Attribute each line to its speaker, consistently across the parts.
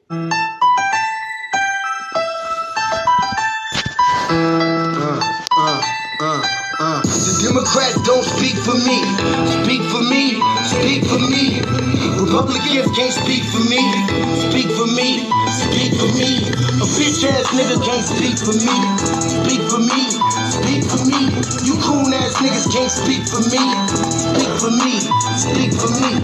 Speaker 1: The Democrats don't speak for me. Speak for me. Speak for me. Republicans can't speak for me. Speak for me. Speak for me. A bitch ass nigga can't speak for me. Speak for me. Speak for me. You coon ass niggas can't speak for me. Speak for me. Speak for me.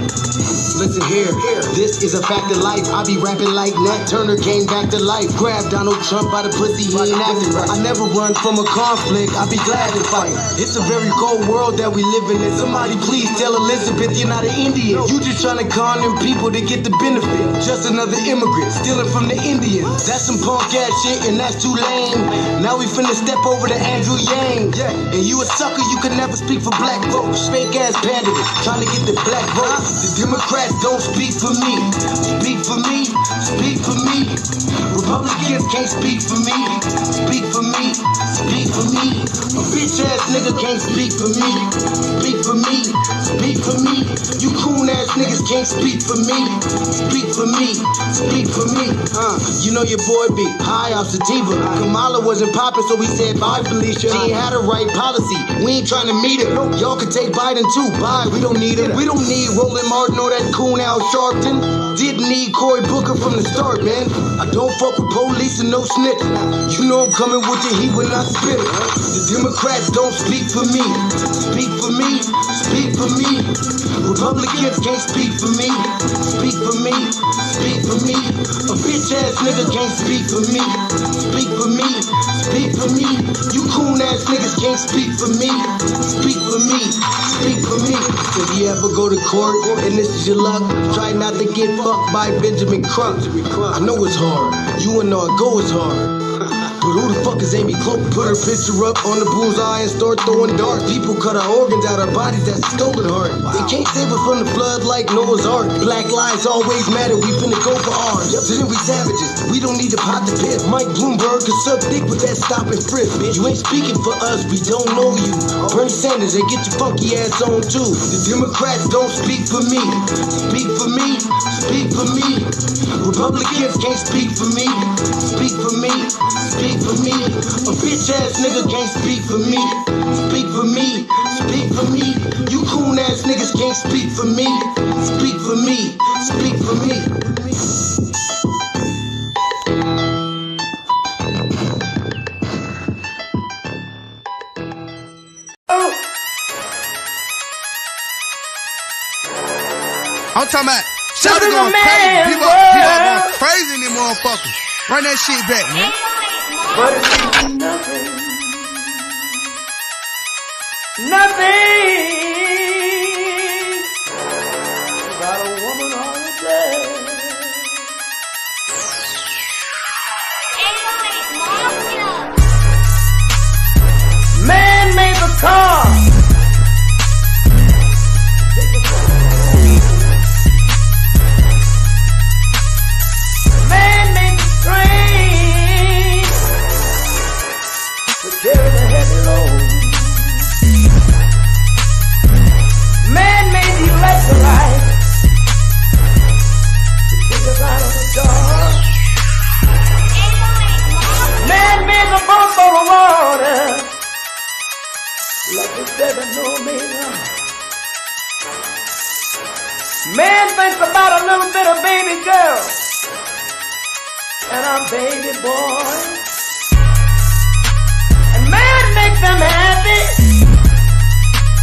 Speaker 1: Listen here, this is a fact of life. I be rapping like Nat Turner came back to life. Grab Donald Trump by the pussy, he ain't acting right. I never run from a conflict, I be glad to fight. It's a very cold world that we living in. Somebody please tell Elizabeth you're not an Indian. You just trying to con them people to get the benefit. Just another immigrant, stealing from the Indians. That's some punk ass shit and that's too lame. Now we finna step over to Andrew Yang. And you a sucker, you could never speak for black folks. Fake ass pandemic, trying to get the black vote. The Democrats don't speak for me. Speak for me. Speak for me. Republicans can't speak for me. Speak for me. Speak for me. A bitch ass nigga can't speak for me. Speak for me. Speak for me. You coon ass niggas can't speak for me. Speak for me. Speak for me. You know your boy be high off sativa. Kamala wasn't popping, so we said bye, Felicia. She ain't had a right policy. We ain't trying to meet her. Y'all can take Biden too. Bye. We don't need him. We don't need Roland Martin or that coon out Charleston. Didn't need Cory Booker from the start, man. I don't fuck with police and no snitch. You know I'm coming with the heat when I spit it. The Democrats don't speak for me. Speak for me. Speak for me. Republicans can't speak for me. Speak for me. Speak for me. A bitch ass nigga can't speak for me. Speak for me. Speak for me. You coon ass niggas can't speak for me. Speak for me. Speak for me. If you ever go to court and this is your luck, try not to get fucked by Benjamin Crump. I know it's hard. You and I go is hard. But who the fuck is Amy Cloak? Put her picture up on the bullseye and start throwing darts. People cut our organs out our bodies, that's a stolen heart. They can't save us from the flood like Noah's Ark. Black lives always matter, we finna go for ours. So then we savages, we don't need to pot the piss. Mike Bloomberg could suck dick with that stop and frisk. You ain't speaking for us, we don't know you. Bernie Sanders, and get your funky ass on too. The Democrats don't speak for me. Speak for me. Speak for me. Republicans can't speak for me. Speak for me. Speak for me. A bitch ass nigga can't speak for me. Speak for me. Speak for me. You coon ass niggas can't speak for me. Speak for me. Speak for me.
Speaker 2: I'm talking about Shawty going crazy. People going crazy in this motherfucker. Run that shit back, man.
Speaker 3: But it's nothing. Nothing. Got a woman on the bed. Man made the car. Man made the train to carry the heavy load. Man made the electric light to take us out of the dark. Man made the boat for the water like the 7 million. Man thinks about a little bit of baby girl and a baby boy. And man makes them happy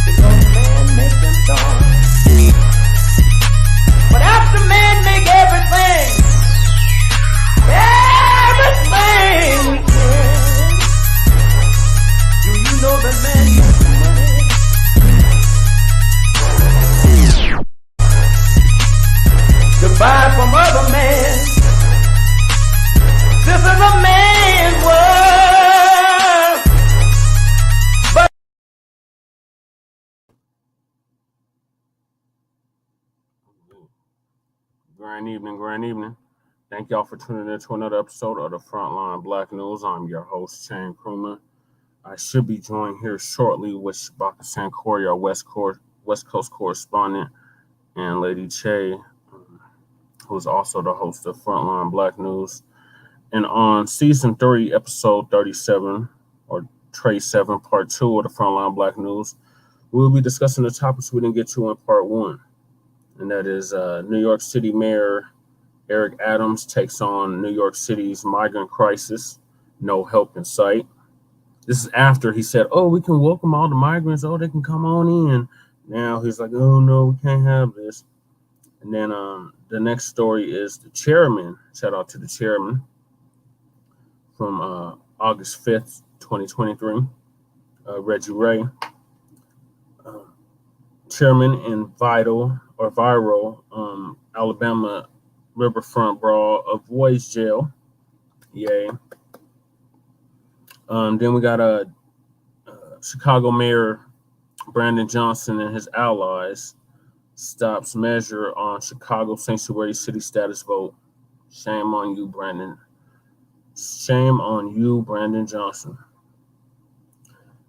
Speaker 3: because man makes them joy. But after man make everything we can, do you know that man makes money? To buy from other men. This is a man's world. But
Speaker 4: Grand evening. Thank y'all for tuning in to another episode of the Frontline Black News. I'm your host, Shane Krumah. I should be joined here shortly with Shabaka Sankori, our West Coast correspondent, and Lady Che. who's also the host of Frontline Black News. And on season 3, episode 37, or Tray 7, part 2 of the Frontline Black News, we'll be discussing the topics we didn't get to in part 1. And that is New York City Mayor Eric Adams takes on New York City's migrant crisis, no help in sight. This is after he said, oh, we can welcome all the migrants. Oh, they can come on in. Now he's like, oh, no, we can't have this. And then the next story is the chairman. Shout out to the chairman from August 5th, 2023, Reggie Ray. Chairman in viral Alabama Riverfront Brawl avoids jail. Yay. Then we got Chicago Mayor Brandon Johnson and his allies stops measure on Chicago sanctuary city status vote. Shame on you, Brandon. Shame on you, Brandon Johnson.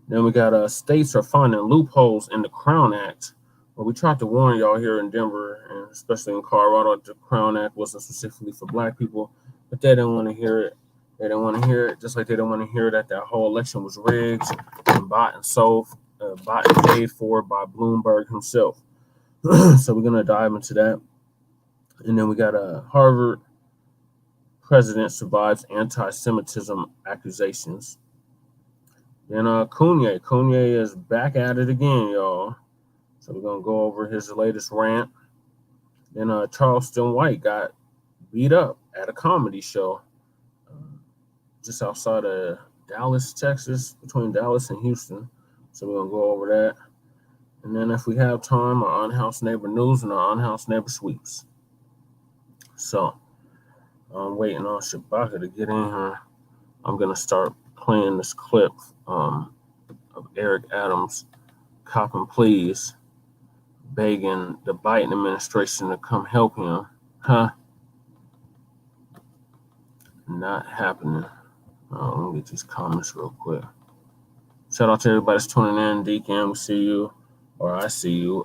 Speaker 4: Then we got states are finding loopholes in the Crown Act. Well, we tried to warn y'all here in Denver, and especially in Colorado, the Crown Act wasn't specifically for Black people, but they didn't want to hear it. They didn't want to hear it, just like they didn't want to hear that whole election was rigged and bought and paid for by Bloomberg himself. So we're going to dive into that. And then we got Harvard president survives anti-Semitism accusations. Then Coonye is back at it again, y'all. So we're going to go over his latest rant. Then Charleston White got beat up at a comedy show just outside of Dallas, Texas, between Dallas and Houston. So we're going to go over that. And then if we have time, our Unhoused Neighbor News and our Unhoused Neighbor Sweeps. So I'm waiting on Shabaka to get in here. I'm going to start playing this clip of Eric Adams copping pleas, begging the Biden administration to come help him. Not happening. Let me get these comments real quick. Shout out to everybody that's tuning in. Deacon, we see you. Or I see you.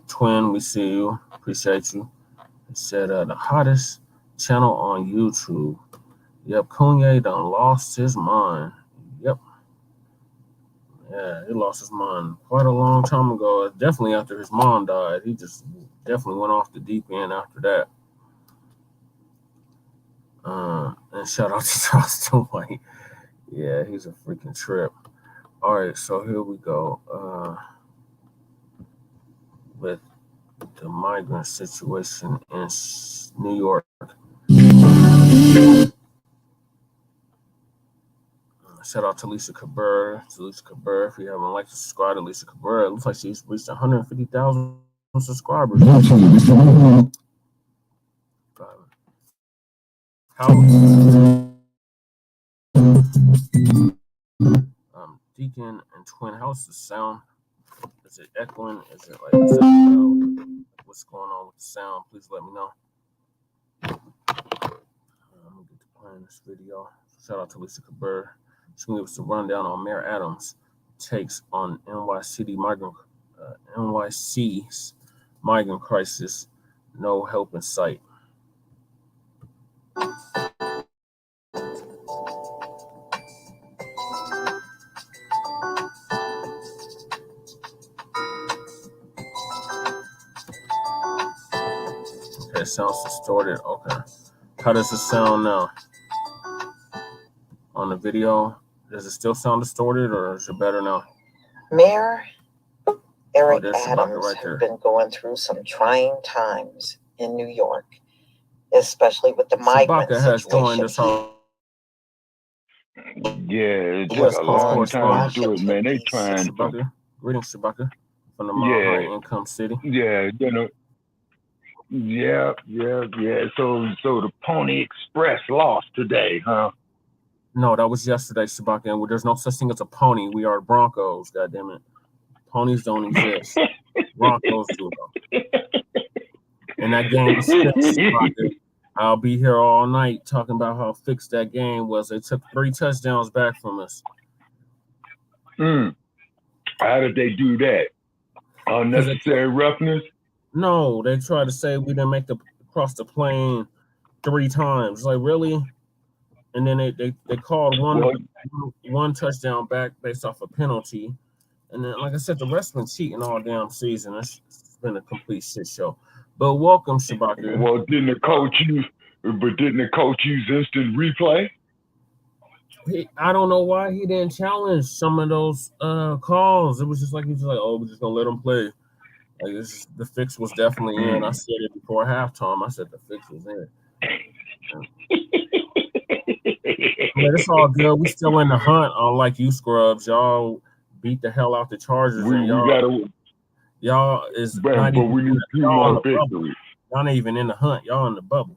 Speaker 4: Twin, we see you. Appreciate you. It said the hottest channel on YouTube. Yep, Coonye done lost his mind. Yep. Yeah, he lost his mind quite a long time ago. Definitely after his mom died. He just definitely went off the deep end after that. And shout out to Charleston White. Yeah, he's a freaking trip. All right, so here we go. With the migrant situation in New York. Shout out to Lisa Kabur. If you haven't liked or subscribed to Lisa Kabur, it looks like she's reached 150,000 subscribers. Deacon and Twin, how's the sound? Is it echoing? Is it like what's going on with the sound? Please let me know. I'm gonna get to playing this video. Shout out to Lisa Kabur. She's gonna give us a rundown on Mayor Adams' takes on NYC's migrant crisis. No help in sight. Okay, it sounds distorted. Okay. How does it sound now? On the video, does it still sound distorted or is it better now?
Speaker 5: Mayor Eric Adams has been going through some trying times in New York, especially with the migrant situation.
Speaker 6: Yeah, it took a long time to do it, man. They trying to.
Speaker 4: Greetings, Shabaka, from the high income city.
Speaker 6: Yeah, you know. Yeah. So the Pony Express lost today, huh?
Speaker 4: No, that was yesterday, Shabaka. And there's no such thing as a pony. We are Broncos, goddammit. Ponies don't exist. Broncos do though. And that game was fixed, Shabaka. I'll be here all night talking about how fixed that game was. They took 3 touchdowns back from us.
Speaker 6: How did they do that? Unnecessary roughness?
Speaker 4: No, they tried to say we didn't make the across the plane 3 times. Like, really? And then they called one touchdown back based off a penalty. And then, like I said, the rest been cheating all damn season. It's been a complete shit show. But welcome, Shabaka.
Speaker 6: Well, didn't the coach use instant replay?
Speaker 4: I don't know why he didn't challenge some of those calls. It was just like he was like, "Oh, we're just gonna let them play." Like the fix was definitely in. I said it before halftime. I said the fix was in. But it's all good. We still in the hunt. Unlike you scrubs, y'all beat the hell out the Chargers. Y'all is
Speaker 6: but we need 2 more victories.
Speaker 4: Y'all not even in the hunt. Y'all in the bubble.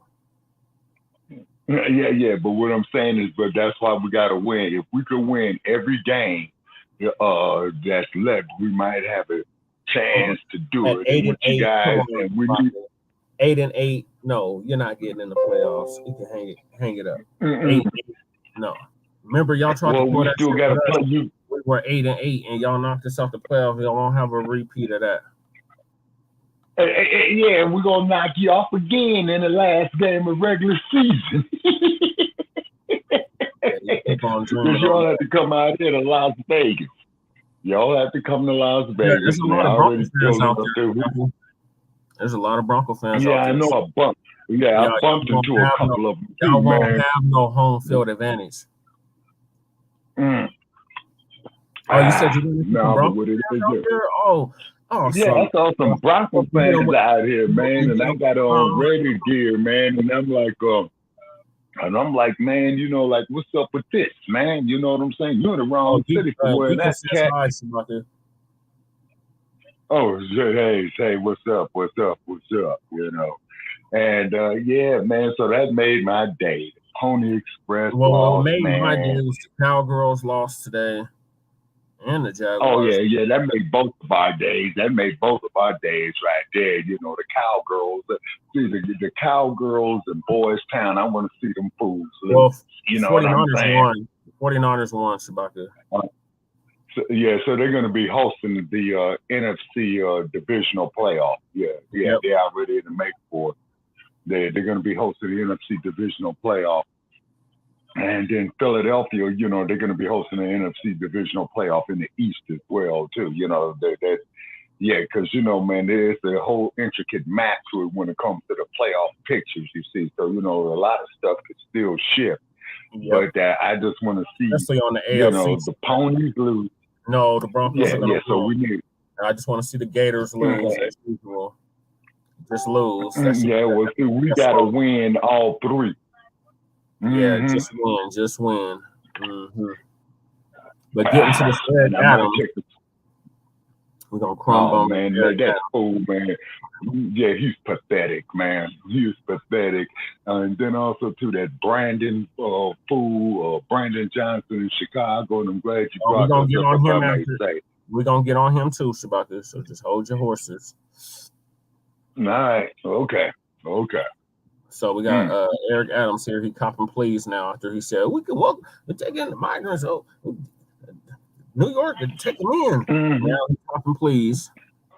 Speaker 6: Yeah. But what I'm saying is, but that's why we got to win. If we could win every game that's left, we might have a chance to do it.
Speaker 4: 8-8,
Speaker 6: guys, and we need
Speaker 4: 8-8. No, you're not getting in the playoffs. You can hang it up. 8-8. No. Remember, y'all tried to pull that
Speaker 6: still got to play you.
Speaker 4: We were 8-8, and y'all knocked us off the playoffs. Y'all won't have a repeat of that.
Speaker 6: Yeah, we're gonna knock you off again in the last game of regular season. Y'all have to come out here to Las Vegas. Y'all have to come to Las Vegas.
Speaker 4: There's a lot of Bronco fans out there. There's a lot of Bronco fans out there.
Speaker 6: Yeah, I know. I bumped into a couple of them.
Speaker 4: Y'all won't have no home field advantage. Oh, you said you're going to Bronco fans out there? Oh,
Speaker 6: yeah, I saw some Bronco fans out here, man, and I got on Raider gear, man, and I'm like, man, you know, like, what's up with this, man? You know what I'm saying? You're in the wrong city for wearing that cat. Oh, hey, what's up? You know, and yeah, man. So that made my day. The Pony Express.
Speaker 4: Well, my day was the Cowgirls lost today. And the Jaguars.
Speaker 6: Oh yeah, that made both of our days. Right there. You know, the Cowgirls. The Cowgirls in Boys Town. I want to see them fools.
Speaker 4: Well,
Speaker 6: you know what I'm saying?
Speaker 4: 49ers won, Shabaka.
Speaker 6: So they're going to be hosting the NFC divisional playoff. Yeah, they are ready to make for it. They're going to be hosting the NFC divisional playoff. And then Philadelphia, you know, they're going to be hosting the NFC divisional playoff in the East as well, too. You know, because, you know, man, there's a whole intricate map to it when it comes to the playoff pictures, you see. So, you know, a lot of stuff could still shift. Yep. But I just want to see,
Speaker 4: especially on the AFC,
Speaker 6: you know, the Ponies lose.
Speaker 4: No, the Broncos are going to lose.
Speaker 6: So we need.
Speaker 4: I just want to see the Gators lose as usual. Just lose.
Speaker 6: We got to win all 3.
Speaker 4: Yeah, just win. Mm-hmm. But getting to the spread, Adam, we're going to crumble.
Speaker 6: Oh, man, that's cool, man. Yeah, he's pathetic, man. He's pathetic. And then also, to that Brandon Brandon Johnson in Chicago, and I'm glad you brought that up.
Speaker 4: We're going to get on him too, Shabaka, so just hold your horses.
Speaker 6: All right. Okay.
Speaker 4: So we got Eric Adams here. He copping pleas now after he said, we take in the migrants. Oh, New York, take them in. Mm-hmm. Now he's copping pleas.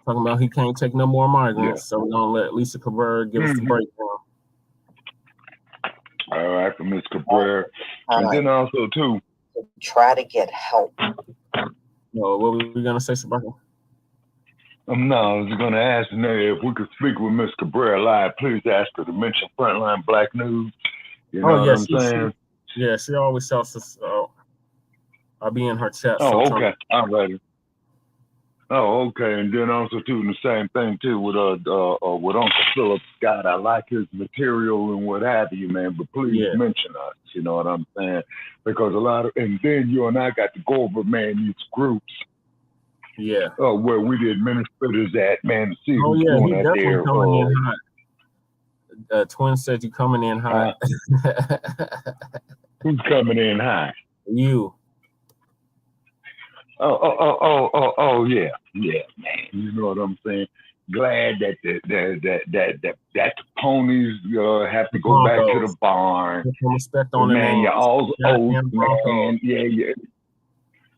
Speaker 4: Talking about he can't take no more migrants. So we're going to let Lisa Cabrera give us the breakdown.
Speaker 6: All right, for Ms. Cabrera. And then also, too,
Speaker 5: try to get help.
Speaker 4: No, what were we going to say, Shabaka?
Speaker 6: No, I was going to ask if we could speak with Ms. Cabrera live. Please ask her to mention Frontline Black News. You know what I'm saying?
Speaker 4: She always shouts us. I'll be in her chat.
Speaker 6: Oh, okay. All right. Oh, okay. And then also, too, the same thing, too, with Uncle Philip Scott. I like his material and what have you, man, but please mention us. You know what I'm saying? Because and then you and I got to go over, man, these groups.
Speaker 4: Yeah.
Speaker 6: Where we the administrators at, man, to see who's
Speaker 4: he
Speaker 6: doing that
Speaker 4: definitely
Speaker 6: there.
Speaker 4: Coming in hot. Twin said you coming in hot.
Speaker 6: Who's coming in hot?
Speaker 4: You.
Speaker 6: Oh, yeah, man. You know what I'm saying? Glad that the Ponies have to go back to the barn.
Speaker 4: Put some respect on
Speaker 6: man, you're all old, man.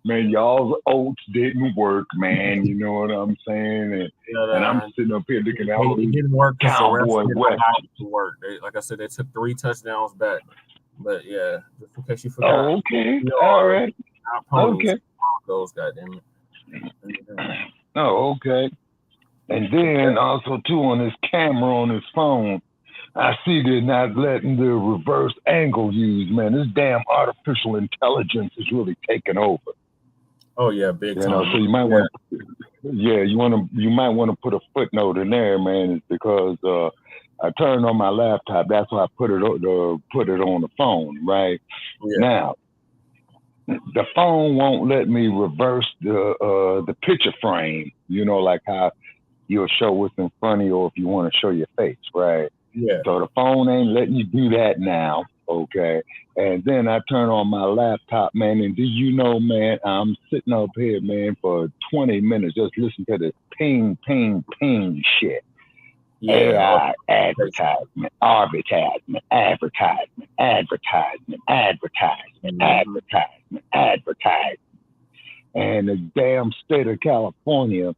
Speaker 6: man, y'all's oats didn't work, man. You know what I'm saying? And I'm sitting up here looking at all
Speaker 4: It
Speaker 6: these
Speaker 4: didn't work because the
Speaker 6: Cowboy
Speaker 4: refs
Speaker 6: West.
Speaker 4: to work. Like I said, they took 3 touchdowns back. But yeah, just in case you forgot.
Speaker 6: Oh, okay. All right. Okay.
Speaker 4: Those goddamn it.
Speaker 6: Oh, okay. And then also too on his camera on his phone, I see they're not letting the reverse angle use. Man, this damn artificial intelligence is really taking over.
Speaker 4: Oh yeah, big time.
Speaker 6: So you might want to, you might want to put a footnote in there, man. It's because I turned on my laptop. That's why I put it on the phone, right? Yeah. Now, the phone won't let me reverse the picture frame. Like how you'll show what's in front of you, or if you want to show your face, right?
Speaker 4: Yeah.
Speaker 6: So the phone ain't letting you do that now, okay? And then I turn on my laptop, man, and do you know, man, I'm sitting up here, man, for 20 minutes just listening to this ping, ping, ping shit. Yeah. AI, advertisement, advertisement, advertisement, advertisement, advertisement, advertisement, advertisement. And the damn state of California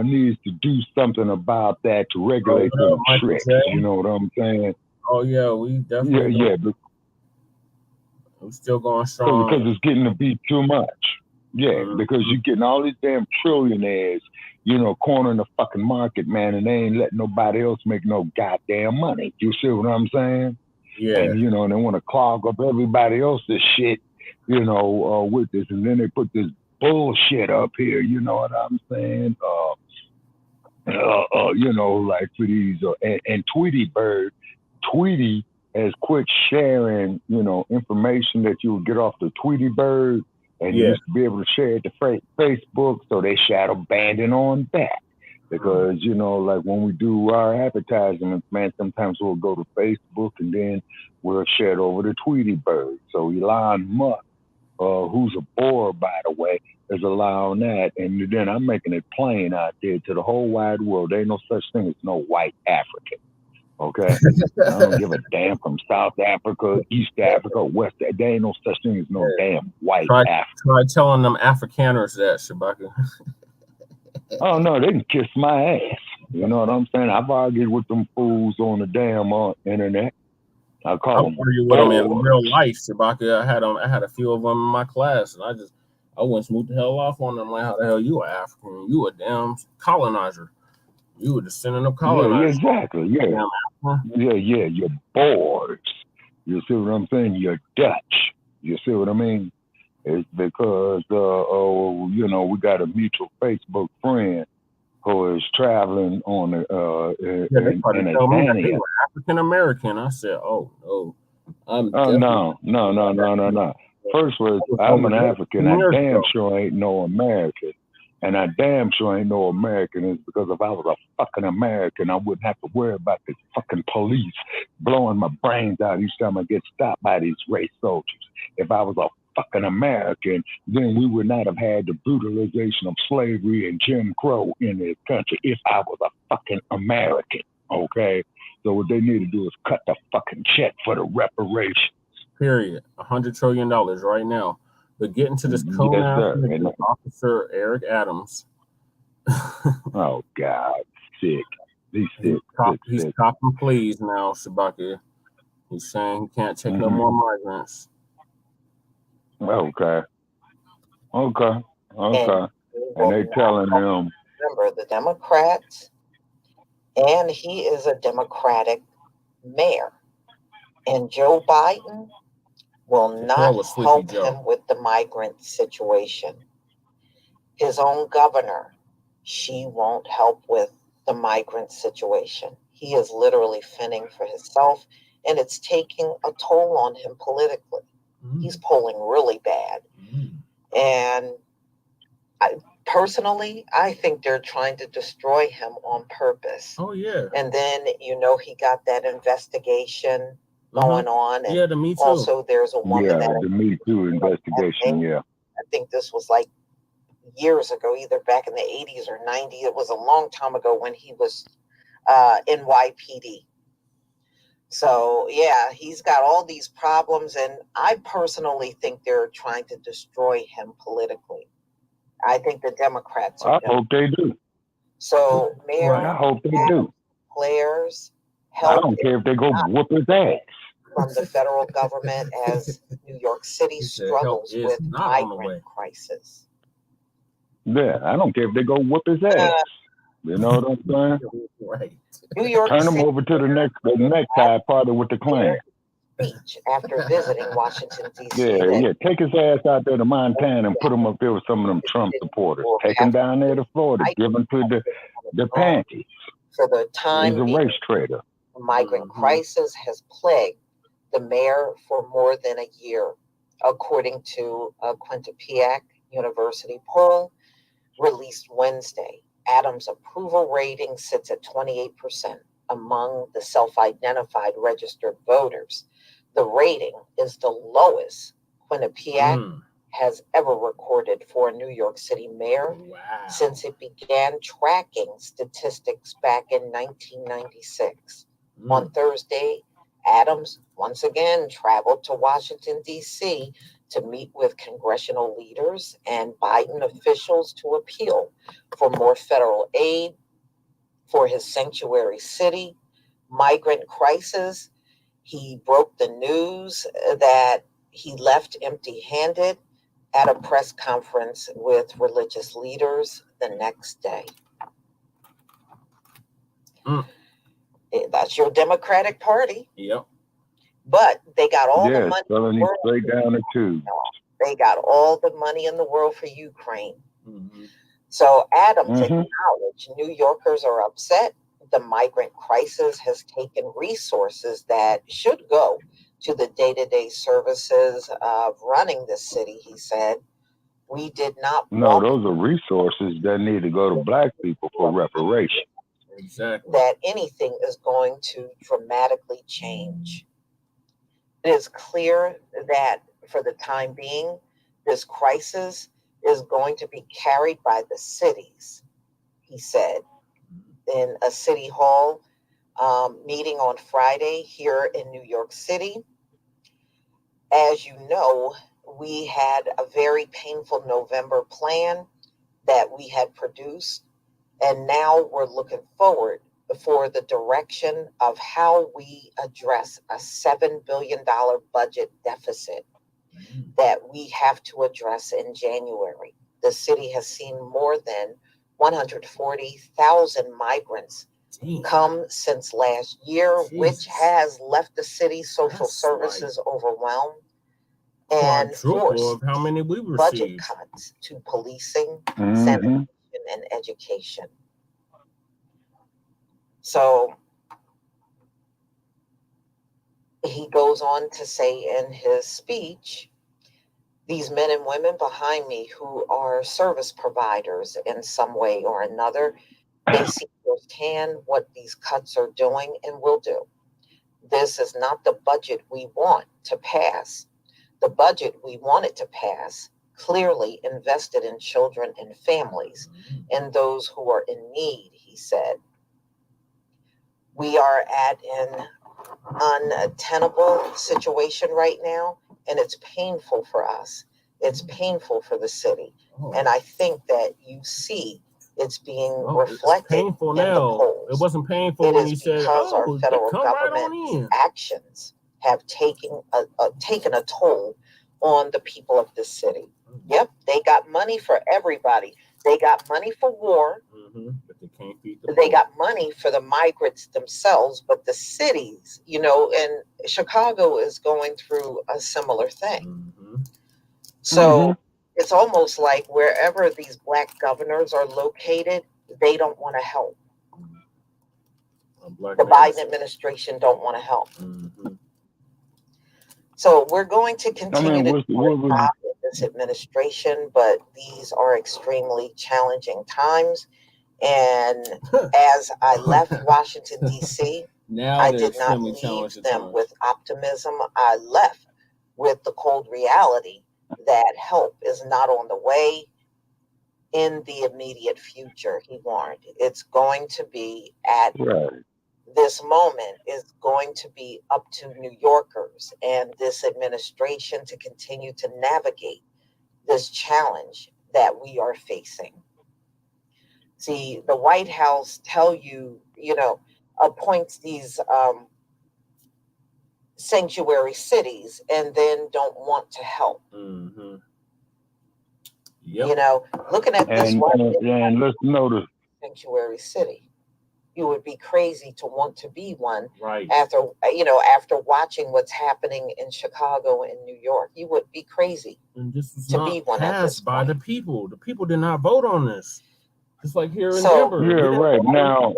Speaker 6: needs to do something about that to regulate them tricks. You know what I'm saying?
Speaker 4: Oh yeah, we definitely.
Speaker 6: Yeah.
Speaker 4: We're still going strong
Speaker 6: because it's getting to be too much. Yeah, because you're getting all these damn trillionaires, cornering the fucking market, man, and they ain't letting nobody else make no goddamn money. You see what I'm saying?
Speaker 4: Yeah.
Speaker 6: And they want to clog up everybody else's shit, with this, and then they put this bullshit up here, you know what I'm saying? Like for these, and Tweety has quit sharing, information that you would get off the Tweety Bird, and you used to be able to share it to Facebook, so they shadow banding on that. Because, like when we do our advertisements, man, sometimes we'll go to Facebook and then we'll share it over to Tweety Bird. So Elon Musk, who's a bore, by the way, is allowing that. And then I'm making it plain out there to the whole wide world. There ain't no such thing as no white African. Okay? I don't give a damn from South Africa, East Africa, West. There ain't no such thing as no damn white African.
Speaker 4: Try telling them Afrikaners that, Shabaka.
Speaker 6: Oh, no, they can kiss my ass. You know what I'm saying? I've argued with them fools on the damn internet. I call them.
Speaker 4: You with them in real life, Shabaka. I had a few of them in my class, and I went smooth the hell off on them. Like, how the hell you an African? You a damn colonizer. You were descendant of colonizers.
Speaker 6: Yeah, exactly. Yeah. Yeah. You're Boers. You see what I'm saying? You're Dutch. You see what I mean? It's because, we got a mutual Facebook friend who is traveling on in
Speaker 4: Tanzania. African American. I said, oh no.
Speaker 6: No. First was, I'm an African. I damn sure ain't no American. And I damn sure ain't no American. Is because if I was a fucking American, I wouldn't have to worry about this fucking police blowing my brains out each time I get stopped by these race soldiers. If I was a fucking American, then we would not have had the brutalization of slavery and Jim Crow in this country if I was a fucking American, okay? So what they need to do is cut the fucking check for the reparations.
Speaker 4: Period. $100 trillion right now. But getting to this Coonye officer, Eric Adams.
Speaker 6: Oh, God. Sick. He's sick.
Speaker 4: He's copping pleas now, Shabaka. He's saying he can't take no more migrants.
Speaker 6: Okay. And they telling him.
Speaker 5: Remember, the Democrats, and he is a Democratic mayor. And Joe Biden will not help him with the migrant situation. His own governor, she won't help with the migrant situation. He is literally fending for himself, and it's taking a toll on him politically. He's polling really bad. And personally, I think they're trying to destroy him on purpose.
Speaker 4: Oh, yeah.
Speaker 5: And then, he got that investigation going on. And
Speaker 4: the Me Too.
Speaker 5: Also, there's a woman that...
Speaker 6: the Me Too investigation,
Speaker 5: I think this was like years ago, either back in the 80s or 90s. It was a long time ago when he was NYPD. So, yeah, he's got all these problems, and I personally think they're trying to destroy him politically. I think the Democrats are.
Speaker 6: I hope they do.
Speaker 5: So, Mayor,
Speaker 6: I hope they do.
Speaker 5: players,
Speaker 6: I don't care if they go whoop his ass.
Speaker 5: From the federal government as New York City struggles with migrant crisis.
Speaker 6: Yeah, I don't care if they go whoop his ass. You know what I'm saying?
Speaker 4: Right.
Speaker 5: New York
Speaker 6: Turn him
Speaker 5: City
Speaker 6: over to the necktie party with the Klan.
Speaker 5: Speech after visiting Washington, D.C.
Speaker 6: Yeah. Take his ass out there to Montana and put him up there with some of them Trump supporters. Take him down there to Florida. Give him to the panties.
Speaker 5: For the time
Speaker 6: he's a race trader.
Speaker 5: The migrant crisis has plagued the mayor for more than a year, according to a Quinnipiac University poll released Wednesday. Adams' approval rating sits at 28% among the self-identified registered voters. The rating is the lowest Quinnipiac has ever recorded for a New York City mayor since it began tracking statistics back in 1996. On Thursday, Adams once again traveled to Washington, D.C. to meet with congressional leaders and Biden officials to appeal for more federal aid for his sanctuary city. Migrant crisis. He broke the news that he left empty-handed at a press conference with religious leaders the next day. That's your Democratic Party.
Speaker 4: Yep.
Speaker 5: But they got all the money.
Speaker 6: Selling these straight down the tube.
Speaker 5: They got all the money in the world for Ukraine. So Adams acknowledged New Yorkers are upset. The migrant crisis has taken resources that should go to the day-to-day services of running the city, he said. We did not.
Speaker 6: No, those are resources that need to go to Black people for reparations.
Speaker 4: Exactly.
Speaker 5: That anything is going to dramatically change. It is clear that for the time being, this crisis is going to be carried by the cities, he said, in a city hall meeting on Friday here in New York City. As you know, we had a very painful November plan that we had produced, and now we're looking forward for the direction of how we address a $7 billion budget deficit that we have to address in January. The city has seen more than 140,000 migrants come since last year, which has left the city's social services overwhelmed and forced
Speaker 4: how many we
Speaker 5: budget cuts to policing, sanitation, and education. So he goes on to say in his speech, these men and women behind me who are service providers in some way or another, they see firsthand what these cuts are doing and will do. This is not the budget we want to pass. The budget we wanted to pass clearly invested in children and families and those who are in need, he said. We are at an untenable situation right now, and it's painful for us. It's painful for the city. And I think that you see it's being reflected
Speaker 4: it's painful
Speaker 5: in
Speaker 4: now.
Speaker 5: the polls.
Speaker 4: It wasn't painful when you said,
Speaker 5: because our federal government actions have taken a toll on the people of the city. Yep, they got money for everybody. They got money for war.
Speaker 4: But they can't feed the
Speaker 5: They got money for the migrants themselves, but the cities, you know, and Chicago is going through a similar thing. So it's almost like wherever these Black governors are located, they don't want to help. The Biden administration don't want to help. So we're going to continue to do this administration, but these are extremely challenging times. And as I left Washington, D.C., I did not leave them with optimism. I left with the cold reality that help is not on the way in the immediate future, he warned. It's going to be at this moment is going to be up to New Yorkers and this administration to continue to navigate this challenge that we are facing. See, the White House appoints these sanctuary cities and then don't want to help.
Speaker 4: Mm-hmm.
Speaker 5: Yep. Looking at this
Speaker 6: and let's notice
Speaker 5: sanctuary city. You would be crazy to want to be one,
Speaker 4: right?
Speaker 5: After watching what's happening in Chicago and New York, you would be crazy
Speaker 4: and this was
Speaker 5: to
Speaker 4: not
Speaker 5: be one
Speaker 4: passed by the people. The people did not vote on this. Just like here in Denver.
Speaker 6: Yeah, right now.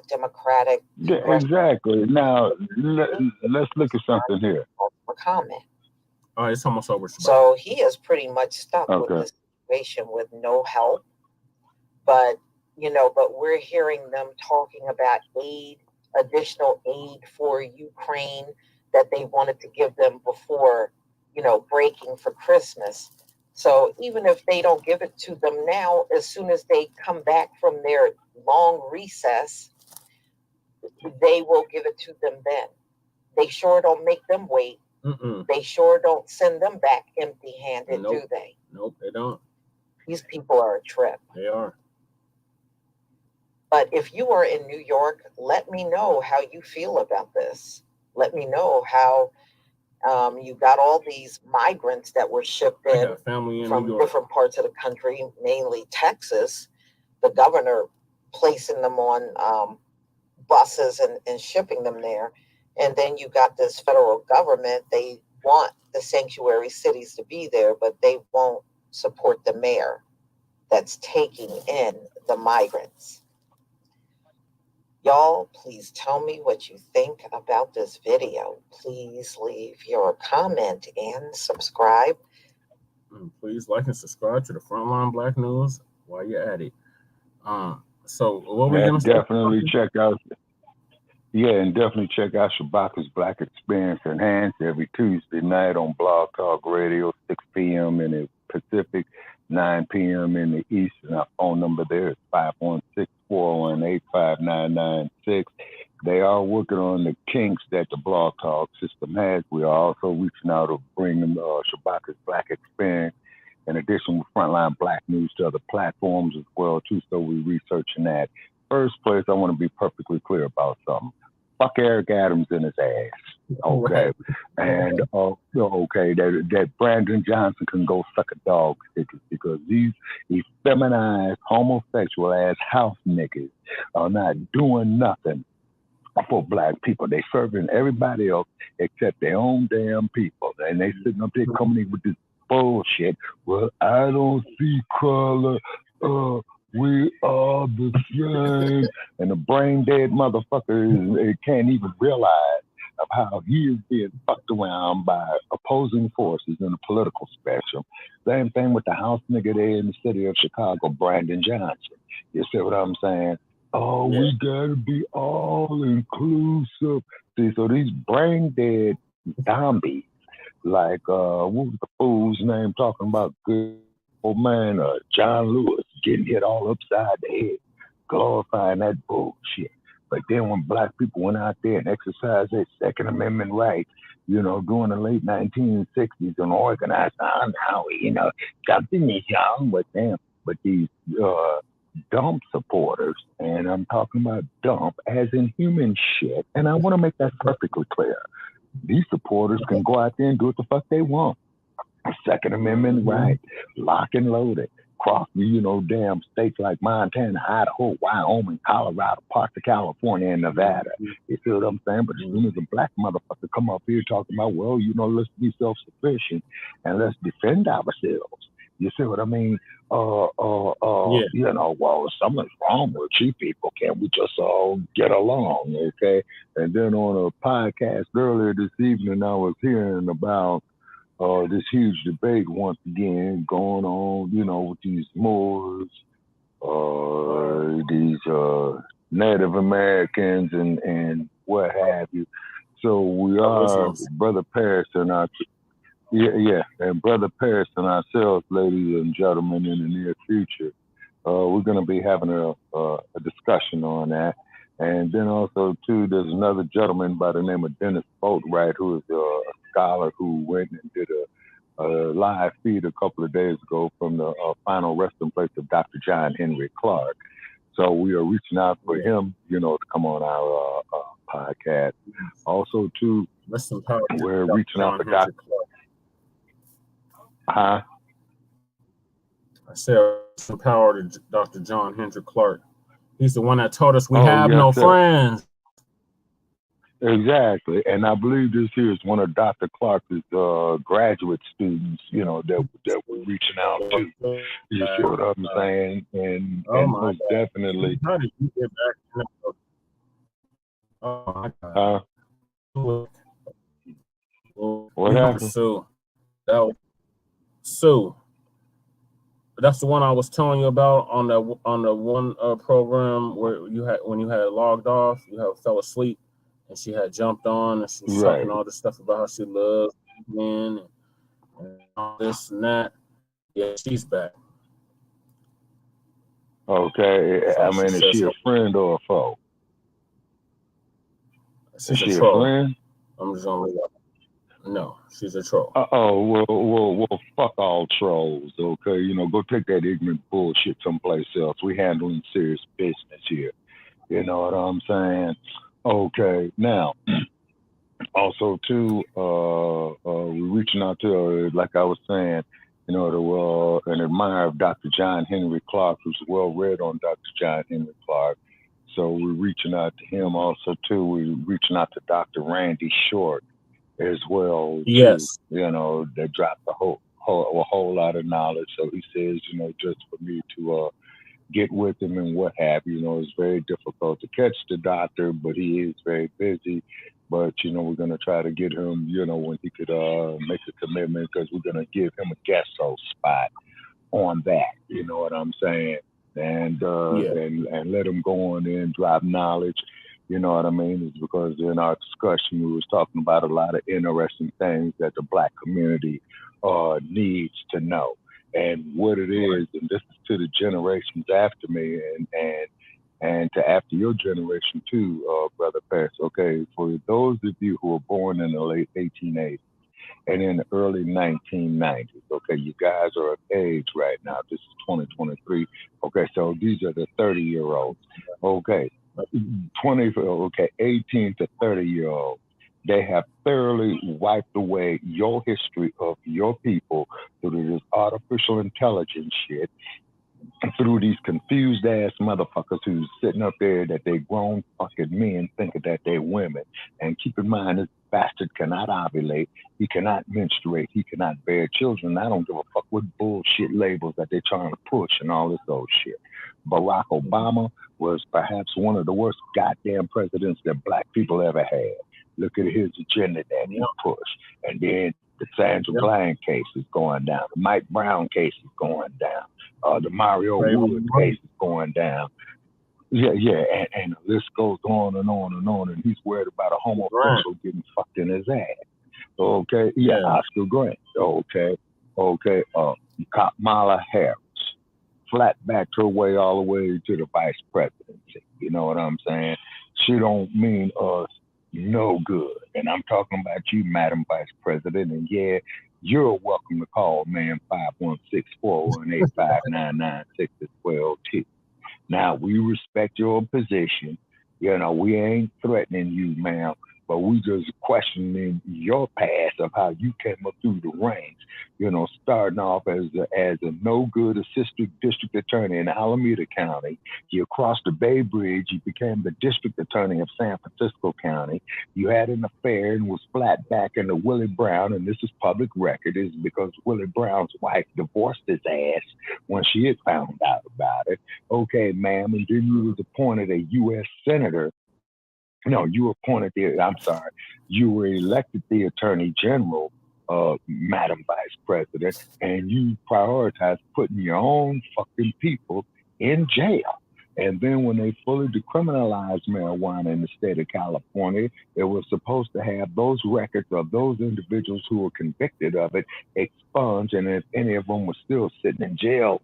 Speaker 5: Democratic.
Speaker 6: Exactly. Now let's look at something here.
Speaker 5: A comment.
Speaker 4: Oh, it's almost over.
Speaker 5: So he is pretty much stuck with this situation with no help, but we're hearing them talking about additional aid for Ukraine that they wanted to give them before, breaking for Christmas. So even if they don't give it to them now, as soon as they come back from their long recess, they will give it to them then. They sure don't make them wait.
Speaker 4: Mm-mm.
Speaker 5: They sure don't send them back empty-handed, do they?
Speaker 4: Nope, they don't.
Speaker 5: These people are a trip.
Speaker 4: They are.
Speaker 5: But if you are in New York, let me know how you feel about this. Let me know how you got all these migrants that were shipped in from different parts of the country, mainly Texas. The governor placing them on buses and shipping them there. And then you got this federal government. They want the sanctuary cities to be there, but they won't support the mayor that's taking in the migrants. Y'all, please tell me what you think about this video. Please leave your comment and subscribe.
Speaker 4: Please like and subscribe to the Frontline Black News while you're at it. So what we're going to
Speaker 6: definitely check out. Yeah, and definitely check out Shabaka's Black Experience Enhanced every Tuesday night on Blog Talk Radio, 6 p.m. in the Pacific, 9 p.m. in the East. And our phone number there is 516-418-5996. They are working on the kinks that the Blog Talk system has. We are also reaching out to bring them Shabaka's Black Experience, in addition with Frontline Black News, to other platforms as well, too. So we're researching that. First place, I want to be perfectly clear about something. Fuck Eric Adams in his ass, okay? And that Brandon Johnson can go suck a dog stickers, because these effeminized, homosexual ass house niggas are not doing nothing for black people. They serving everybody else except their own damn people, and they sitting up there coming in with this bullshit. Well, I don't see color. We are the same. And the brain dead motherfucker can't even realize of how he is being fucked around by opposing forces in the political spectrum. Same thing with the house nigga there in the city of Chicago, Brandon Johnson. You see what I'm saying? Oh, we gotta be all inclusive. See, so these brain dead zombies, like what was the fool's name talking about good old man, John Lewis, getting hit all upside the head, glorifying that bullshit. But then when black people went out there and exercised their Second Amendment rights, during the late 1960s and organized, something is wrong with them. But these dump supporters, and I'm talking about dump as in human shit, and I want to make that perfectly clear. These supporters can go out there and do what the fuck they want. Second Amendment right, lock and loaded. Cross, damn states like Montana, Idaho, Wyoming, Colorado, parts of California, and Nevada. You see what I'm saying? But as soon as a black motherfucker come up here talking about, well, let's be self-sufficient and let's defend ourselves. You see what I mean? Well, something's wrong with you people. Can't we just all get along, okay? And then on a podcast earlier this evening, I was hearing about this huge debate once again going on, with these Moors, these Native Americans and what have you. So we are, Brother Paris and and Brother Paris and ourselves, ladies and gentlemen, in the near future, we're going to be having a discussion on that. And then also, too, there's another gentleman by the name of Dennis Boatwright, who is a scholar who went and did a live feed a couple of days ago from the final resting place of Dr. John Henry Clark. So we are reaching out for him, to come on our podcast. Also, too, we're reaching out for Dr. Huh?
Speaker 4: I said, some power to Dr. John Henry Clark. He's the one that told us we have no friends.
Speaker 6: Exactly. And I believe this here is one of Dr. Clark's graduate students, that we're reaching out to. You see what I'm saying? And most definitely.
Speaker 4: How did you get back? Oh my God.
Speaker 6: What happened?
Speaker 4: Sue. Sue. That's the one I was telling you about on the one program where when you had logged off, you fell asleep. And she had jumped on and she was talking all this stuff about how she loves men and all this and that. Yeah, she's back.
Speaker 6: Okay. So is she a friend or a foe?
Speaker 4: Is she a friend? I'm just gonna leave that. No, she's a troll.
Speaker 6: Well, fuck all trolls, okay? Go take that ignorant bullshit someplace else. We handling serious business here. You know what I'm saying? Okay, now, also, too, we're reaching out to, like I was saying, an admirer of Dr. John Henry Clark, who's well read on Dr. John Henry Clark. So we're reaching out to him. Also, too, we're reaching out to Dr. Randy Short as well.
Speaker 4: Yes.
Speaker 6: Too, that dropped a whole lot of knowledge. So he says, just for me to get with him and what have you. It's very difficult to catch the doctor, but he is very busy. But, we're going to try to get him, when he could make a commitment, because we're going to give him a guest host spot on that. You know what I'm saying? And and let him go on and drop knowledge. You know what I mean? It's because in our discussion, we was talking about a lot of interesting things that the Black community needs to know. And what it is, and this is to the generations after me, and to after your generation too, Brother Paris. Okay, for those of you who were born in the late 1880s and in the early 1990s, okay, you guys are of age right now. This is 2023. Okay, so these are the 30-year-olds. Okay, 18 to 30-year-olds. They have thoroughly wiped away your history of your people through this artificial intelligence shit, through these confused ass motherfuckers who's sitting up there that they grown fucking men thinking that they're women. And keep in mind, this bastard cannot ovulate, he cannot menstruate, he cannot bear children. I don't give a fuck what bullshit labels that they're trying to push and all this old shit. Barack Obama was perhaps one of the worst goddamn presidents that Black people ever had. Look at his agenda that he pushed. And then the Sandra Bland case is going down. The Mike Brown case is going down. The Mario Wood case is going down. And the list goes on and on and on. And he's worried about a homosexual getting fucked in his ass. Okay? Yeah, Oscar Grant. Okay? Kamala Harris. Flat backed her way all the way to the vice presidency. You know what I'm saying? She don't mean us no good. And I'm talking about you, Madam Vice President. And yeah, you're welcome to call man 516-418-5996 as well too. Now, we respect your position. We ain't threatening you, ma'am, but we just questioning your past of how you came up through the ranks. Starting off as a no good assistant district attorney in Alameda County. You crossed the Bay Bridge. You became the district attorney of San Francisco County. You had an affair and was flat back into Willie Brown, and this is public record, is because Willie Brown's wife divorced his ass when she had found out about it. Okay, ma'am, and then you was appointed a U.S. Senator. No, you were appointed you were elected the Attorney General, Madam Vice President, and you prioritized putting your own fucking people in jail. And then when they fully decriminalized marijuana in the state of California, it was supposed to have those records of those individuals who were convicted of it expunged, and if any of them were still sitting in jail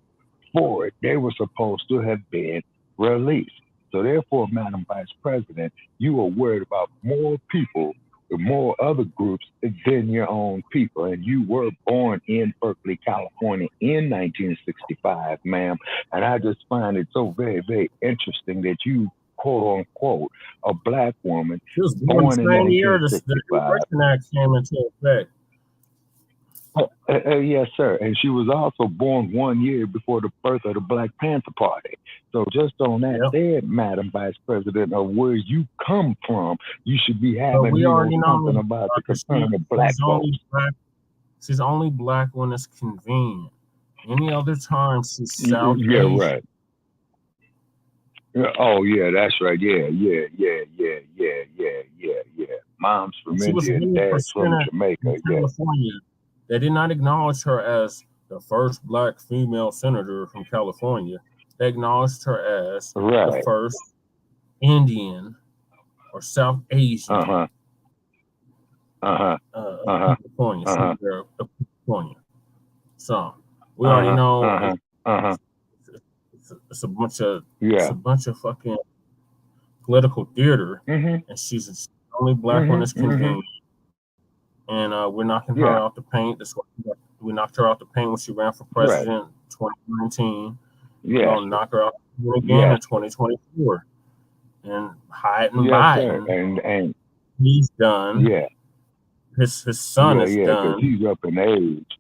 Speaker 6: for it, they were supposed to have been released. So therefore, Madam Vice President, you are worried about more people, more other groups than your own people. And you were born in Berkeley, California in 1965, ma'am. And I just find it so very, very interesting that you, quote unquote, a black woman
Speaker 4: She was born
Speaker 6: in
Speaker 4: the same year the
Speaker 6: 1965.
Speaker 4: Immigration Act came into effect.
Speaker 6: Yes, sir. And she was also born 1 year before the birth of the Black Panther Party. So just on that there, Madam Vice President, of where you come from, you should be having something about the concern of black folks.
Speaker 4: She's only black when it's convenient. Any other time, she's South Asian.
Speaker 6: Right. Oh, yeah, that's right. Yeah. Mom's from India and dad's from Jamaica.
Speaker 4: California. They did not acknowledge her as the first black female senator from California. They acknowledged her as the first Indian or South Asian. California. California. So we already know it's a bunch of fucking political theater, and she's only black when it's convenient. And we're knocking her out the paint. That's why we knocked her out the paint when she ran for president in 2019. We're gonna knock her out again in 2024. And Biden,
Speaker 6: and
Speaker 4: he's done. His son is done.
Speaker 6: He's up in age.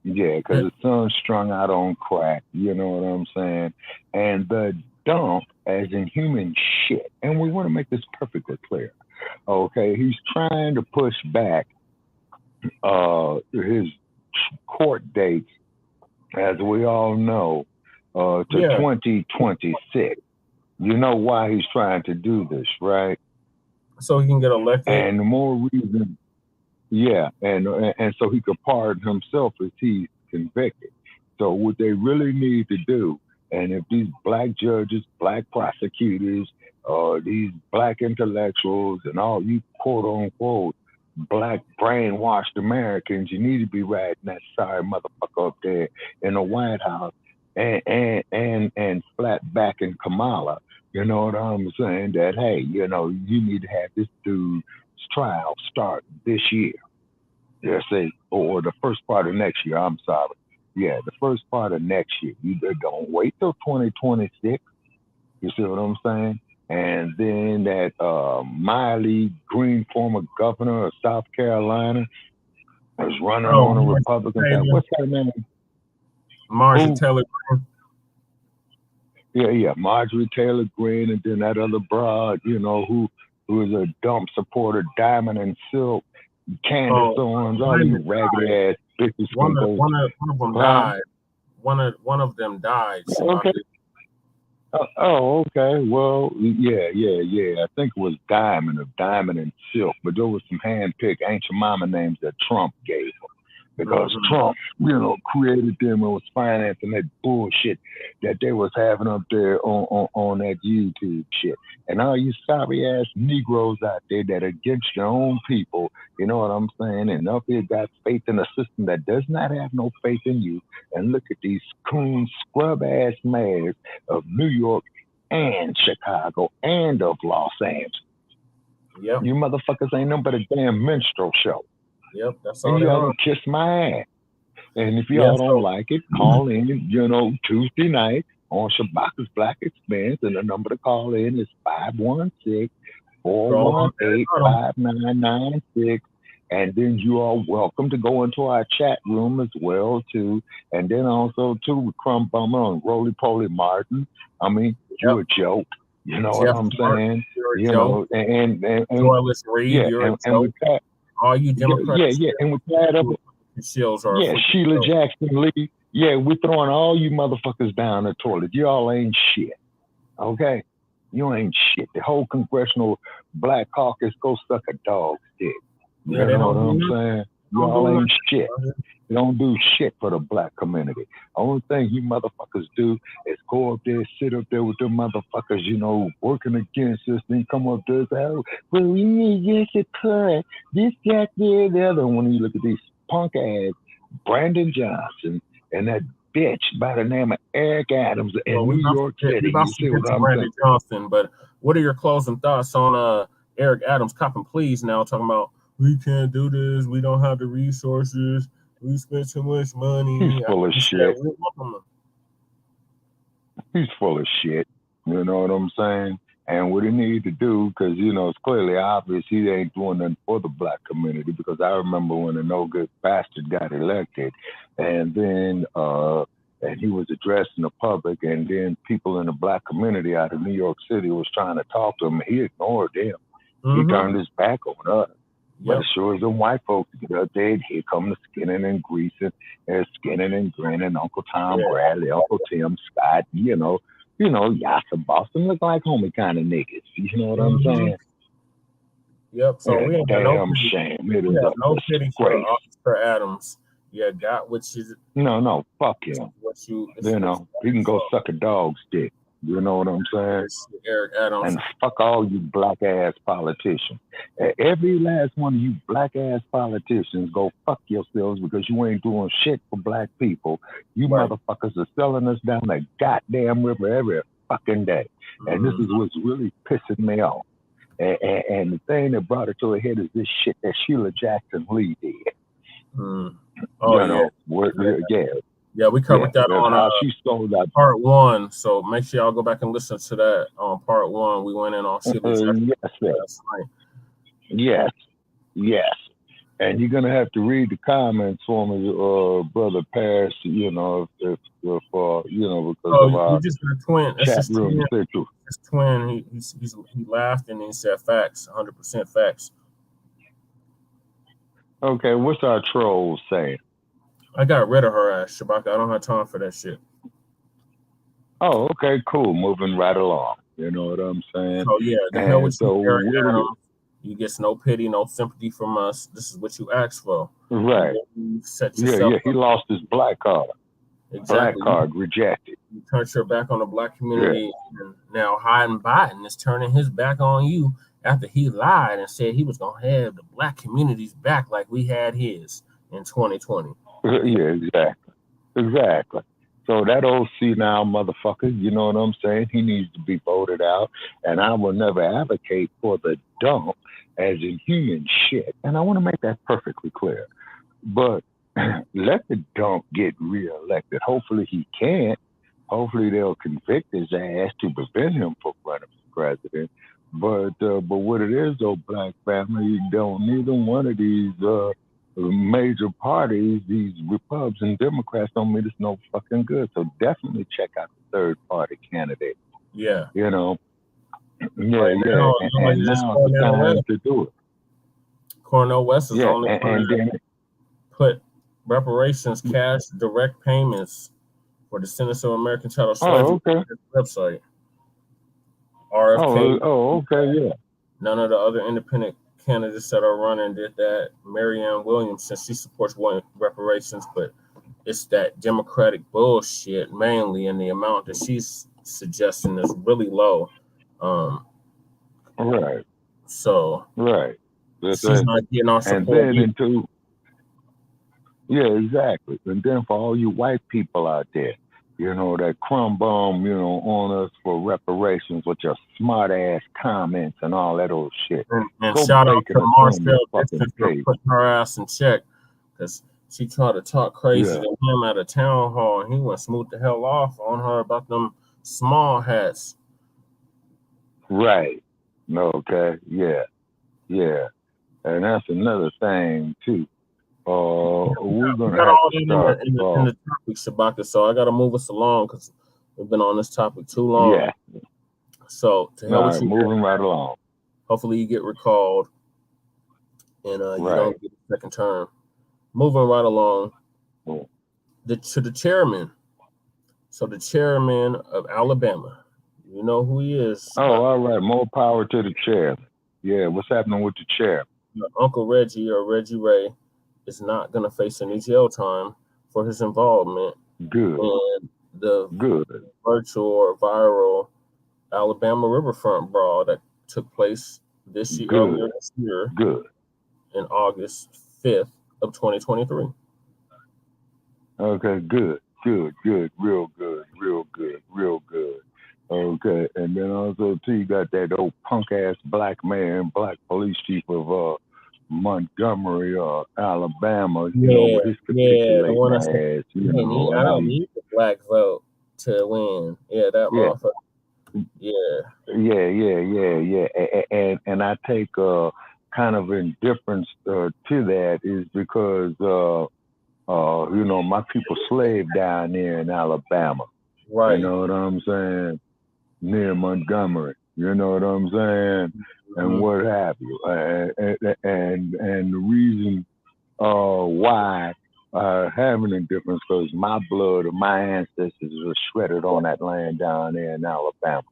Speaker 6: Yeah, because his son's strung out on crack. You know what I'm saying? And the dump, as in human shit. And we want to make this perfectly clear. Okay, he's trying to push back his court dates, as we all know, to 2026. You know why he's trying to do this, right?
Speaker 4: So he can get elected.
Speaker 6: And the more reason, and so he could pardon himself if he's convicted. So what they really need to do, and if these black judges, black prosecutors, these black intellectuals, and all you quote unquote black brainwashed Americans, you need to be riding that sorry motherfucker up there in the White House and flat back in Kamala. You know what I'm saying? That hey, you know, you need to have this dude's trial start this year. Or the first part of next year. I'm sorry. Yeah, the first part of next year. You don't wait till 2026. You see what I'm saying? And then that Miley Green, former governor of South Carolina, is running on the Republican side. What's her name?
Speaker 4: Marjorie Taylor Greene.
Speaker 6: Yeah, Marjorie Taylor Greene, and then that other broad, you know, who is a dump supporter, Diamond and Silk, Candace Owens, all these raggedy ass bitches.
Speaker 4: One of them died. One of them died. So
Speaker 6: okay. Okay. Well, yeah. I think it was Diamond and Silk, but there was some hand-picked ancient mama names that Trump gave them. Because Trump, you know, created them and was financing that bullshit that they was having up there on that YouTube shit. And all you sorry ass Negroes out there that are against your own people, you know what I'm saying? And up here got faith in a system that does not have no faith in you. And look at these coon scrub ass mayors of New York and Chicago and of Los Angeles.
Speaker 4: Yep.
Speaker 6: You motherfuckers ain't nothing but a damn minstrel show.
Speaker 4: Yep, that's all.
Speaker 6: And y'all kiss my ass. And if y'all don't like it, call in, you know, Tuesday night on Shabaka's Black Expense. And the number to call in is 516-418-5996. And then you are welcome to go into our chat room as well, too. And then also, too, with Crumb Bummer and Roly Poly Martin. I mean, you're a joke. You know what I'm saying? You know, and
Speaker 4: Joyless Reed, you're a joke. All you Democrats.
Speaker 6: And with that up, Sheila Jackson Lee. Yeah, we're throwing all you motherfuckers down the toilet. Y'all ain't shit. Okay? You ain't shit. The whole Congressional Black Caucus, go suck a dog's dick. You know what I'm saying? Y'all ain't shit. You don't do shit for the black community. Only thing you motherfuckers do is go up there, sit up there with them motherfuckers, you know, working against us, then come up there and say, oh, well, we need this to cut. This, that, the other. When you look at these punk ass Brandon Johnson and that bitch by the name of Eric Adams in New York City. You see what I'm saying?
Speaker 4: Johnson, but what are your closing thoughts on Eric Adams copping pleas now, talking about we can't do this, we don't have the resources, we spent too much money.
Speaker 6: He's full of shit. He's full of shit. You know what I'm saying? And what he needs to do, because, you know, it's clearly obvious he ain't doing nothing for the black community, because I remember when a no good bastard got elected, and then and he was addressing the public, and then people in the black community out of New York City was trying to talk to him, and he ignored them. He turned his back on us. But as sure as them white folks get up there, here come the skinning and greasing, and skinning and grinning, Uncle Tom Bradley, Uncle Tim Scott, you know, Yassa Boston look like homie kind of niggas. You know what I'm saying?
Speaker 4: Yep. So we ain't got
Speaker 6: damn shame. It is
Speaker 4: no pity for Adams. Yeah, got what you.
Speaker 6: No, fuck him. You know, he can go suck a dog's dick. You know what I'm saying?
Speaker 4: Eric Adams.
Speaker 6: And fuck all you black ass politicians. Every last one of you black ass politicians, go fuck yourselves, because you ain't doing shit for black people. You motherfuckers are selling us down the goddamn river every fucking day. And this is what's really pissing me off. And the thing that brought it to a head is this shit that Sheila Jackson Lee did.
Speaker 4: Yeah, we covered that on
Speaker 6: she sold that
Speaker 4: part 1. So make sure y'all go back and listen to that on part 1. We went in on
Speaker 6: Yes. And you're gonna have to read the comments for me, brother Paris. You know, if you know, because of our
Speaker 4: just a twin.
Speaker 6: Chat room.
Speaker 4: His twin. He laughed and he said facts, 100% facts.
Speaker 6: Okay, what's our trolls saying?
Speaker 4: I got rid of her ass, Shabaka. I don't have time for that shit.
Speaker 6: Oh, okay, cool. Moving right along. You know what I'm saying?
Speaker 4: Oh yeah, the hell with you, you get no pity, no sympathy from us. This is what you asked for.
Speaker 6: Right. He lost his black card.
Speaker 4: Exactly.
Speaker 6: Black card rejected.
Speaker 4: You turned your back on the black community, and now Biden is turning his back on you after he lied and said he was gonna have the black community's back like we had his in 2020.
Speaker 6: Yeah, exactly. So that old senile motherfucker, you know what I'm saying? He needs to be voted out. And I will never advocate for the dump as in human shit. And I want to make that perfectly clear. But let the dump get reelected. Hopefully he can't. Hopefully they'll convict his ass to prevent him from running for president. But what it is, though, black family, neither one of these major parties, these Republicans and Democrats, don't mean it's no fucking good. So definitely check out the third party candidate.
Speaker 4: Yeah.
Speaker 6: You know. And now is the time to do it.
Speaker 4: Cornel West is only put reparations, cash, direct payments for the Center for American Child Slavery website. RFK.
Speaker 6: Okay.
Speaker 4: None of the other independent candidates that are running did that. Marianne Williamson, she supports reparations, but it's that Democratic bullshit mainly, and the amount that she's suggesting is really low.
Speaker 6: Right.
Speaker 4: So she's not getting our support.
Speaker 6: And then exactly. And then for all you white people out there, you know, that crumb bum, you know, on us for reparations with your smart ass comments and all that old shit.
Speaker 4: And shout out to Marcel for putting her ass in check, because she tried to talk crazy to him at a town hall, and he went smooth the hell off on her about them small hats.
Speaker 6: Right. Okay. Yeah. And that's another thing too. We're gonna have to start
Speaker 4: in the topic, Shabaka. So I gotta move us along because we've been on this topic too long.
Speaker 6: Yeah.
Speaker 4: So to hell with you,
Speaker 6: moving right along.
Speaker 4: Hopefully you get recalled and you don't get a second term. Moving right along. To the chairman. So the chairman of Alabama, you know who he is.
Speaker 6: Oh, all right. More power to the chair. Yeah, what's happening with the chair?
Speaker 4: Uncle Reggie or Reggie Ray is not going to face any jail time for his involvement in the virtual or viral Alabama Riverfront Brawl that took place earlier this year in August 5th of 2023.
Speaker 6: Okay, good. Good, real good. Okay, and then also too, you got that old punk ass black police chief of Montgomery, Alabama. You know, with his capitulating ass. You know,
Speaker 4: I don't need the black vote to win. Yeah, that motherfucker.
Speaker 6: Yeah. And I take kind of indifference to that is because you know, my people slaved down there in Alabama.
Speaker 4: Right.
Speaker 6: You know what I'm saying? Near Montgomery. You know what I'm saying? And what have you. And the reason why having a difference because my blood or my ancestors were shredded on that land down there in Alabama.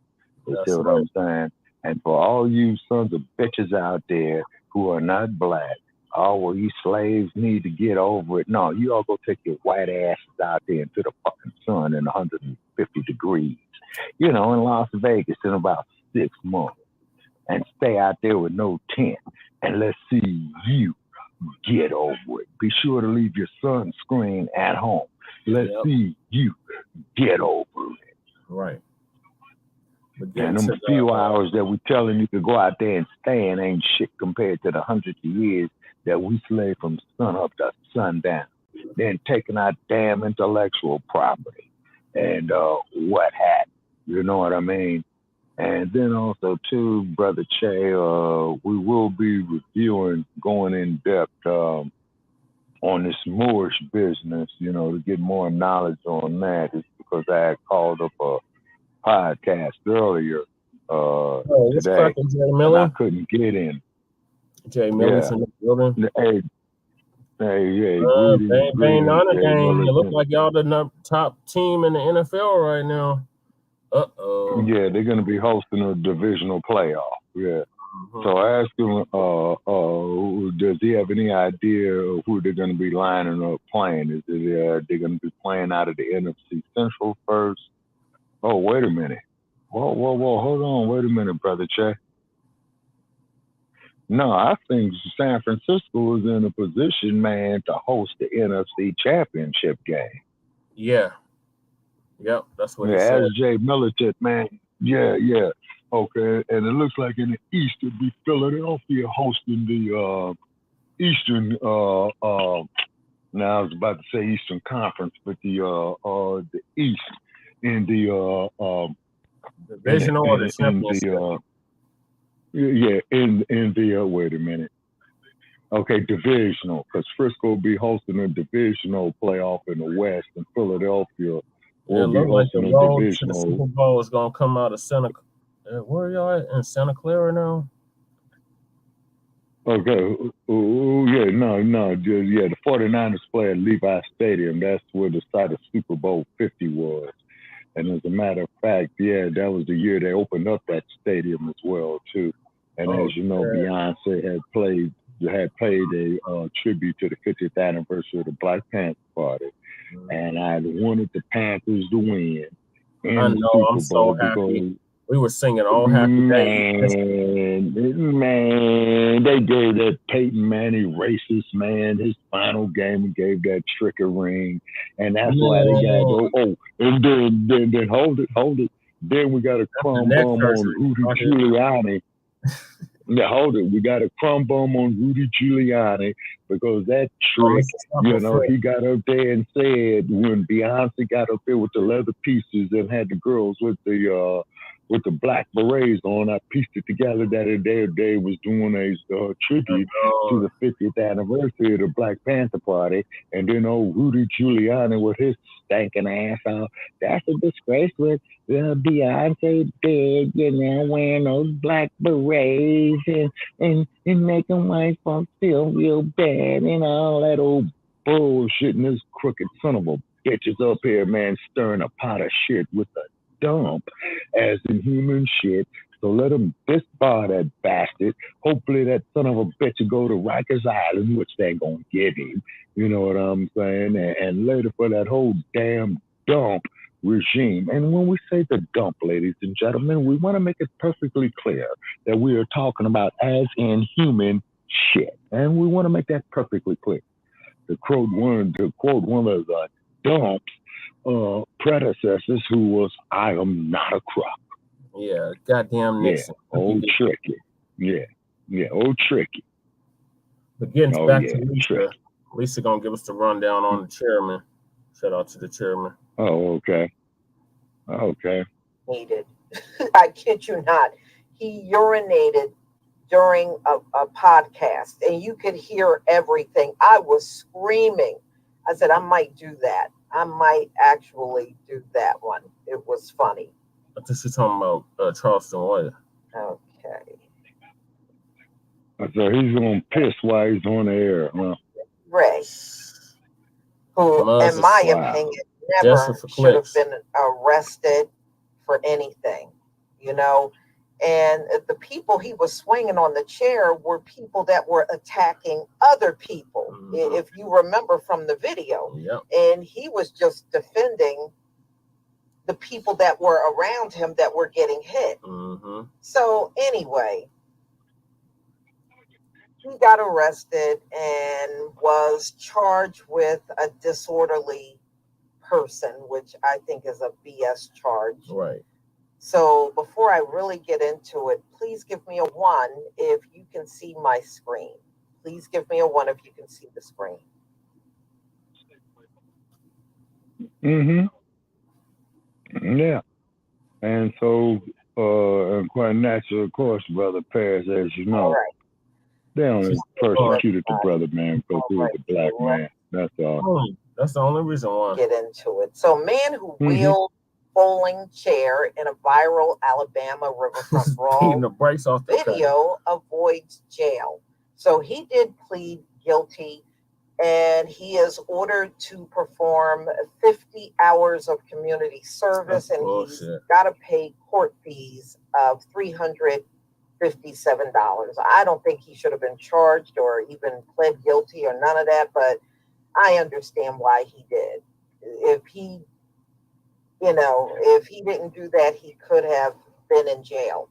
Speaker 6: You see what I'm saying? And for all you sons of bitches out there who are not black, oh, well, you slaves need to get over it. No, you all go take your white asses out there into the fucking sun in 150 degrees, you know, in Las Vegas in about 6 months and stay out there with no tent. And let's see you get over it. Be sure to leave your sunscreen at home. Let's see you get over it.
Speaker 4: Right.
Speaker 6: And them few hours that we telling you to go out there and stand ain't shit compared to the hundreds of years that we slave from sun up to sundown. Then taking our damn intellectual property and what have you know what I mean? And then also too, Brother Che, we will be reviewing, going in depth on this Moorish business, you know, to get more knowledge on that. It's because I had called up a podcast earlier today, and I couldn't get in.
Speaker 4: Jay Miller's in the building.
Speaker 6: Hey,
Speaker 4: Bang on the game. It looks like y'all the top team in the NFL right now.
Speaker 6: Yeah, they're going to be hosting a divisional playoff. Yeah. So I asked him, does he have any idea of who they're going to be lining up playing? Is it they're going to be playing out of the NFC Central first? Oh, wait a minute. Whoa, hold on. Wait a minute, Brother Che. No, I think San Francisco is in a position, man, to host the NFC Championship game.
Speaker 4: Yeah. Yep, that's what he said.
Speaker 6: As Jay Miller said, man. Yeah. Okay, and it looks like in the East it'd be Philadelphia hosting the Eastern. Now I was about to say Eastern Conference, but the East in the
Speaker 4: divisional or the championship.
Speaker 6: In the wait a minute. Okay, divisional, because Frisco will be hosting a divisional playoff in the West, and Philadelphia will be hosting a divisional.
Speaker 4: The Super Bowl is gonna come out of Santa. Where are y'all at? In Santa Clara now?
Speaker 6: Okay. The 49ers play at Levi Stadium. That's where the site of Super Bowl 50 was. And as a matter of fact, that was the year they opened up that stadium as well too. And as you know, Beyonce had played a tribute to the 50th anniversary of the Black Panther Party. And I wanted the Panthers to win.
Speaker 4: I know, I'm so happy. We were singing all happy days.
Speaker 6: Man, they gave that Peyton Manning racist man his final game and gave that trick a ring. And that's why they got and then hold it. Then we got a crumb bum on Rudy Giuliani. Yeah, hold it. We got a crumb bum on Rudy Giuliani because that trick, he got up there and said when Beyonce got up there with the leather pieces and had the girls with the black berets on, I pieced it together that they was doing a tribute to the 50th anniversary of the Black Panther Party, and then old Rudy Giuliani with his stinking ass out. That's a disgrace with Beyonce dead, wearing those black berets and making white folks feel real bad and all that old bullshit. And this crooked son of a bitch is up here, man, stirring a pot of shit with a dump as in human shit. So let him disbar that bastard. Hopefully that son of a bitch will go to Rikers Island, which they ain't gonna give him. You know what I'm saying? And later for that whole damn dump regime. And when we say the dump, ladies and gentlemen, we want to make it perfectly clear that we are talking about as in human shit. And we want to make that perfectly clear. To quote one of the dumps predecessors who was, I am not a crook.
Speaker 4: Yeah, goddamn Nixon.
Speaker 6: Yeah, old Tricky. Yeah, old Tricky.
Speaker 4: But getting back to Lisa, Lisa gonna give us the rundown on the chairman. Shout out to the chairman.
Speaker 6: Oh, okay.
Speaker 5: Needed. I kid you not. He urinated during a podcast, and you could hear everything. I was screaming. I said, I might do that. I might actually do that one. It was funny.
Speaker 4: I think she's talking about Charleston White.
Speaker 5: Okay.
Speaker 6: So he's gonna piss while he's on the air, huh?
Speaker 5: Ray, who, in my opinion, never should have been arrested for anything, you know. And the people he was swinging on the chair were people that were attacking other people, if you remember from the video.
Speaker 4: Yep.
Speaker 5: And he was just defending the people that were around him that were getting hit. So anyway, he got arrested and was charged with a disorderly person, which I think is a BS charge.
Speaker 4: Right.
Speaker 5: So before I really get into it, please give me a 1 if you can see my screen. Please give me a 1 if you can see the screen.
Speaker 6: Yeah. And so, quite natural, of course, Brother Paris, as you know, they only persecuted the brother man because he was a black man. That's all.
Speaker 4: That's the only reason why.
Speaker 5: Get into it. So, man who wheeled bowling chair in a viral Alabama Riverfront Brawl
Speaker 4: the brakes off the
Speaker 5: video avoids jail. So he did plead guilty, and he is ordered to perform 50 hours of community service, and he's got to pay court fees of $357. I don't think he should have been charged or even pled guilty or none of that, but I understand why he did. If he didn't do that, he could have been in jail.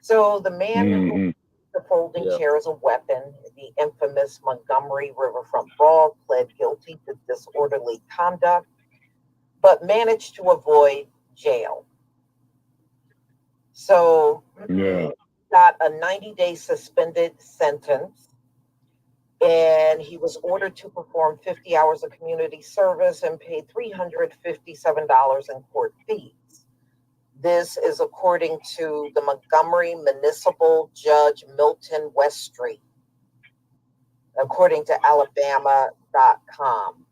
Speaker 5: So the man who used the folding chair as a weapon, the infamous Montgomery Riverfront Brawl, pled guilty to disorderly conduct, but managed to avoid jail. So he got a 90-day suspended sentence, and he was ordered to perform 50 hours of community service and pay $357 in court fees. This is according to the Montgomery Municipal Judge Milton Weststreet, according to Alabama.com.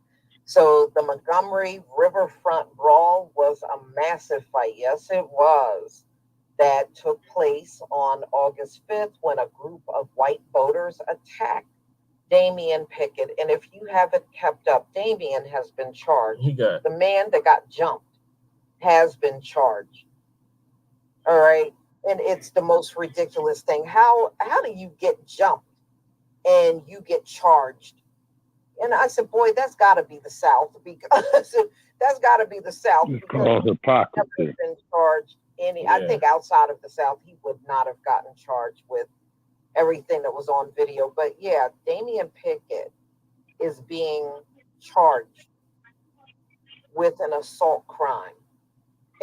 Speaker 5: So the Montgomery Riverfront Brawl was a massive fight. Yes, it was. That took place on August 5th when a group of white voters attacked Damian Pickett. And if you haven't kept up, Damian has been charged. The man that got jumped has been charged. All right. And it's the most ridiculous thing. How do you get jumped and you get charged? And I said, boy, that's got to be the South, because that's got to be the South.
Speaker 6: It's called hypocrisy.
Speaker 5: Never been charged I think outside of the South, he would not have gotten charged with everything that was on video. But yeah, Damian Pickett is being charged with an assault crime,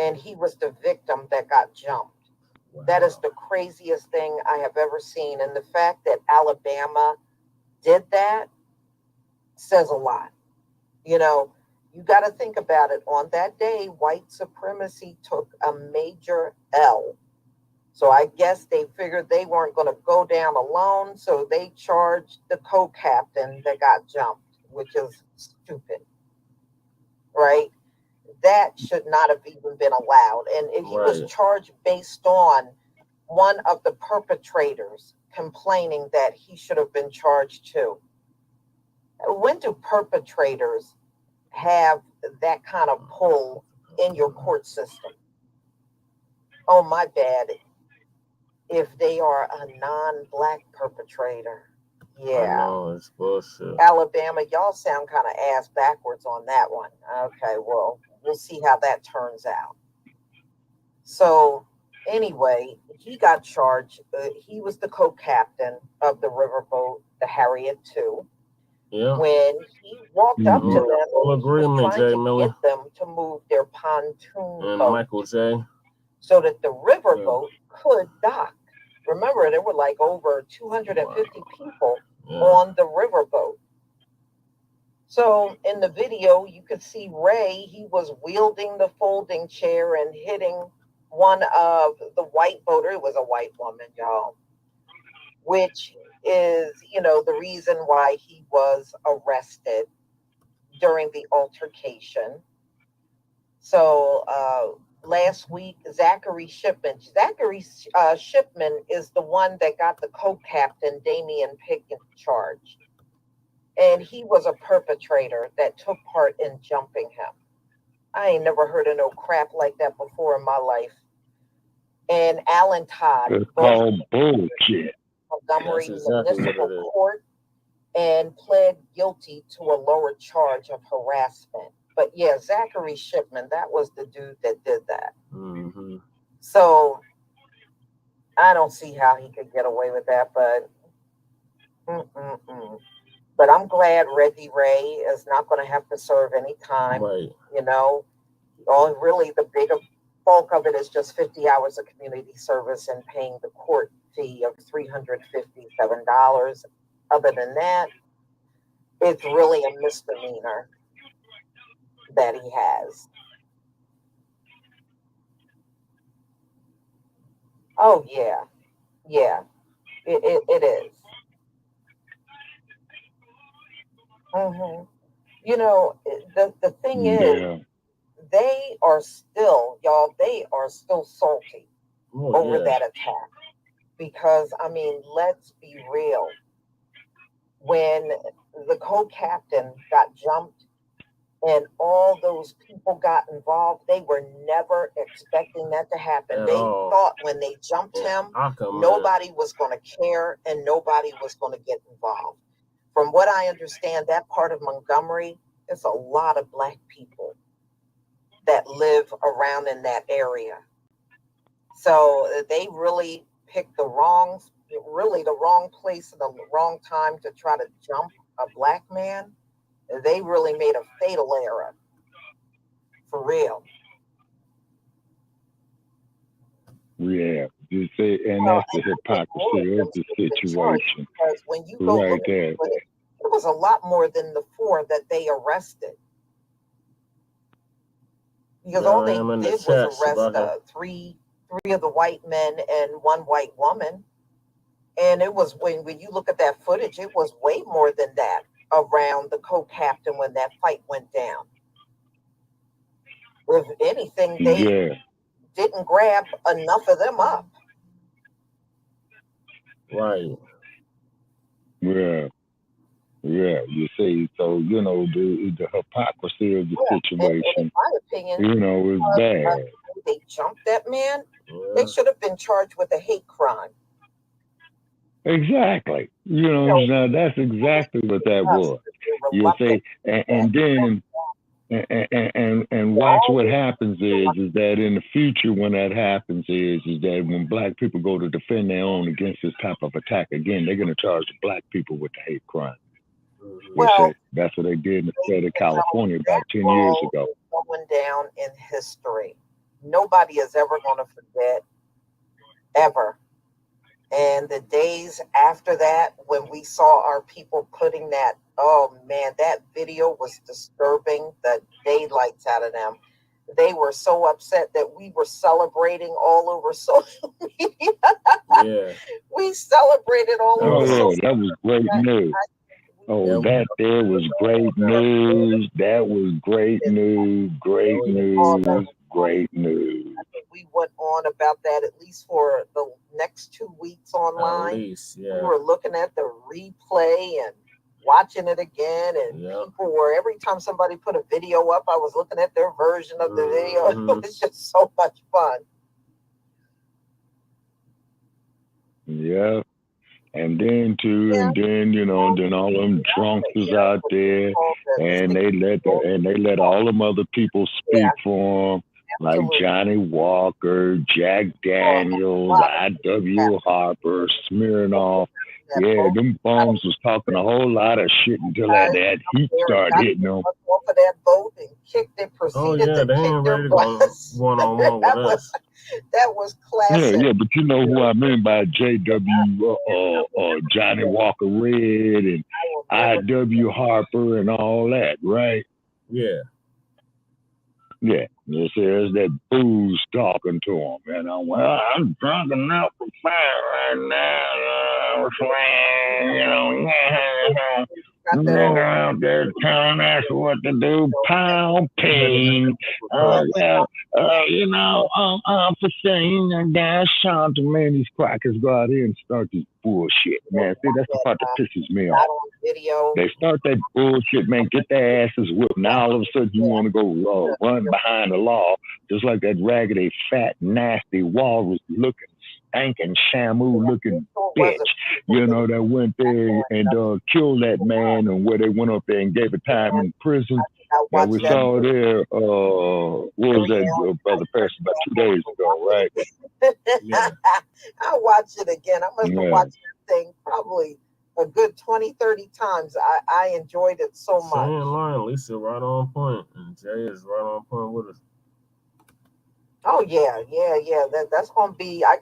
Speaker 5: and he was the victim that got jumped. Wow. That is the craziest thing I have ever seen. And the fact that Alabama did that says a lot. You know, you got to think about it. On that day, white supremacy took a major L. So I guess they figured they weren't going to go down alone. So they charged the co-captain that got jumped, which is stupid. Right? That should not have even been allowed. And if he was charged based on one of the perpetrators complaining that he should have been charged too. When do perpetrators have that kind of pull in your court system? Oh, my bad. If they are a non-black perpetrator. Yeah.
Speaker 4: No, it's bullshit.
Speaker 5: Alabama, y'all sound kind of ass backwards on that one. Okay, well, we'll see how that turns out. So anyway, he got charged. He was the co-captain of the riverboat, the Harriet II.
Speaker 4: Yeah.
Speaker 5: when he walked up to them,
Speaker 4: full agreement, Jay Miller,
Speaker 5: get them to move their pontoon
Speaker 4: and
Speaker 5: boat
Speaker 4: Michael J.
Speaker 5: so that the riverboat could dock. Remember, there were like over 250 people on the riverboat. So in the video, you could see Ray. He was wielding the folding chair and hitting one of the white boater. It was a white woman, y'all, which is, the reason why he was arrested during the altercation. So last week, Zachary Shipman is the one that got the co-captain, Damian Pickett, charged. And he was a perpetrator that took part in jumping him. I ain't never heard of no crap like that before in my life. And Alan Todd.
Speaker 6: It's called bullshit.
Speaker 5: Montgomery Municipal Court and pled guilty to a lower charge of harassment. But yeah, Zachary Shipman, that was the dude that did that.
Speaker 4: Mm-hmm.
Speaker 5: So I don't see how he could get away with that, but But I'm glad Reggie Ray is not going to have to serve any time.
Speaker 4: Right.
Speaker 5: Really the bigger bulk of it is just 50 hours of community service and paying the court fee of $357. Other than that, it's really a misdemeanor that he has. Oh, yeah. Yeah, it is. Mm-hmm. The thing is, they are still salty over that attack. Because, let's be real. When the co-captain got jumped and all those people got involved, they were never expecting that to happen. They thought when they jumped him, nobody was going to care and nobody was going to get involved. From what I understand, that part of Montgomery, there's a lot of Black people that live around in that area. So they really picked the wrong place at the wrong time to try to jump a Black man. They really made a fatal error. For real.
Speaker 6: Yeah, you say, and that's the hypocrisy of the situation.
Speaker 5: Because when you go look at it, it was a lot more than the 4 that they arrested. Because all they did was arrest 3 of the white men and 1 white woman. And it was when you look at that footage, it was way more than that around the co-captain when that fight went down. If anything, they didn't grab enough of them up.
Speaker 4: Right.
Speaker 6: Yeah. Yeah, you see, so, the hypocrisy of the situation,
Speaker 5: in my opinion,
Speaker 6: is bad.
Speaker 5: They jumped that man. They should have been charged with a hate crime.
Speaker 6: Exactly. Now that's exactly what that was. You say, and then watch what happens is that in the future when that happens is that when Black people go to defend their own against this type of attack again, they're going to charge the Black people with the hate crime.
Speaker 5: Well,
Speaker 6: that's what they did in the state of California about 10 years ago.
Speaker 5: Going down in history. Nobody is ever going to forget, ever. And the days after that, when we saw our people putting that, oh man, that video was disturbing the daylights out of them. They were so upset that we were celebrating all over social media.
Speaker 4: Yeah.
Speaker 5: We celebrated all over social
Speaker 6: media. That was great news. That there was great news. That was great news. Great news. Great news.
Speaker 5: I think we went on about that at least for the next 2 weeks online.
Speaker 4: At least, yeah.
Speaker 5: We were looking at the replay and watching it again, and people were, every time somebody put a video up, I was looking at their version of the video. It was just so much fun.
Speaker 6: Yeah. And then then all them drunks is out there, and they let all them other people speak for them, like Johnny Walker, Jack Daniels, I.W. Harper, Smirnoff, Yeah, them bums was talking a whole lot of shit until that heat started hitting them.
Speaker 5: Off of that boat and kicked it, proceeded to
Speaker 4: they
Speaker 5: kick
Speaker 4: ain't
Speaker 5: their
Speaker 4: ready to go one-on-one with us.
Speaker 5: That was classic.
Speaker 6: Yeah, but you know who I mean by J.W. Johnny Walker Red and I.W. Harper and all that, right?
Speaker 4: Yeah.
Speaker 6: Yeah, there's that booze talking to him, and I'm drunk enough to fight right now, nigga out there telling us what to do, pound pain. For saying that Charleston, man, these crackers go out here and start this bullshit, man. See, that's the part that pisses me off. They start that bullshit, man, get their asses whipped. Now all of a sudden you want to go run behind the law, just like that raggedy, fat, nasty, walrus-looking, stinking, shamu-looking bitch, that went there and killed that man, and where they went up there and gave a time in prison. And we saw there, what was that brother passed about 2 days ago, right?
Speaker 5: Yeah. I'll watch it again. I must have watched that thing probably a good 20, 30 times. I enjoyed it so much.
Speaker 4: Shane and Lion, Lisa right on point, and Jay is right on point with us.
Speaker 5: Oh yeah. That's gonna be. I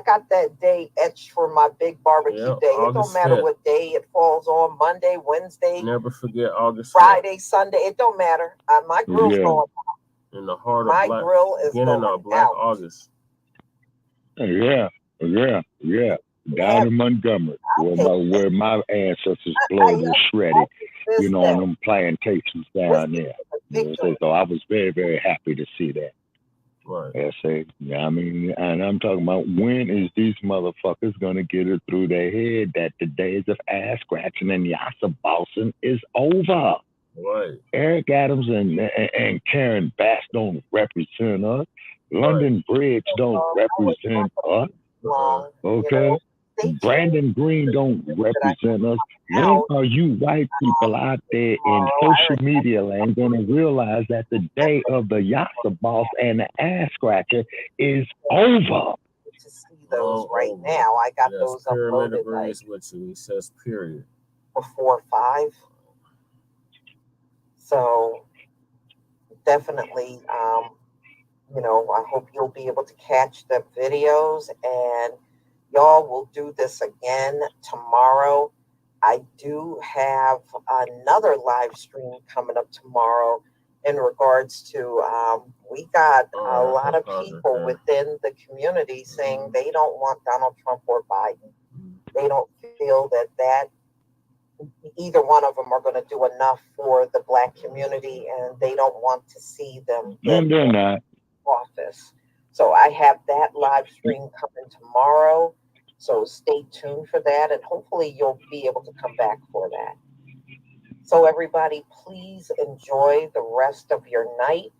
Speaker 5: got that day etched for my big barbecue day. It don't matter what day it falls on. Monday, Wednesday.
Speaker 4: Never forget August.
Speaker 5: Friday, 5th. Sunday. It don't matter. My grill's going out.
Speaker 4: In the heart of
Speaker 5: my grill is
Speaker 4: beginning of Black August.
Speaker 6: Yeah. Down in Montgomery, where my ancestors' blood was shredded, on them plantations down there. So I was very, very happy to see that.
Speaker 4: Right.
Speaker 6: I mean, and I'm talking about, when is these motherfuckers gonna get it through their head that the days of ass scratching and yassa bossing is over?
Speaker 4: Right.
Speaker 6: Eric Adams and Karen Bass don't represent us. London Bridge don't represent us. Okay. Brandon Green don't represent us. When are you white people out there in social media land going to realize that the day of the yassa boss and the ass scratcher is over?
Speaker 5: To see those right now, I got those uploaded.
Speaker 4: Agrees with you. He says period.
Speaker 5: Before 5. So definitely, I hope you'll be able to catch the videos, and y'all will do this again tomorrow. I do have another live stream coming up tomorrow in regards to, we got a lot of people within the community saying they don't want Donald Trump or Biden. They don't feel that either one of them are going to do enough for the Black community, and they don't want to see them
Speaker 6: in
Speaker 5: office. So I have that live stream coming tomorrow. So stay tuned for that, and hopefully you'll be able to come back for that. So everybody, please enjoy the rest of your night.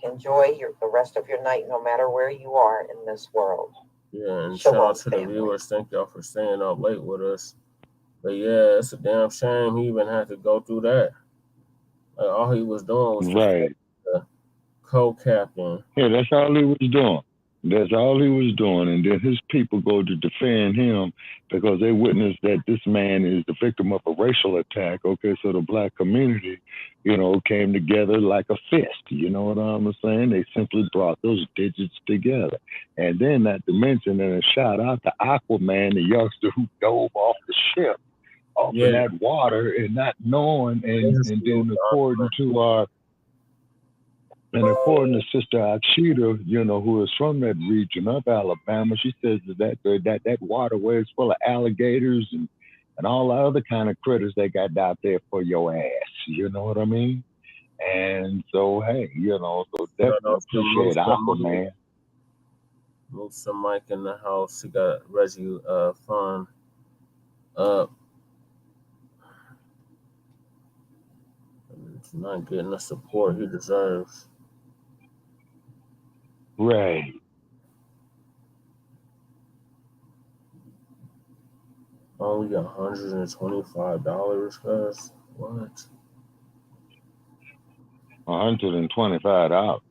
Speaker 5: Enjoy the rest of your night, no matter where you are in this world.
Speaker 4: Yeah, and shout out to the viewers. Thank y'all for staying up late with us. But yeah, it's a damn shame he even had to go through that. Like, all he was doing was
Speaker 6: right.
Speaker 4: The co-captain.
Speaker 6: Yeah, that's all he was doing. That's all he was doing. And then his people go to defend him because they witnessed that this man is the victim of a racial attack. Okay, so the Black community, came together like a fist. You know what I'm saying? They simply brought those digits together. And then, not to mention, and a shout out to Aquaman, the youngster who dove off the ship, off in that water, and not knowing, and then according to Sister Akshita, who is from that region of Alabama, she says that waterway is full of alligators and all the other kind of critters they got out there for your ass. You know what I mean? And so, hey, so definitely appreciate Aquaman.
Speaker 4: Move some mic in the house. He got Reggie Fun up. He's not getting the support he deserves.
Speaker 6: Right.
Speaker 4: Only $125, guys. What?
Speaker 6: $125.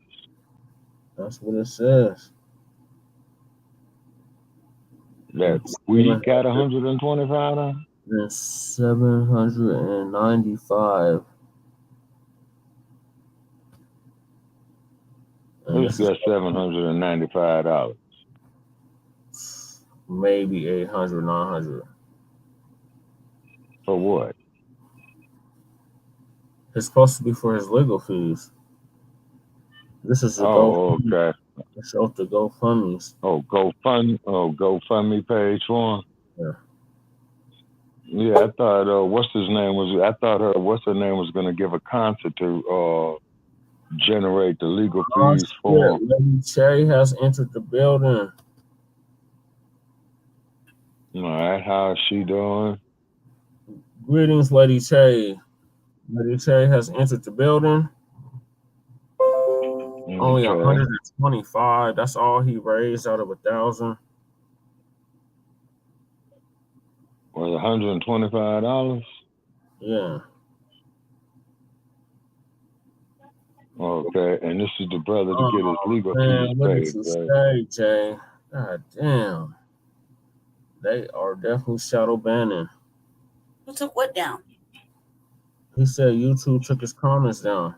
Speaker 4: That's what it says.
Speaker 6: That we got $125.
Speaker 4: And 795.
Speaker 6: This got $795.
Speaker 4: Maybe 800, 900.
Speaker 6: For what?
Speaker 4: It's supposed to be for his legal fees. This is a
Speaker 6: GoFundMe. Okay.
Speaker 4: It's off the GoFundMes.
Speaker 6: GoFundMe page one.
Speaker 4: Yeah.
Speaker 6: Yeah, I thought what's her name was going to give a concert to generate the legal fees for.
Speaker 4: Lady Che has entered the building.
Speaker 6: All right, how's she doing?
Speaker 4: Greetings, Lady Che. Lady Che has entered the building.
Speaker 6: Okay.
Speaker 4: Only 125. That's all he raised out of 1,000.
Speaker 6: Was $125?
Speaker 4: Yeah.
Speaker 6: Okay, and this is the brother to get his legal fees paid,
Speaker 4: right? Jay. God damn. They are definitely shadow banning.
Speaker 7: Who took what down?
Speaker 4: He said YouTube took his comments down.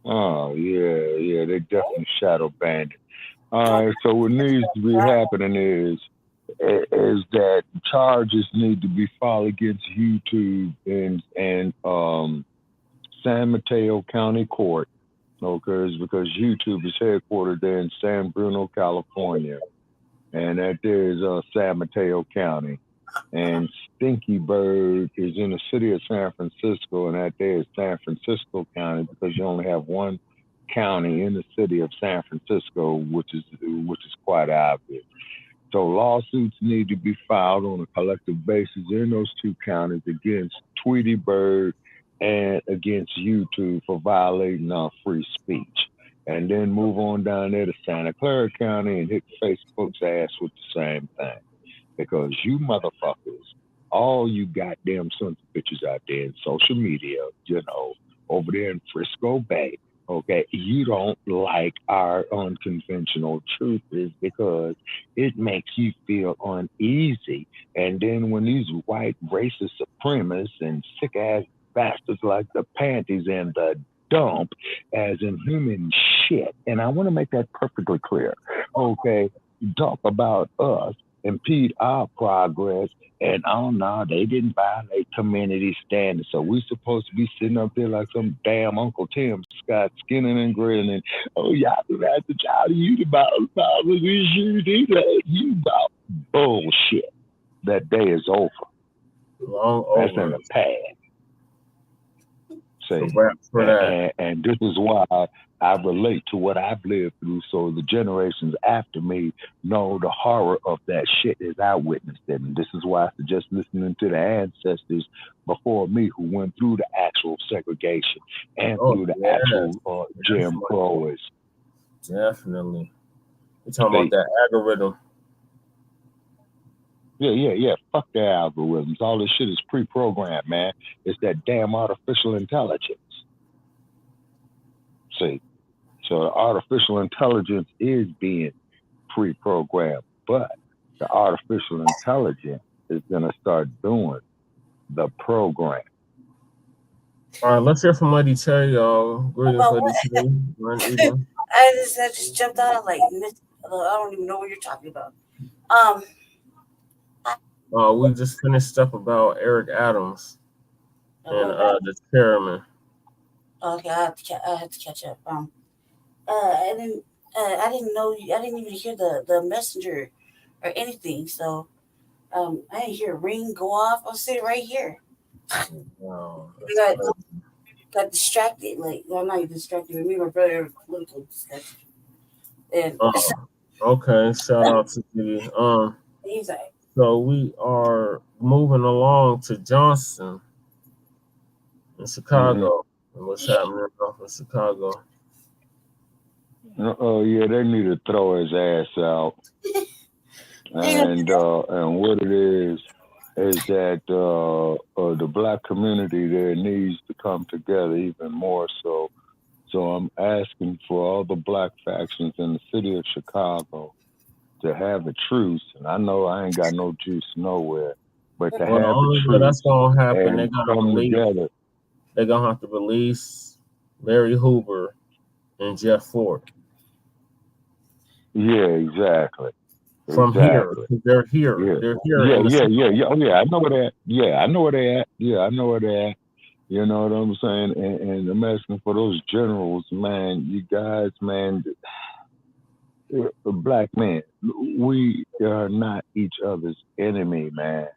Speaker 6: Oh, yeah, they definitely shadow banned it. All right, so what needs to be happening is that charges need to be filed against YouTube and San Mateo County Court, because YouTube is headquartered there in San Bruno, California, and that there is San Mateo County, and Stinky Bird is in the city of San Francisco, and that there is San Francisco County, because you only have one county in the city of San Francisco, which is quite obvious. So lawsuits need to be filed on a collective basis in those two counties against Tweety Bird and against YouTube for violating our free speech. And then move on down there to Santa Clara County and hit Facebook's ass with the same thing. Because you motherfuckers, all you goddamn sons of bitches out there in social media, over there in Frisco Bay, okay, you don't like our unconventional truths because it makes you feel uneasy. And then when these white racist supremacists and sick-ass bastards like the panties and the dump as in human shit, and I want to make that perfectly clear, okay, talk about us, impede our progress, and oh no, they didn't violate community standards, so we're supposed to be sitting up there like some damn Uncle Tim Scott skinning and grinning. Oh, y'all have to try to use about you about bullshit. That day is over. That's in the past. See, and this is why I relate to what I've lived through, so the generations after me know the horror of that shit as I witnessed it. And this is why I suggest listening to the ancestors before me who went through the actual segregation and through the actual Jim Crow.
Speaker 4: Definitely. You're talking about that algorithm.
Speaker 6: Yeah. Fuck the algorithms. All this shit is pre-programmed, man. It's that damn artificial intelligence. See, so the artificial intelligence is being pre-programmed, but the artificial intelligence is going to start doing the program.
Speaker 4: All right, let's hear from Lady Che, y'all. Greetings, Lady Che.
Speaker 7: I just jumped out of I don't even know what you're talking about.
Speaker 4: We just finished up about Eric Adams and the chairman.
Speaker 7: Okay, I have to catch up. I didn't know. I didn't even hear the messenger or anything. So, I didn't hear a ring go off. I'm sitting right here. Got distracted. I'm not distracted. Me and my brother have a political discussion. And
Speaker 4: okay, shout out to you.
Speaker 7: He's like.
Speaker 4: So we are moving along to Johnson in Chicago. And what's happening off in Chicago?
Speaker 6: Oh yeah, they need to throw his ass out. And what it is that the Black community there needs to come together even more so. So I'm asking for all the Black factions in the city of Chicago to have a truce, and I know I ain't got no juice nowhere, but to
Speaker 4: Well, the
Speaker 6: have a
Speaker 4: only way
Speaker 6: truce
Speaker 4: that's gonna happen, they're
Speaker 6: and
Speaker 4: gonna
Speaker 6: come
Speaker 4: release.
Speaker 6: together.
Speaker 4: They're gonna have to release Larry Hoover and Jeff Ford.
Speaker 6: Yeah, exactly.
Speaker 4: From here, they're here.
Speaker 6: Yeah.
Speaker 4: They're here.
Speaker 6: Yeah. Oh yeah, I know where they at. Yeah, I know where they at. Yeah, I know where they at. You know what I'm saying? And I'm asking for those generals, man. You guys, man. Black men, we are not each other's enemy, man.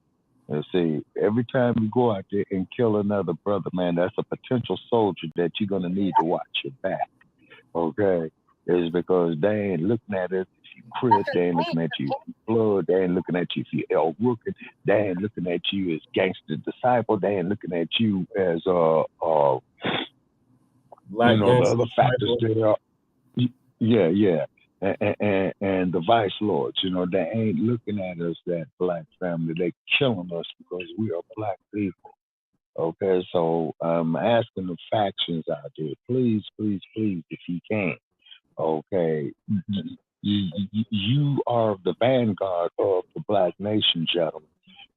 Speaker 6: And see, every time you go out there and kill another brother, man, that's a potential soldier that you're gonna need to watch your back. Okay, is because they ain't looking at it if you Crip, they ain't looking at you if you Blood, they ain't looking at you if you El Rookin, they ain't looking at you as Gangster Disciple, they ain't looking at you as
Speaker 4: Black
Speaker 6: the other factors there are. Yeah. And the vice lords, they ain't looking at us that black family. They killing us because we are black people. Okay, so I'm asking the factions out there, please, if you can. Okay, you are the vanguard of the black nation, gentlemen.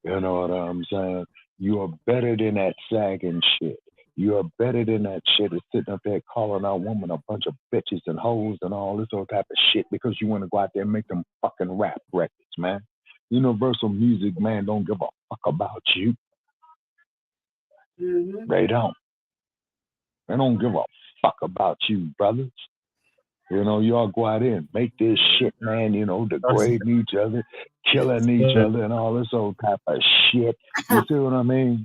Speaker 6: You know what I'm saying? You are better than that sagging shit. You are better than that shit that's sitting up there calling our woman a bunch of bitches and hoes and all this other type of shit because you want to go out there and make them fucking rap records, man. Universal Music, man, don't give a fuck about you.
Speaker 7: Mm-hmm.
Speaker 6: They don't. They don't give a fuck about you, brothers. Y'all go out there and make this shit, man, degrading each other, killing each other, and all this old type of shit. You see what I mean?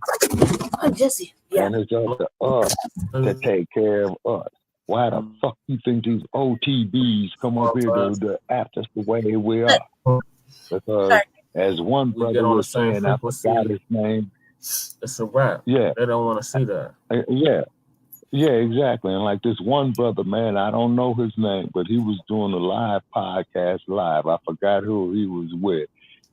Speaker 7: Oh, Jesse. Yeah.
Speaker 6: And it's up to us to take care of us. Why the fuck you think these OTBs come up here to act us the way we are? Because as one brother was saying, I forgot his name.
Speaker 4: It's a wrap.
Speaker 6: Yeah.
Speaker 4: They don't want to see that.
Speaker 6: Yeah, exactly. And like this one brother, man, I don't know his name, but he was doing a live podcast live. I forgot who he was with.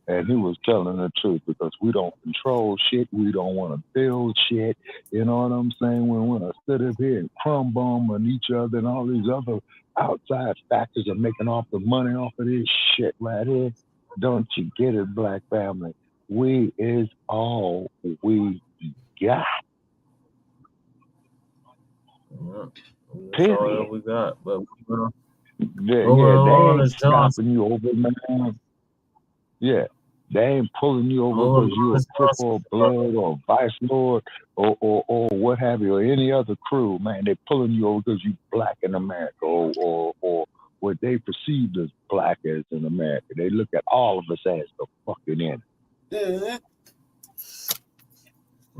Speaker 6: And he was telling the truth because we don't control shit. We don't want to build shit. You know what I'm saying? We want to sit up here and crumb bomb on each other and all these other outside factors are making off the money off of this shit right here. Don't you get it, black family? We is all we got.
Speaker 4: That's all that we got. But
Speaker 6: they ain't stopping you over, man. Yeah, they ain't pulling you over because you're a Crip or Blood or Vice Lord or what have you, or any other crew, man. They're pulling you over because you black in America or what they perceive as black as in America. They look at all of us as the fucking enemy.
Speaker 7: Mm-hmm.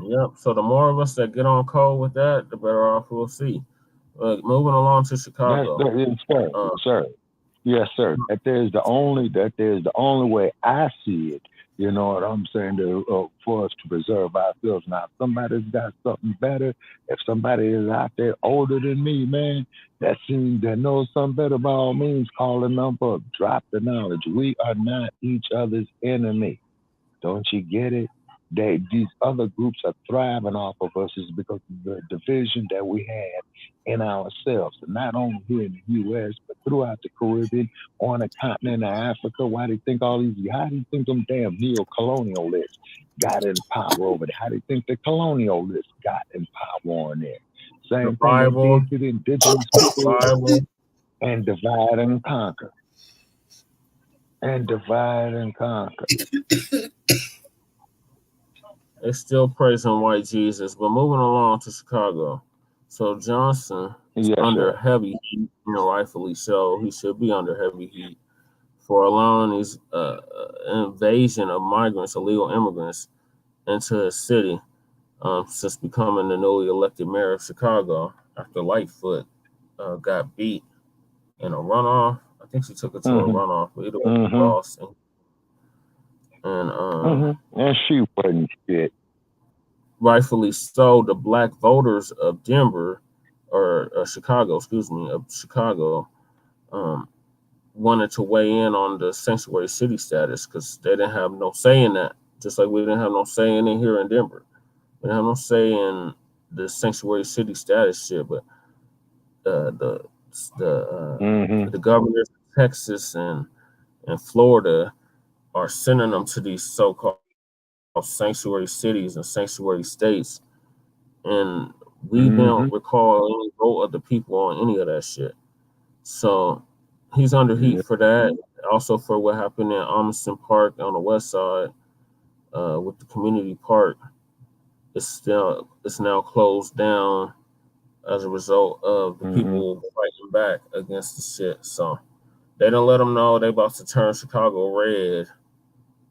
Speaker 4: Yep. So the more of us that get on code with that, the better off we'll see. Moving along to Chicago.
Speaker 6: Sir. Yes, sir. That is the only way I see it. You know what I'm saying? For us to preserve ourselves. Now, if somebody's got something better, if somebody is out there older than me, man, that knows something better, by all means, call the number up, drop the knowledge. We are not each other's enemy. Don't you get it? These other groups are thriving off of us is because of the division that we have in ourselves, and not only here in the U.S., but throughout the Caribbean, on the continent of Africa. How do you think them damn neo-colonialists got in power over there? How do you think the colonialists got in power on there? Same thing they did to the indigenous people, and divide and conquer.
Speaker 4: It's still praising white Jesus, but moving along to Chicago. So Johnson is under heavy heat, rightfully so. He should be under heavy heat for allowing these invasion of migrants, illegal immigrants, into his city since becoming the newly elected mayor of Chicago after Lightfoot got beat in a runoff. I think she took it to a runoff, but either way, he lost.
Speaker 6: And she wasn't shit.
Speaker 4: Rightfully so, the black voters of Chicago, wanted to weigh in on the sanctuary city status because they didn't have no say in that. Just like we didn't have no say in it here in Denver. We didn't have no say in the sanctuary city status shit, but the governors of Texas and in Florida are sending them to these so-called sanctuary cities and sanctuary states, and we don't recall any vote of the people on any of that shit. So he's under heat for that. Also for what happened in Amundsen Park on the west side with the community park. It's now closed down as a result of the people fighting back against the shit. So they don't let them know they about to turn Chicago red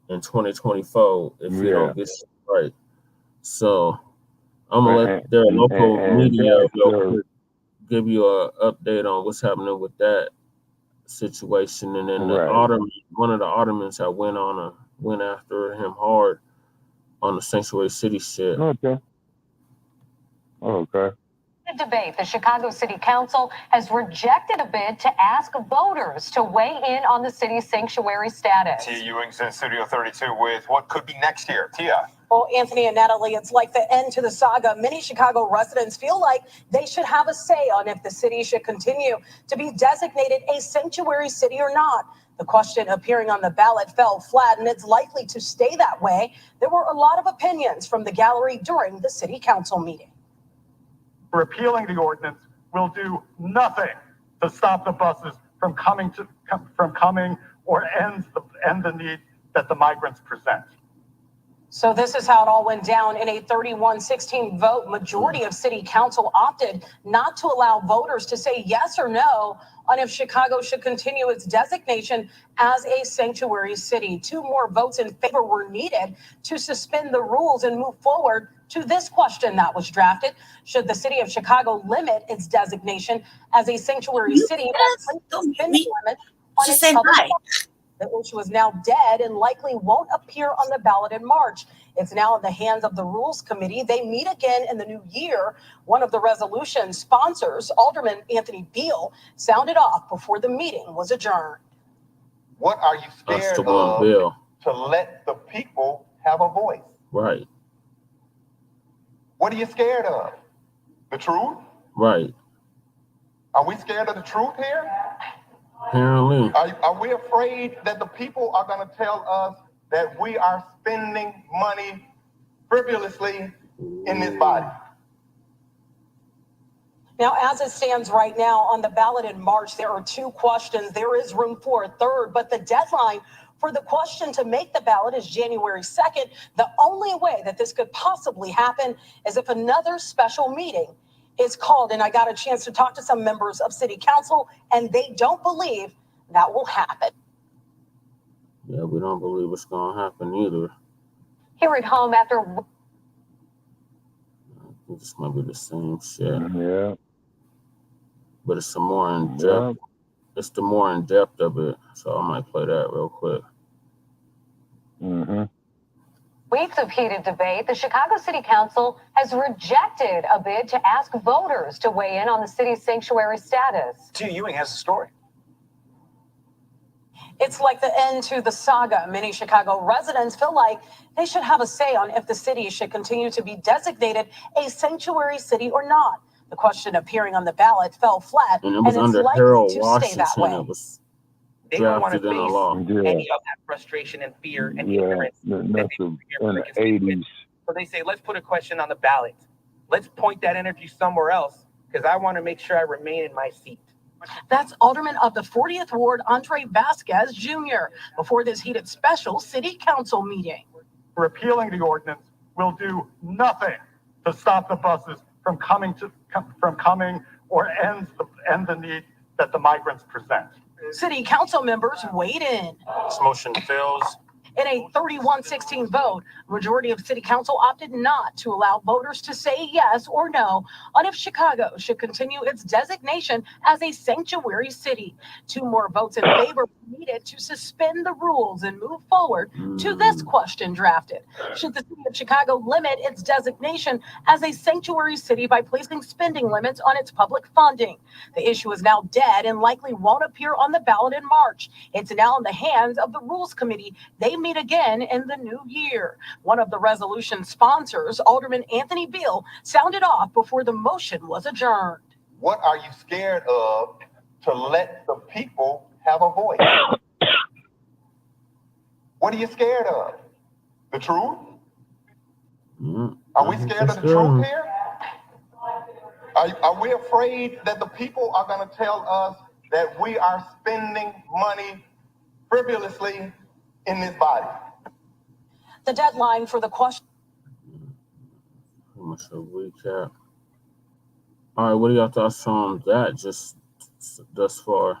Speaker 4: in 2024 if you don't get shit right. So I'm gonna let their local media give you an update on what's happening with that situation. And then one of the aldermen that went after him hard on the sanctuary city shit.
Speaker 8: Okay. Debate. The Chicago City Council has rejected a bid to ask voters to weigh in on the city's sanctuary status.
Speaker 9: Tia Ewing's in Studio 32 with what could be next year. Tia.
Speaker 10: Well, Anthony and Natalie, it's like the end to the saga. Many Chicago residents feel like they should have a say on if the city should continue to be designated a sanctuary city or not. The question appearing on the ballot fell flat, and it's likely to stay that way. There were a lot of opinions from the gallery during the city council meeting.
Speaker 11: Repealing the ordinance will do nothing to stop the buses from coming or end the need that the migrants present.
Speaker 10: So this is how it all went down. In a 31-16 vote, majority of city council opted not to allow voters to say yes or no on if Chicago should continue its designation as a sanctuary city. 2 more votes in favor were needed to suspend the rules and move forward to this question that was drafted. Should the city of Chicago limit its designation as a sanctuary city by placing spending limits on its public funds? The issue is now dead and likely won't appear on the ballot in March. It's now in the hands of the Rules Committee. They meet again in the new year. One of the resolution sponsors, Alderman Anthony Beal, sounded off before the meeting was adjourned.
Speaker 9: What are you scared of to let the people have a voice?
Speaker 4: Right.
Speaker 9: What are you scared of? The truth?
Speaker 4: Right.
Speaker 9: Are we scared of the truth here?
Speaker 4: Apparently.
Speaker 9: Are we afraid that the people are going to tell us that we are spending money frivolously in this body?
Speaker 10: Now, as it stands right now on the ballot in March, there are 2 questions. There is room for a third, but the deadline for the question to make the ballot is January 2nd. The only way that this could possibly happen is if another special meeting is called. And I got a chance to talk to some members of city council, and they don't believe that will happen.
Speaker 4: Yeah, we don't believe it's going to happen either.
Speaker 8: Here at home after...
Speaker 4: I think this might be the same shit.
Speaker 6: Yeah.
Speaker 4: But it's some more in depth. Yeah. It's the more in depth of it. So I might play that real quick.
Speaker 8: Weeks of heated debate, the Chicago City Council has rejected a bid to ask voters to weigh in on the city's sanctuary status.
Speaker 9: Tia Ewing has a story.
Speaker 10: It's like the end to the saga. Many Chicago residents feel like they should have a say on if the city should continue to be designated a sanctuary city or not. The question appearing on the ballot fell flat,
Speaker 4: and it was under Harold Washington. It was
Speaker 12: they don't want to face
Speaker 6: any
Speaker 12: of that frustration and fear and ignorance. That's
Speaker 6: in the 80s.
Speaker 12: So they say, let's put a question on the ballot. Let's point that energy somewhere else because I want to make sure I remain in my seat.
Speaker 10: That's Alderman of the 40th Ward, Andre Vasquez Jr., before this heated special city council meeting.
Speaker 11: Repealing the ordinance will do nothing to stop the buses from coming or end the need that the migrants present.
Speaker 10: City council members weighed in.
Speaker 4: This motion fails.
Speaker 10: In a 31-16 vote, majority of city council opted not to allow voters to say yes or no on if Chicago should continue its designation as a sanctuary city. 2 more votes in favor were needed to suspend the rules and move forward to this question drafted. Should the city of Chicago limit its designation as a sanctuary city by placing spending limits on its public funding? The issue is now dead and likely won't appear on the ballot in March. It's now in the hands of the Rules Committee. They meet again in the new year. One of the resolution sponsors, Alderman Anthony Beal, sounded off before the motion was adjourned.
Speaker 9: What are you scared of to let the people have a voice? What are you scared of? The truth?
Speaker 4: Mm,
Speaker 9: Are we scared of the truth here? Are we afraid that the people are going to tell us that we are spending money frivolously in this body?
Speaker 10: The deadline for the question.
Speaker 4: How much a recap? All right, what are your thoughts on that just thus far?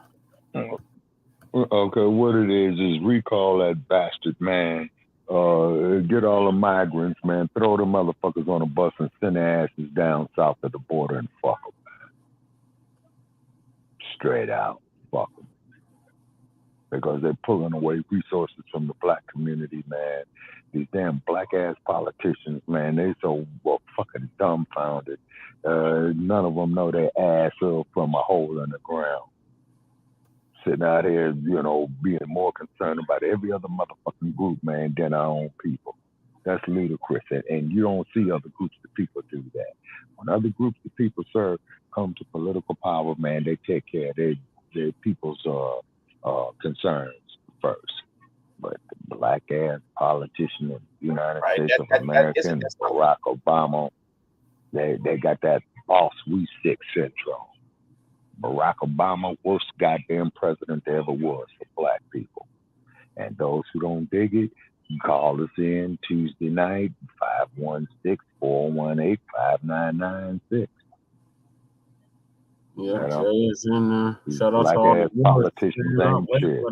Speaker 6: Okay, what it is recall that bastard, man. Get all the migrants, man. Throw the motherfuckers on a bus and send their asses down south of the border and fuck them, man. Straight out, fuck them. Because they're pulling away resources from the black community, man. These damn black ass politicians, man, they so fucking dumbfounded. None of them know their ass up from a hole in the ground. Sitting out here, you know, being more concerned about every other motherfucking group, man, than our own people. That's ludicrous. And you don't see other groups of people do that. When other groups of people come to political power, man, they take care of their people's concerns first. But the black ass politician of the United States of America and Barack Obama, they got that boss we sick syndrome. Barack Obama, worst goddamn president there ever was for black people. And those who don't dig it, call us in Tuesday night, 516-418-5996.
Speaker 4: Yeah, Jay is in there. Shout out
Speaker 6: black
Speaker 4: to all
Speaker 6: ass
Speaker 4: the
Speaker 6: politicians ain't shit.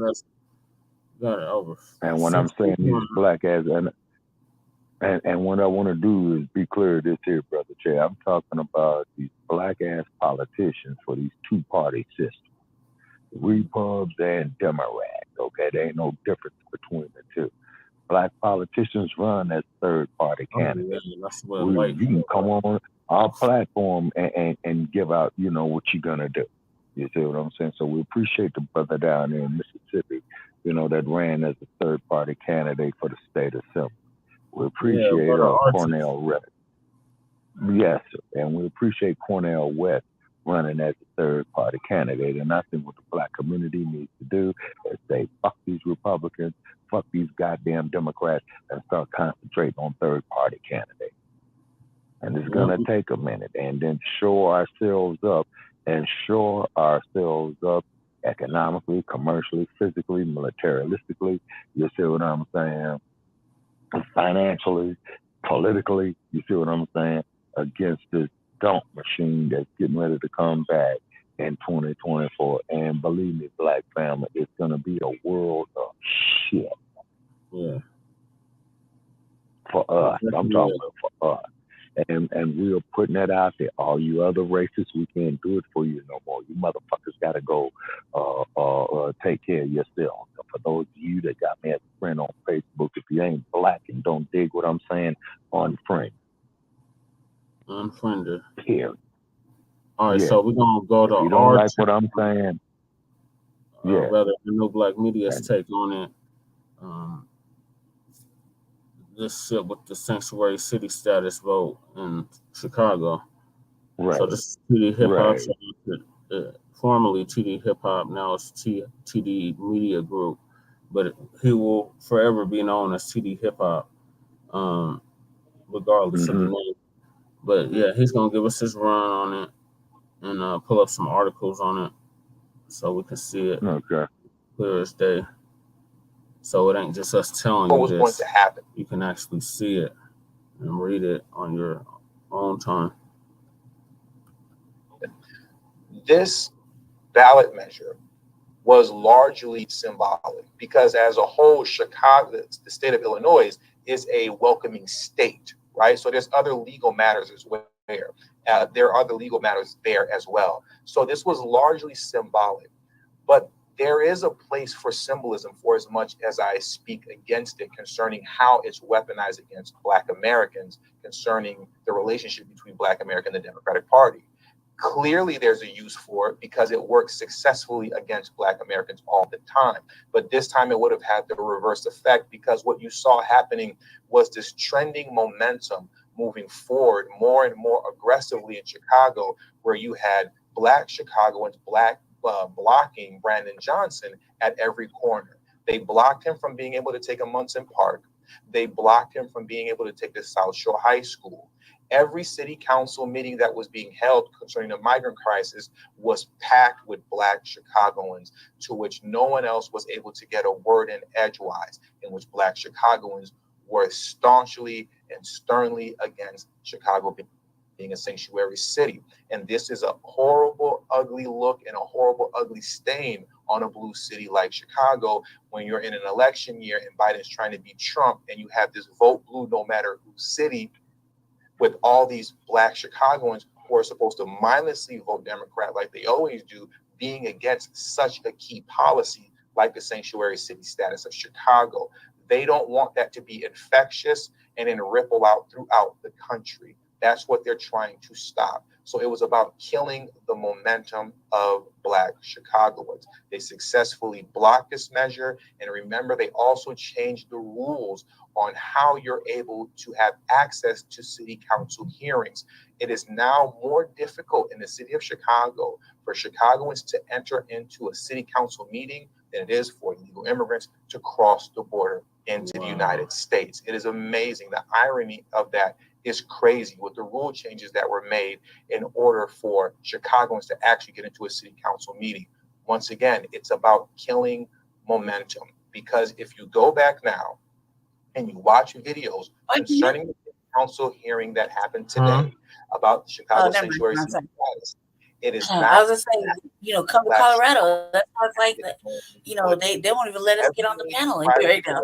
Speaker 4: Got it over.
Speaker 6: And when I'm saying these black ass, and what I want to do is be clear this here, Brother Jay. I'm talking about these black ass politicians for these two-party systems, Repubs and Democrats. Okay, there ain't no difference between the two. Black politicians run as third-party candidates. You can come on our platform and give out, you know, what you're gonna do. You see what I'm saying? So we appreciate the brother down there in Mississippi, you know, that ran as a third-party candidate for the state assembly. We appreciate Cornell West. Yes, sir. And we appreciate Cornell West running as a third-party candidate. And I think what the black community needs to do is say, fuck these Republicans, fuck these goddamn Democrats, and start concentrating on third-party candidates. And it's going to take a minute. And then shore ourselves up economically, commercially, physically, militaristically. You see what I'm saying? Financially, politically, you see what I'm saying, against this dump machine that's getting ready to come back in 2024. And believe me, black family, it's going to be a world of shit.
Speaker 4: Yeah.
Speaker 6: For us. I'm talking about for us. And we are putting that out there. All you other races, we can't do it for you no more. You motherfuckers got to go take care of yourself. So for those of you that got me as a friend on Facebook, if you ain't black and don't dig what I'm saying, unfriend.
Speaker 4: Unfriended.
Speaker 6: Period.
Speaker 4: All right, so we're going to go to
Speaker 6: you don't like what I'm saying?
Speaker 4: Rather, the No Black Media's take on it. This shit with the sanctuary city status vote in Chicago.
Speaker 6: Right.
Speaker 4: So this is TD Hip Hop, formerly TD Hip Hop, now it's TD Media Group, but he will forever be known as TD Hip Hop, regardless of the name. But yeah, he's gonna give us his run on it and pull up some articles on it so we can see it clear as day. So it ain't just us telling you this.
Speaker 12: Going to happen.
Speaker 4: You can actually see it and read it on your own time.
Speaker 12: This ballot measure was largely symbolic because as a whole, Chicago, the state of Illinois, is a welcoming state, right? So there's other legal matters as well there. There are other legal matters there as well. So this was largely symbolic, but there is a place for symbolism for as much as I speak against it concerning how it's weaponized against Black Americans, concerning the relationship between Black America and the Democratic Party. Clearly, there's a use for it because it works successfully against Black Americans all the time. But this time it would have had the reverse effect because what you saw happening was this trending momentum moving forward more and more aggressively in Chicago, where you had Black Chicagoans, blocking Brandon Johnson at every corner. They blocked him from being able to take a Munson Park. They blocked him from being able to take the South Shore High School. Every city council meeting that was being held concerning the migrant crisis was packed with Black Chicagoans, to which no one else was able to get a word in edgewise, in which Black Chicagoans were staunchly and sternly against Chicago being a sanctuary city. And this is a horrible, ugly look and a horrible, ugly stain on a blue city like Chicago when you're in an election year and Biden's trying to beat Trump, and you have this vote blue no matter who city with all these Black Chicagoans who are supposed to mindlessly vote Democrat like they always do, being against such a key policy like the sanctuary city status of Chicago. They don't want that to be infectious and then ripple out throughout the country. That's what they're trying to stop. So it was about killing the momentum of Black Chicagoans. They successfully blocked this measure. And remember, they also changed the rules on how you're able to have access to city council hearings. It is now more difficult in the city of Chicago for Chicagoans to enter into a city council meeting than it is for illegal immigrants to cross the border into the United States. It is amazing. The irony of that is crazy with the rule changes that were made in order for Chicagoans to actually get into a city council meeting. Once again, it's about killing momentum, because if you go back now and you watch videos concerning the city council hearing that happened today about the Chicago sanctuary city status, it is not.
Speaker 7: I was just saying, you know, come to Colorado. That's how it's like that. You know, they won't even let us get on the panel right now.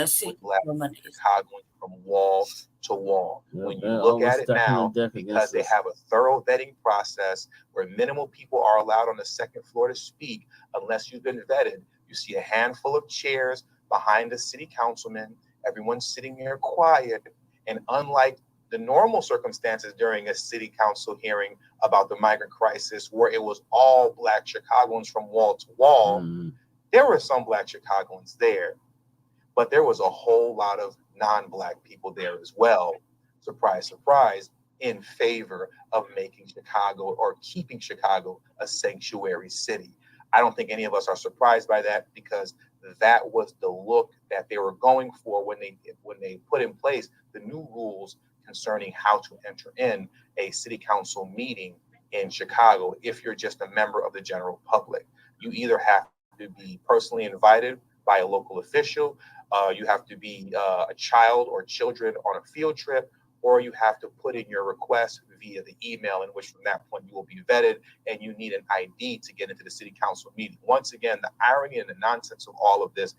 Speaker 12: Chicagoans from wall to wall. When you look at it now, because they have a thorough vetting process where minimal people are allowed on the second floor to speak unless you've been vetted. You see a handful of chairs behind the city councilman. Everyone's sitting there quiet. And unlike the normal circumstances during a city council hearing about the migrant crisis, where it was all Black Chicagoans from wall to wall, there were some Black Chicagoans there, but there was a whole lot of non-Black people there as well. Surprise, surprise, in favor of making Chicago or keeping Chicago a sanctuary city. I don't think any of us are surprised by that, because that was the look that they were going for when they put in place the new rules concerning how to enter in a city council meeting in Chicago. If you're just a member of the general public, you either have to be personally invited by a local official, you have to be a child or children on a field trip, or you have to put in your request via the email, in which from that point you will be vetted, and you need an ID to get into the city council meeting. Once again, the irony and the nonsense of all of this.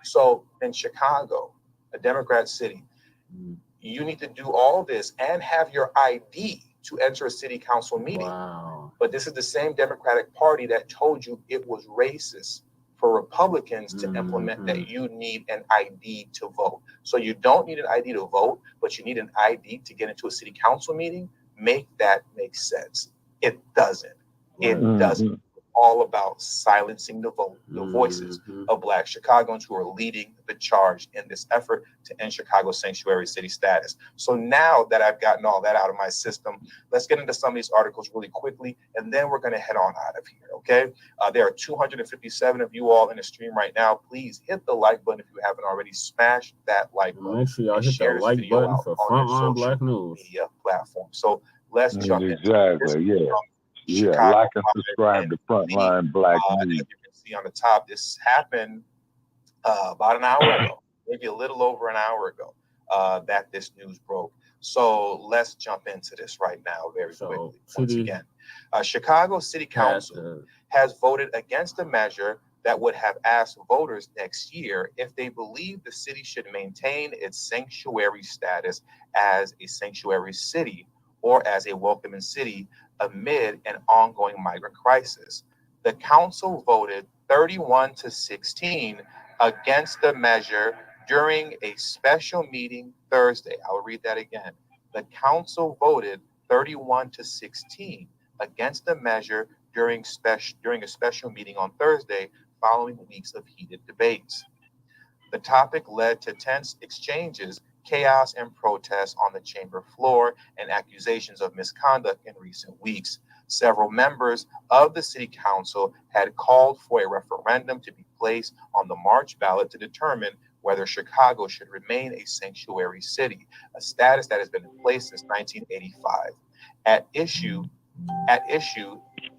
Speaker 12: So in Chicago, a Democrat city, you need to do all this and have your ID to enter a city council meeting. But this is the same Democratic Party that told you it was racist for Republicans to implement that you need an ID to vote. So you don't need an ID to vote, but you need an ID to get into a city council meeting. Make that make sense. It doesn't. It doesn't. All about silencing the voices of Black Chicagoans who are leading the charge in this effort to end Chicago's sanctuary city status. So now that I've gotten all that out of my system, let's get into some of these articles really quickly, and then we're going to head on out of here, okay? There are 257 of you all in the stream right now. Please hit the like button if you haven't already. Smash that like button.
Speaker 4: Make sure y'all hit the like button for Frontline Black News
Speaker 12: media platform. So let's jump in.
Speaker 6: Exactly, Chicago, like and subscribe to Frontline Black News.
Speaker 12: You can see on the top, this happened about an hour ago, maybe a little over an hour ago, that this news broke. So let's jump into this right now very quickly. Once again, Chicago City Council has voted against a measure that would have asked voters next year if they believe the city should maintain its sanctuary status as a sanctuary city or as a welcoming city amid an ongoing migrant crisis. The council voted 31-16 against the measure during a special meeting Thursday. I'll read that again. The council voted 31-16 against the measure during a special meeting on Thursday, following weeks of heated debates. The topic led to tense exchanges, chaos, and protests on the chamber floor, and accusations of misconduct in recent weeks. Several members of the city council had called for a referendum to be place on the March ballot to determine whether Chicago should remain a sanctuary city, a status that has been in place since 1985. At issue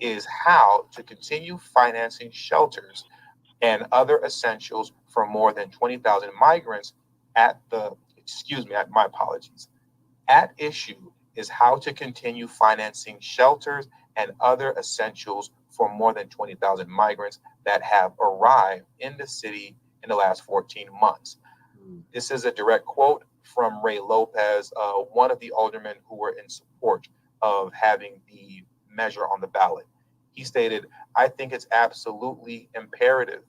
Speaker 12: is how to continue financing shelters and other essentials for more than 20,000 migrants at issue is how to continue financing shelters and other essentials for more than 20,000 migrants that have arrived in the city in the last 14 months. This is a direct quote from Ray Lopez, one of the aldermen who were in support of having the measure on the ballot. He stated, "I think it's absolutely imperative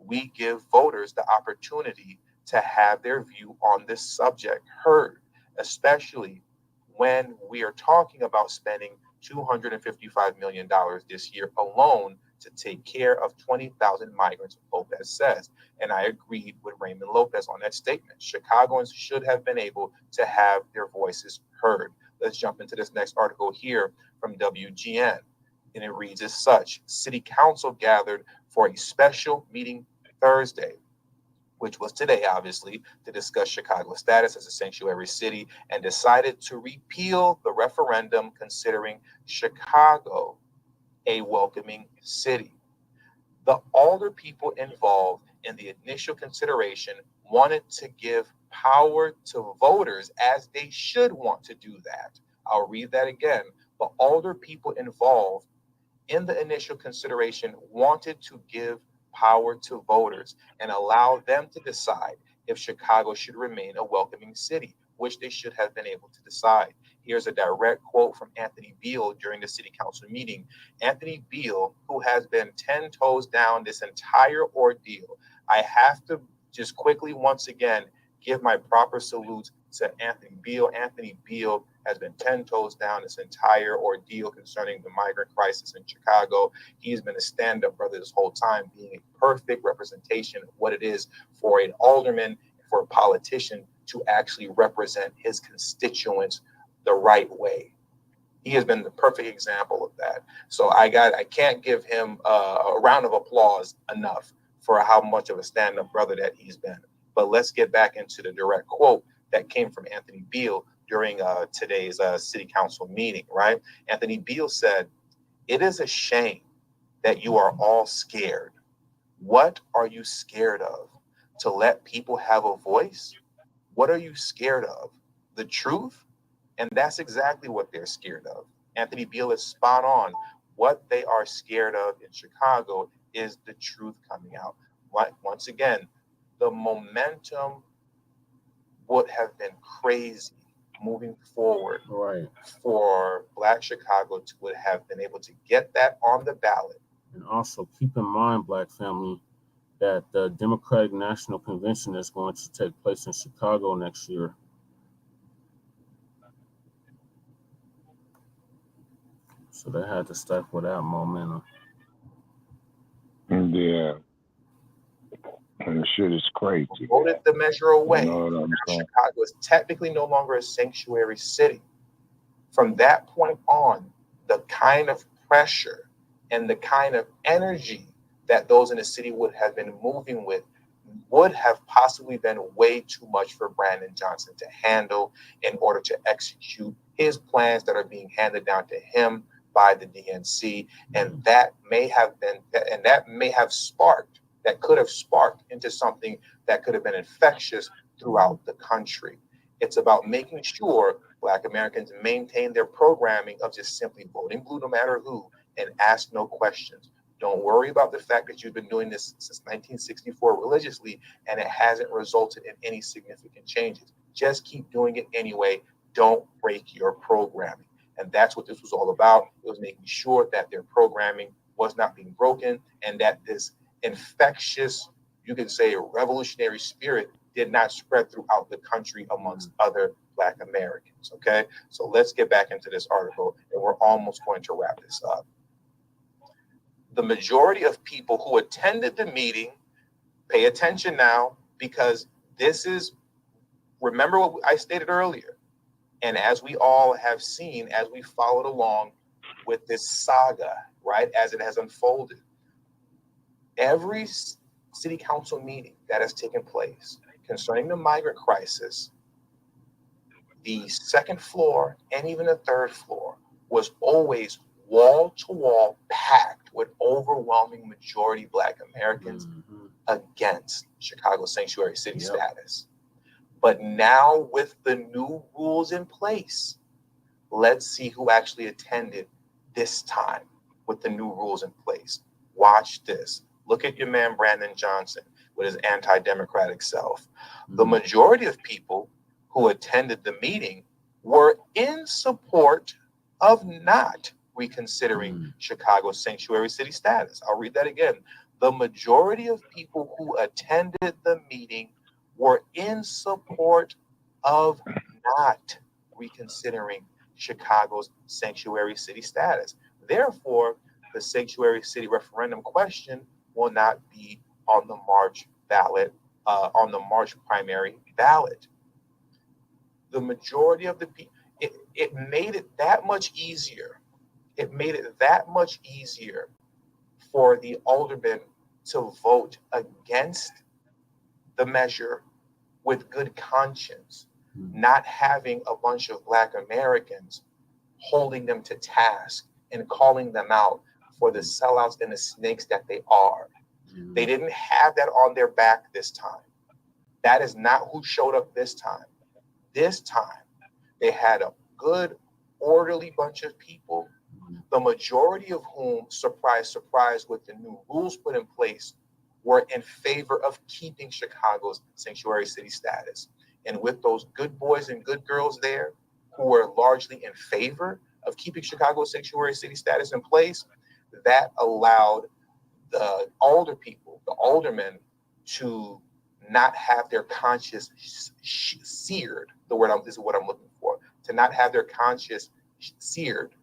Speaker 12: we give voters the opportunity to have their view on this subject heard, especially when we are talking about spending $255 million this year alone to take care of 20,000 migrants," Lopez says. And I agreed with Raymond Lopez on that statement. Chicagoans should have been able to have their voices heard. Let's jump into this next article here from WGN. And it reads as such: City Council gathered for a special meeting Thursday, which was today, obviously, to discuss Chicago's status as a sanctuary city, and decided to repeal the referendum considering Chicago a welcoming city. The older people involved in the initial consideration wanted to give power to voters, as they should want to do that. I'll read that again. The older people involved in the initial consideration wanted to give power to voters and allow them to decide if Chicago should remain a welcoming city, which they should have been able to decide. Here's a direct quote from Anthony Beale during the city council meeting. Anthony Beale, who has been 10 toes down this entire ordeal. I have to just quickly once again give my proper salutes to Anthony Beale. Anthony Beale has been 10 toes down this entire ordeal concerning the migrant crisis in Chicago. He's been a stand-up brother this whole time, being a perfect representation of what it is for an alderman, for a politician to actually represent his constituents the right way. He has been the perfect example of that. So I can't give him a round of applause enough for how much of a stand-up brother that he's been. But let's get back into the direct quote that came from Anthony Beale during today's city council meeting, right? Anthony Beale said, "It is a shame that you are all scared. What are you scared of? To let people have a voice? What are you scared of? The truth?" And that's exactly what they're scared of. Anthony Beale is spot on. What they are scared of in Chicago is the truth coming out. Once again, the momentum would have been crazy moving forward, right, for Black Chicago to would have been able to get that on the ballot.
Speaker 4: And also keep in mind, Black family, that the Democratic National Convention is going to take place in Chicago next year. So they had to start with that momentum.
Speaker 6: Yeah. And the shit is crazy.
Speaker 12: Voted the measure away.
Speaker 6: You know what I'm saying?
Speaker 12: Chicago is technically no longer a sanctuary city. From that point on, the kind of pressure and the kind of energy that those in the city would have been moving with would have possibly been way too much for Brandon Johnson to handle in order to execute his plans that are being handed down to him by the DNC. And that could have sparked into something that could have been infectious throughout the country. It's about making sure Black Americans maintain their programming of just simply voting blue no matter who and ask no questions. Don't worry about the fact that you've been doing this since 1964 religiously and it hasn't resulted in any significant changes. Just keep doing it anyway. Don't break your programming. And that's what this was all about. It was making sure that their programming was not being broken and that this infectious, you could say, revolutionary spirit did not spread throughout the country amongst other Black Americans. Okay, so let's get back into this article and we're almost going to wrap this up. The majority of people who attended the meeting, pay attention now, because this is, remember what I stated earlier, and as we all have seen, as we followed along with this saga, right, as it has unfolded, every city council meeting that has taken place concerning the migrant crisis, the second floor and even the third floor was always wall to wall packed with overwhelming majority Black Americans against Chicago sanctuary city status. But now with the new rules in place, let's see who actually attended this time with the new rules in place. Watch this. Look at your man, Brandon Johnson, with his anti-democratic self. The majority of people who attended the meeting were in support of not reconsidering Chicago's sanctuary city status. I'll read that again. The majority of people who attended the meeting were in support of not reconsidering Chicago's sanctuary city status. Therefore, the sanctuary city referendum question will not be on the March ballot, on the March primary ballot. The majority of the people, it made it that much easier. It made it that much easier for the aldermen to vote against the measure with good conscience, not having a bunch of Black Americans holding them to task and calling them out for the sellouts and the snakes that they are. They didn't have that on their back this time. That is not who showed up this time. This time, they had a good, orderly bunch of people, the majority of whom, surprise, surprise, with the new rules put in place, were in favor of keeping Chicago's sanctuary city status. And with those good boys and good girls there who were largely in favor of keeping Chicago's sanctuary city status in place, that allowed the older people, the aldermen, to not have their conscience seared. This is what I'm looking for. To not have their conscience seared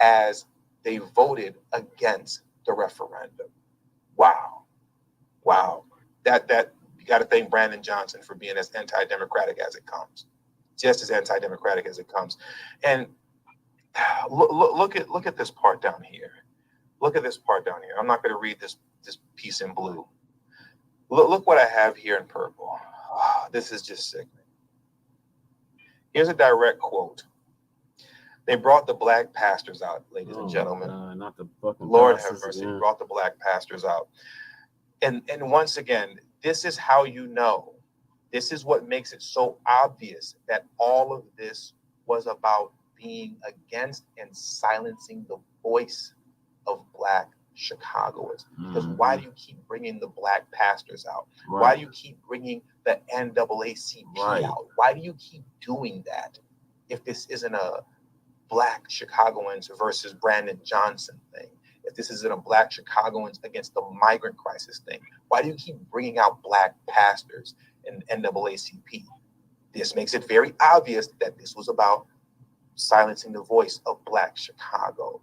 Speaker 12: as they voted against the referendum. Wow. That you got to thank Brandon Johnson for being as anti-democratic as it comes, just as anti-democratic as it comes. And look at this part down here. Look at this part down here. I'm not going to read this piece in blue. Look what I have here in purple. This is just sickening. Here's a direct quote. They brought the Black pastors out, ladies and gentlemen.
Speaker 4: Not the fucking
Speaker 12: Lord have
Speaker 4: pastors,
Speaker 12: mercy.
Speaker 4: yeah.
Speaker 12: Brought the Black pastors out. And once again, this is how you know. This is what makes it so obvious that all of this was about being against and silencing the voice of Black Chicagoans. Because why do you keep bringing the Black pastors out?
Speaker 4: Right.
Speaker 12: Why do you keep bringing the NAACP
Speaker 4: Right.
Speaker 12: out? Why do you keep doing that if this isn't a Black Chicagoans versus Brandon Johnson thing? If this isn't a Black Chicagoans against the migrant crisis thing? Why do you keep bringing out Black pastors and NAACP? This makes it very obvious that this was about silencing the voice of Black Chicago.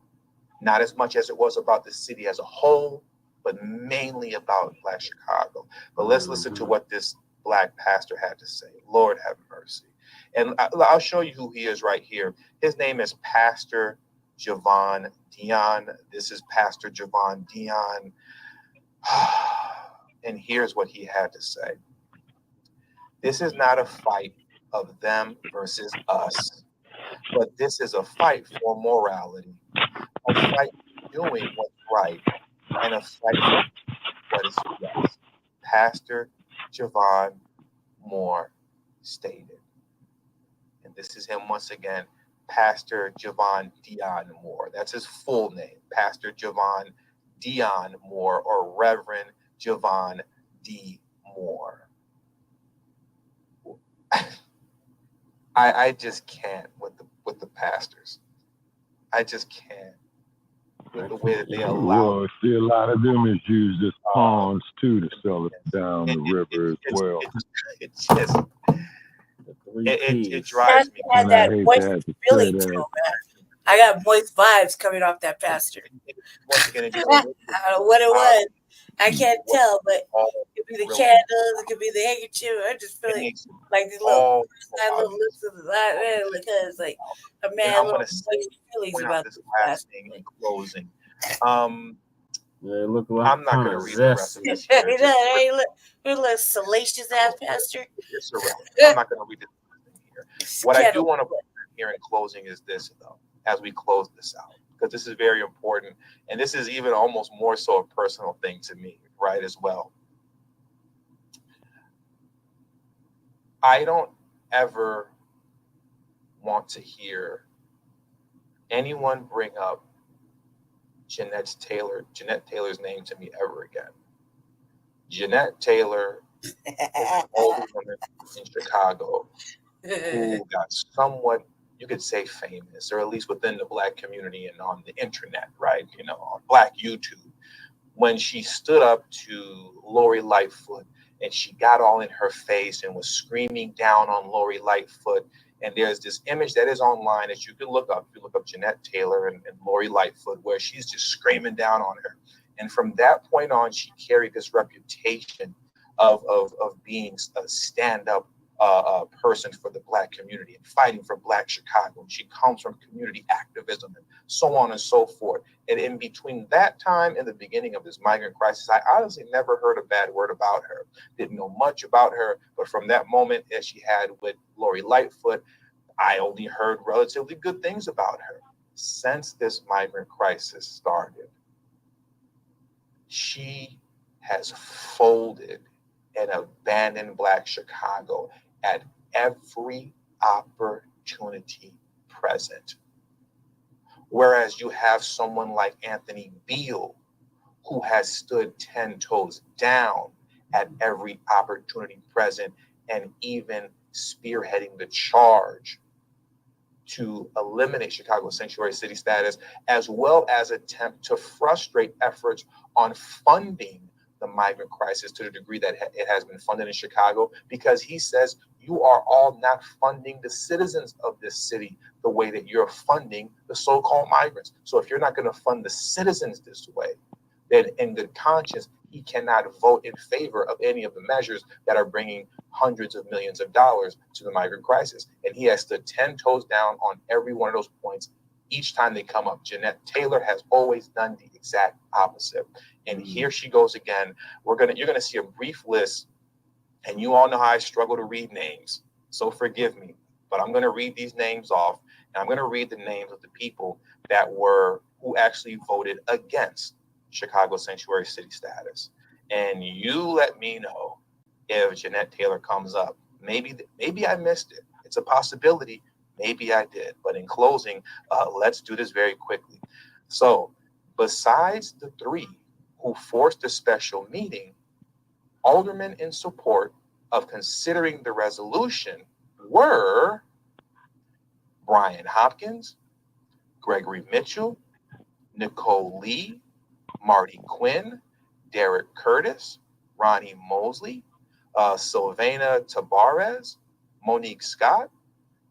Speaker 12: Not as much as it was about the city as a whole, but mainly about Black Chicago. But let's listen to what this Black pastor had to say. Lord have mercy. And I'll show you who he is right here. His name is Pastor Javon Dion. This is Pastor Javon Dion. And here's what he had to say. This is not a fight of them versus us, but this is a fight for morality, a fight for doing what's right, and a fight for what is just. Pastor Javon Moore stated. And this is him once again, Pastor Javon Dion Moore. That's his full name, Pastor Javon Dion Moore, or Reverend Javon D. Moore. I just can't with the pastors. I just can't with the way that they allow.
Speaker 6: Well, see, a lot of them is used as pawns too to sell it down the river as well.
Speaker 12: It just it drives me.
Speaker 7: Had that moist feeling to him, man. I got moist vibes coming off that pastor.
Speaker 12: Once again,
Speaker 7: I don't know what it was. I can't tell, but it could be the candles, it could be the handkerchief. I just feel like these little lips of the man, because like a man little moist feelings about
Speaker 12: this last thing in closing.
Speaker 4: Yeah, look like
Speaker 12: I'm not going to read the rest of this. Here.
Speaker 7: Hey, look, salacious ass pastor.
Speaker 12: It's irrelevant. I'm not going to read this here. What I do want to put here in closing is this, though, as we close this out, because this is very important, and this is even almost more so a personal thing to me, right, as well. I don't ever want to hear anyone bring up Jeanette Taylor's name to me ever again. Jeanette Taylor is an older woman in Chicago who got somewhat, you could say, famous, or at least within the Black community and on the internet, right? You know, on Black YouTube, when she stood up to Lori Lightfoot and she got all in her face and was screaming down on Lori Lightfoot. And there's this image that is online that you can look up. You look up Jeanette Taylor and Lori Lightfoot, where she's just screaming down on her. And from that point on, she carried this reputation of being a stand-up person for the Black community and fighting for Black Chicago. And she comes from community activism and so on and so forth. And in between that time and the beginning of this migrant crisis, I honestly never heard a bad word about her. Didn't know much about her, but from that moment that she had with Lori Lightfoot, I only heard relatively good things about her. Since this migrant crisis started, she has folded and abandoned Black Chicago at every opportunity present. Whereas you have someone like Anthony Beale, who has stood 10 toes down at every opportunity present and even spearheading the charge to eliminate Chicago's sanctuary city status, as well as attempt to frustrate efforts on funding the migrant crisis to the degree that it has been funded in Chicago, because he says you are all not funding the citizens of this city the way that you're funding the so-called migrants. So if you're not going to fund the citizens this way, then in good conscience, he cannot vote in favor of any of the measures that are bringing hundreds of millions of dollars to the migrant crisis. And he has stood 10 toes down on every one of those points each time they come up. Jeanette Taylor has always done the exact opposite. And here she goes again. You're gonna see a brief list, and you all know how I struggle to read names, so forgive me. But I'm gonna read these names off, and I'm gonna read the names of the people who actually voted against Chicago sanctuary city status. And you let me know if Jeanette Taylor comes up. Maybe I missed it. It's a possibility. Maybe I did. But in closing, let's do this very quickly. So besides the three who forced a special meeting, aldermen in support of considering the resolution were Brian Hopkins, Gregory Mitchell, Nicole Lee, Marty Quinn, Derek Curtis, Ronnie Mosley, Sylvana Tabarez, Monique Scott,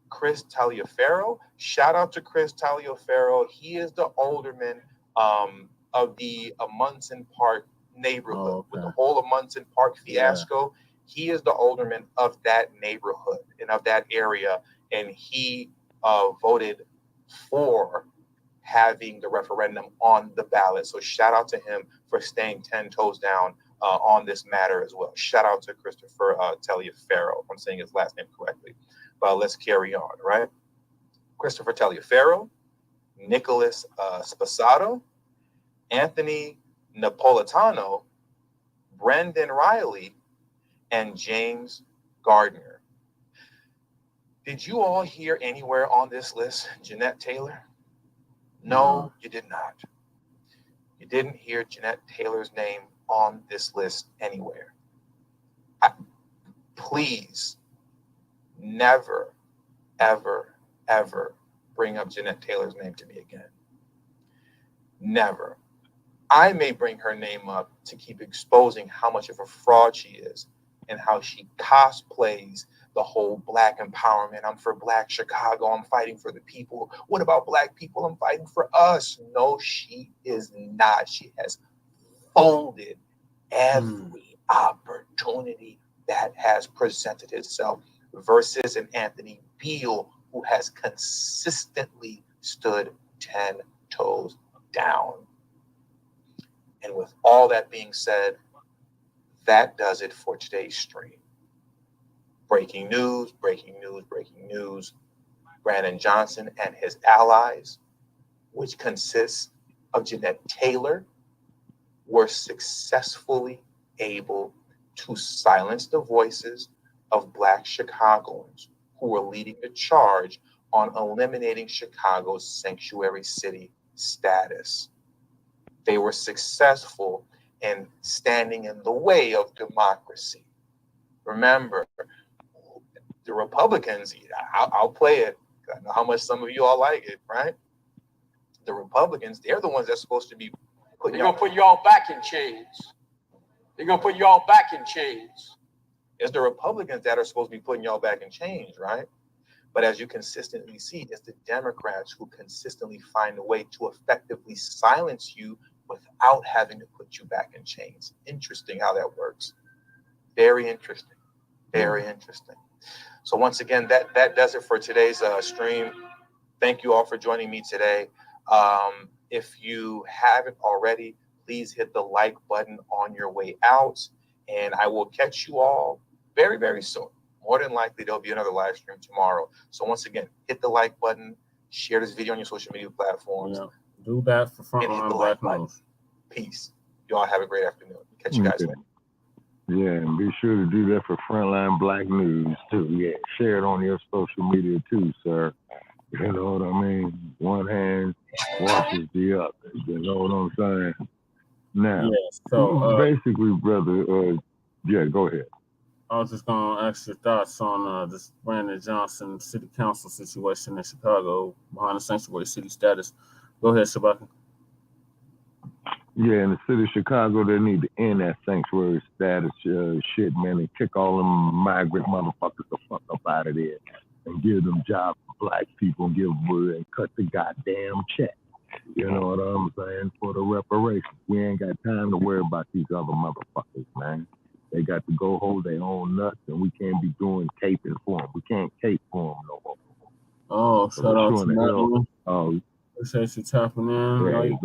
Speaker 12: Chris Taliaferro. Shout out to Chris Taliaferro. He is the alderman of the Munson Park neighborhood. With the whole Munson Park fiasco. Yeah. He is the alderman of that neighborhood and of that area. And he voted for having the referendum on the ballot. So shout out to him for staying 10 toes down on this matter as well. Shout out to Christopher Taliaferro, if I'm saying his last name correctly. But let's carry on, right? Christopher Taliaferro, Nicholas Spasato, Anthony Napolitano, Brendan Riley, and James Gardner. Did you all hear anywhere on this list Jeanette Taylor? No, you did not. You didn't hear Jeanette Taylor's name on this list anywhere. Please never, ever, ever bring up Jeanette Taylor's name to me again. Never. I may bring her name up to keep exposing how much of a fraud she is and how she cosplays the whole Black empowerment. I'm for Black Chicago. I'm fighting for the people. What about Black people? I'm fighting for us. No, she is not. She has folded every opportunity that has presented itself versus an Anthony Beale who has consistently stood 10 toes down. And with all that being said, that does it for today's stream. Breaking news, breaking news, breaking news. Brandon Johnson and his allies, which consists of Jeanette Taylor, were successfully able to silence the voices of Black Chicagoans who were leading the charge on eliminating Chicago's sanctuary city status. They were successful in standing in the way of democracy. Remember, the Republicans, I'll play it. I know how much some of you all like it, right? The Republicans, they're the ones that's supposed to be putting
Speaker 13: They're gonna put y'all back in chains. They're gonna put y'all back in chains.
Speaker 12: It's the Republicans that are supposed to be putting y'all back in chains, right? But as you consistently see, it's the Democrats who consistently find a way to effectively silence you without having to put you back in chains. Interesting how that works. Very interesting. Very interesting. So once again, that does it for today's stream. Thank you all for joining me today. If you haven't already, please hit the like button on your way out. And I will catch you all very, very soon. More than likely, there'll be another live stream tomorrow. So once again, hit the like button, share this video on your social media platforms.
Speaker 4: Yeah. Do that for Frontline Black News.
Speaker 12: Peace. You all have a great afternoon. Catch you guys later.
Speaker 6: Yeah, and be sure to do that for Frontline Black News too. Yeah, share it on your social media too, sir. You know what I mean? One hand washes the other. You know what I'm saying? Now,
Speaker 4: yeah, so
Speaker 6: basically, brother, yeah, go ahead.
Speaker 4: I was just gonna ask your thoughts on this Brandon Johnson City Council situation in Chicago behind the sanctuary city status. Go ahead, Shabaka.
Speaker 6: Yeah, in the city of Chicago, they need to end that sanctuary status shit, man, and kick all them migrant motherfuckers the fuck up out of there and give them jobs for Black people and give them and cut the goddamn check. You know what I'm saying? For the reparations. We ain't got time to worry about these other motherfuckers, man. They got to go hold their own nuts, and we can't be doing caping for them. We can't cape for them no more.
Speaker 4: Oh,
Speaker 6: So
Speaker 4: shout out to
Speaker 6: Madeline.
Speaker 4: Oh, appreciate you tapping in.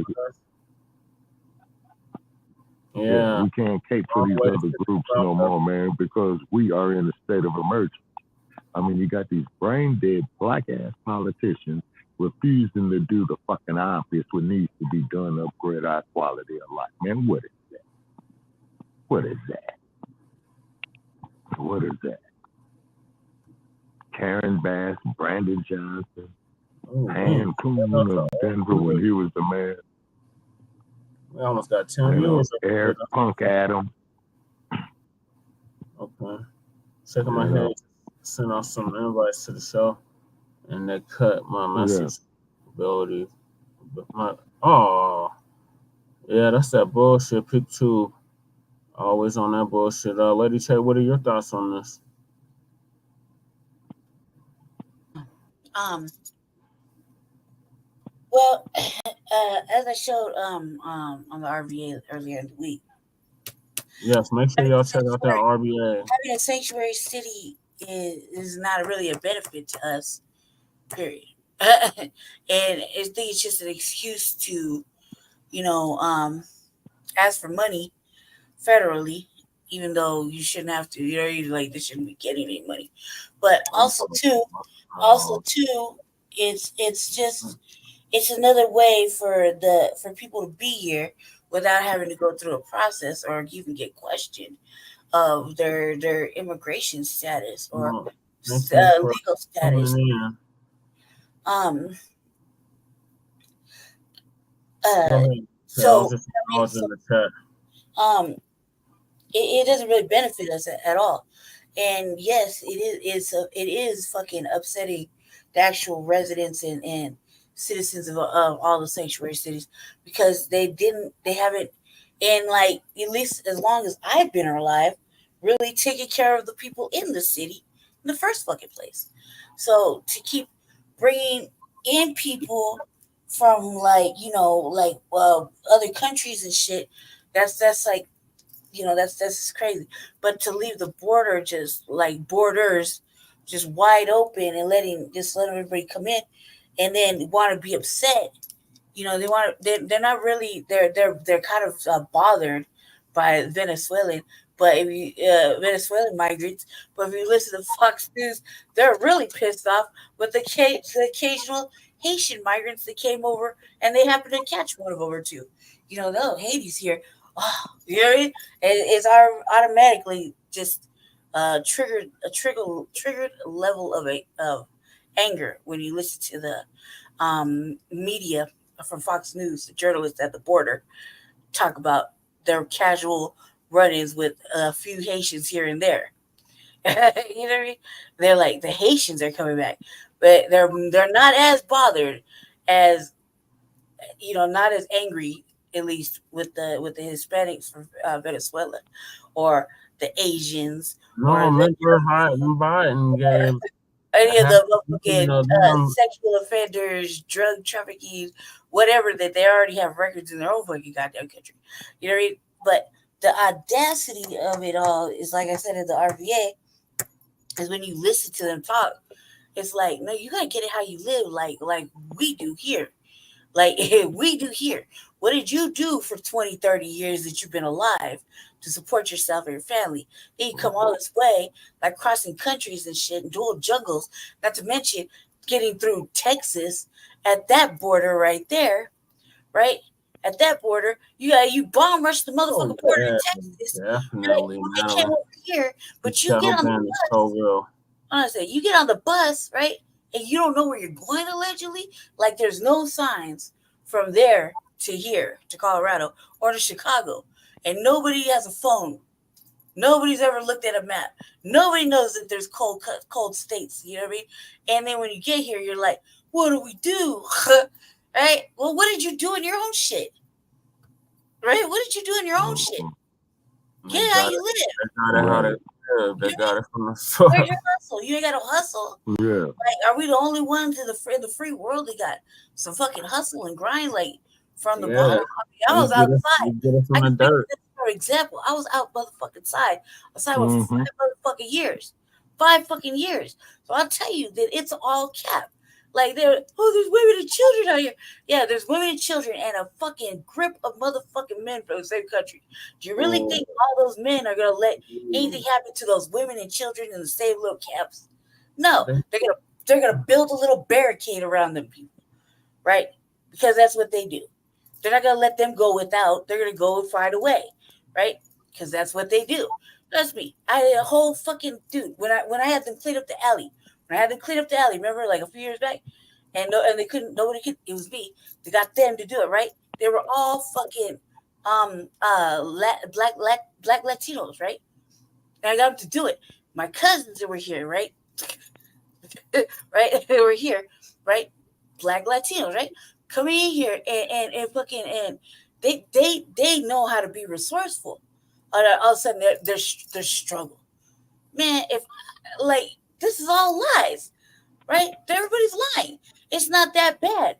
Speaker 4: Yeah,
Speaker 6: we can't cape for these other groups no more, man, because we are in a state of emergency. I mean, you got these brain dead Black ass politicians refusing to do the fucking obvious what needs to be done to upgrade our quality of life. Man, what is that? What is that? What is that? Karen Bass, Brandon Johnson, Coonye of Denver when he was the mayor.
Speaker 4: We almost got 10 viewers.
Speaker 6: Eric Punk Adam.
Speaker 4: Okay. Checking my head, sent out some invites to the show, and they cut my message ability. Yeah, that's that bullshit. Pick two. Always on that bullshit. Lady Che, what are your thoughts on this?
Speaker 7: Well, as I showed on the RVA earlier in the week.
Speaker 4: Yes, make sure y'all check out that RVA.
Speaker 7: Having a sanctuary city is not really a benefit to us, period. And I think it's just an excuse to, ask for money federally, even though you shouldn't have to. They shouldn't be getting any money. But also too, it's another way for people to be here without having to go through a process or even get questioned of their immigration status or legal status. It doesn't really benefit us at all. And yes, it is fucking upsetting the actual residents and citizens of all the sanctuary cities, because they haven't, and like, at least as long as I've been alive, really taken care of the people in the city in the first fucking place. So to keep bringing in people from other countries and shit, that's like, that's crazy. But to leave the border borders just wide open and let everybody come in, and then want to be upset you know, they're not really they're kind of bothered by Venezuelan, but if you Venezuelan migrants, but if you listen to Fox News, they're really pissed off with the occasional Haitian migrants that came over and they happen to catch one of over too. You know, no, Haiti's here. Oh, you know what I mean? It's automatically just triggered level of anger when you listen to the media from Fox News, the journalists at the border talk about their casual run-ins with a few Haitians here and there. You know what I mean? They're like the Haitians are coming back, but they're not as bothered as not as angry at least with the Hispanics from Venezuela or the Asians.
Speaker 4: No, remember Biden gave
Speaker 7: any of the sexual offenders, drug trafficking, whatever that they already have records in their own fucking goddamn country. You know what I mean? But the audacity of it all is, like I said in the RVA, is when you listen to them talk, it's like, no, you gotta get it how you live, like we do here. Like we do here. What did you do for 20, 30 years that you've been alive to support yourself and your family? Then you come all this way, like crossing countries and shit and dual jungles, not to mention getting through Texas at that border right there, right? At that border, you bomb rush the motherfucking border in Texas.
Speaker 4: Definitely.
Speaker 7: Right? They came over here, but you get on the bus.
Speaker 4: So real.
Speaker 7: Honestly, you get on the bus, right? And you don't know where you're going allegedly. Like there's no signs from there to here, to Colorado or to Chicago. And nobody has a phone. Nobody's ever looked at a map. Nobody knows that there's cold states. You know what I mean? And then when you get here, you're like, what do we do? Right? Well, what did you do in your own shit? Right? What did you do in your own shit? Get it how you live.
Speaker 4: They got it from the
Speaker 7: Where's your hustle? You ain't got no hustle.
Speaker 6: Yeah.
Speaker 7: Like, are we the only ones in the free world that got some fucking hustle and grind? Like from the bottom. I mean, I was outside.
Speaker 4: I can dirt.
Speaker 7: For example, I was out motherfucking outside with 5 motherfucking years. 5 fucking years. So I'll tell you that it's all cap. Like there's women and children out here. Yeah, there's women and children and a fucking grip of motherfucking men from the same country. Do you really think all those men are gonna let anything happen to those women and children in the same little camps? No, they're gonna build a little barricade around them people, right? Because that's what they do. They're not gonna let them go without. They're gonna go and find a way, right? Because that's what they do. Trust me. I had a whole fucking dude when I had them clean up the alley. When I had them clean up the alley, remember, like a few years back, and they couldn't. Nobody could. It was me. They got them to do it, right? They were all fucking black Latinos, right? And I got them to do it. My cousins that were here, right? Right? They were here, right? Black Latinos, right? Coming in here and fucking and they know how to be resourceful. All of a sudden, they're struggle, man. If like. This is all lies, right? Everybody's lying. It's not that bad.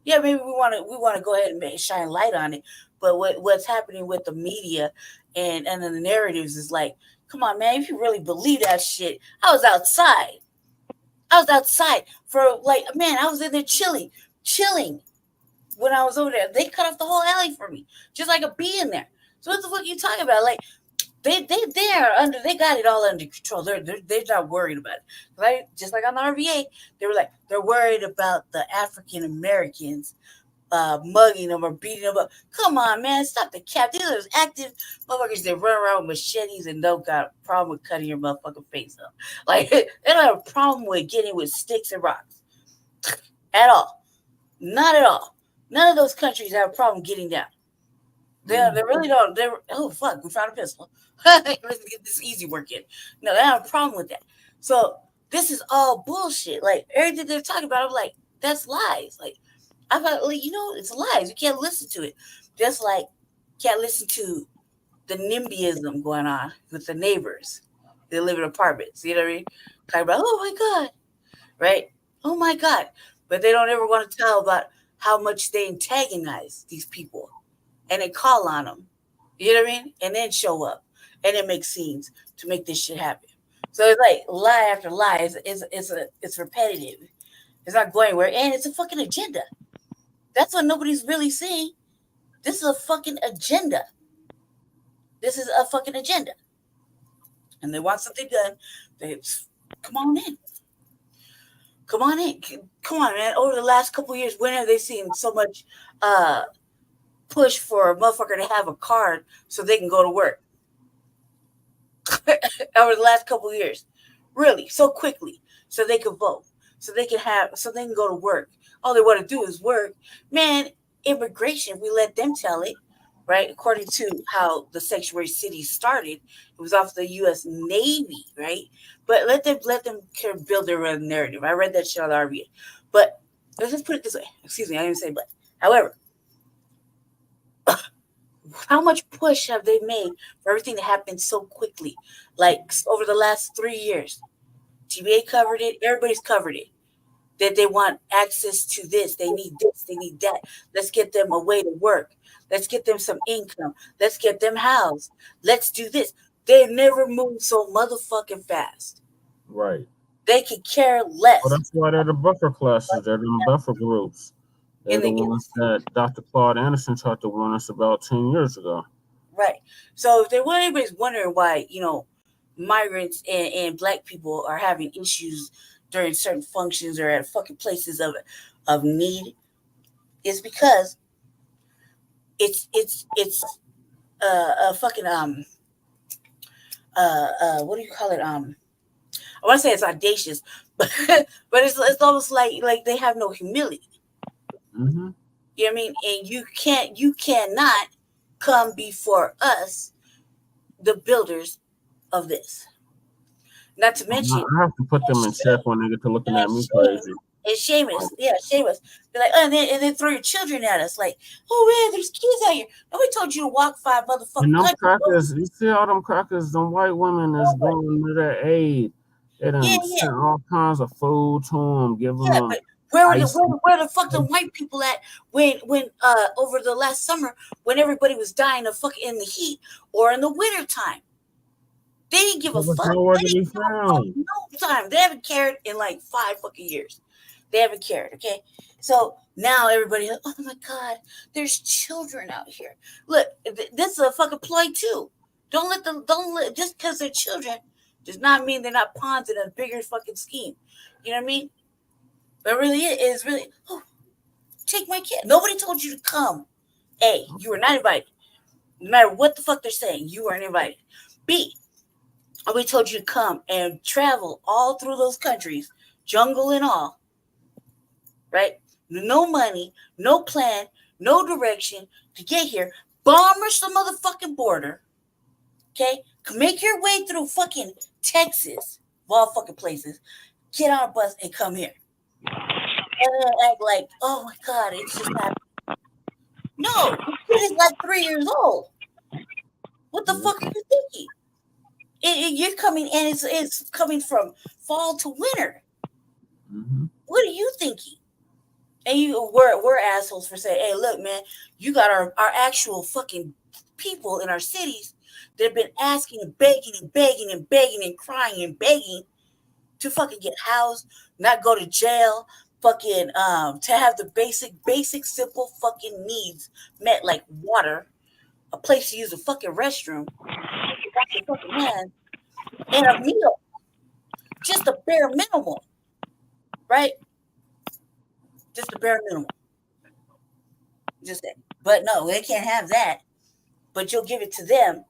Speaker 7: Yeah, maybe we want to go ahead and shine light on it. But what's happening with the media and the narratives is like, come on, man, if you really believe that shit, I was outside for like, man, I was in there chilling when I was over there. They cut off the whole alley for me, just like a bee in there. So what the fuck are you talking about? Like, They got it all under control. They're not worried about it. Right? Just like on the RVA, they're worried about the African Americans mugging them or beating them up. Come on, man, stop the cap. These are active motherfuckers that run around with machetes and don't got a problem with cutting your motherfucking face up. Like they don't have a problem with getting with sticks and rocks at all. Not at all. None of those countries have a problem getting down. They really don't. Oh fuck, we found a pistol. Let's get this easy work in. No, they have a problem with that. So this is all bullshit. Like everything they're talking about, I'm like, that's lies. Like I thought, like, it's lies. You can't listen to it. Just like can't listen to the NIMBYism going on with the neighbors. They live in apartments. You know what I mean? Talking about, oh my God, right? Oh my God. But they don't ever want to tell about how much they antagonize these people. And they call on them, you know what I mean? And then show up and then make scenes to make this shit happen. So it's like lie after lie. It's repetitive. It's not going anywhere. And it's a fucking agenda. That's what nobody's really seeing. This is a fucking agenda. This is a fucking agenda. And they want something done. They come on in. Come on in. Come on, man. Over the last couple of years, when have they seen so much push for a motherfucker to have a card so they can go to work? Over the last couple of years. Really, so quickly. So they can vote. So they can go to work. All they want to do is work. Man, immigration, we let them tell it, right? According to how the sanctuary city started, it was off the U.S. Navy, right? But let them kind of build their own narrative. I read that shit on the RVA. But let's just put it this way. Excuse me, I didn't say but. However, how much push have they made for everything to happen so quickly? Like over the last 3 years. TVA covered it. Everybody's covered it. That they want access to this. They need this. They need that. Let's get them a way to work. Let's get them some income. Let's get them housed. Let's do this. They never moved so motherfucking fast.
Speaker 4: Right.
Speaker 7: They could care less.
Speaker 4: Well, that's why they're the buffer classes. They're the buffer groups. They're the ones that Dr. Claude Anderson tried to warn us about 10 years ago.
Speaker 7: Right. So if anybody's wondering why, migrants and Black people are having issues during certain functions or at fucking places of need, is because it's a fucking what do you call it? I want to say it's audacious, but it's almost like they have no humility.
Speaker 4: Mm-hmm.
Speaker 7: You know what I mean? And you cannot come before us, the builders of this. Not to mention,
Speaker 4: I have to put them in check when they get to looking at me crazy.
Speaker 7: It's shameless. Yeah, shameless. They're like, and then throw your children at us. Like, oh man, there's kids out here. Nobody told you to walk 5 motherfucking
Speaker 4: And them
Speaker 7: countries.
Speaker 4: crackers, you see all them crackers, them white women is going to their aid. They done sent all kinds of food to them, giving them.
Speaker 7: But where the fuck the white people at when over the last summer when everybody was dying of fucking in the heat or in the winter time? They didn't give a fuck. They didn't give a fuck no time. They haven't cared in like 5 fucking years. They haven't cared, okay? So now everybody, oh my God, there's children out here. Look, this is a fucking ploy too. Don't let just because they're children does not mean they're not pawns in a bigger fucking scheme. You know what I mean? But really, it is really, take my kid. Nobody told you to come. A, you were not invited. No matter what the fuck they're saying, you weren't invited. B, we told you to come and travel all through those countries, jungle and all, right? No money, no plan, no direction to get here. Bomb rush the motherfucking border, okay? Make your way through fucking Texas, of all fucking places. Get on a bus and come here. And then act like, oh my God, it's just happening. No, this is like 3 years old. What the fuck are you thinking? You're coming, and it's coming from fall to winter.
Speaker 4: Mm-hmm.
Speaker 7: What are you thinking? And we're assholes for saying, hey, look, man, you got our actual fucking people in our cities that have been asking and begging and begging and begging and crying and begging to fucking get housed, not go to jail, fucking to have the basic simple fucking needs met, like water, a place to use a fucking restroom, wash your fucking hands, and a meal. Just a bare minimum, right? Just a bare minimum. Just that. But no, they can't have that. But you'll give it to them,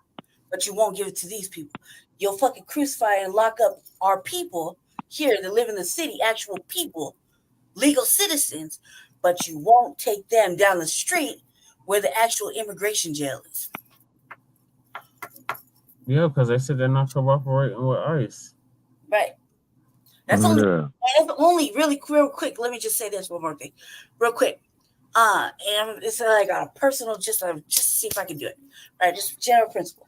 Speaker 7: but you won't give it to these people. You'll fucking crucify and lock up our people here that live in the city, actual people, legal citizens, but you won't take them down the street where the actual immigration jail is.
Speaker 4: Yeah, because they said they're not cooperating with ICE.
Speaker 7: Right. That's only really real quick. Let me just say this one more thing, real quick. And it's like a personal, just to see if I can do it. All right, just general principle.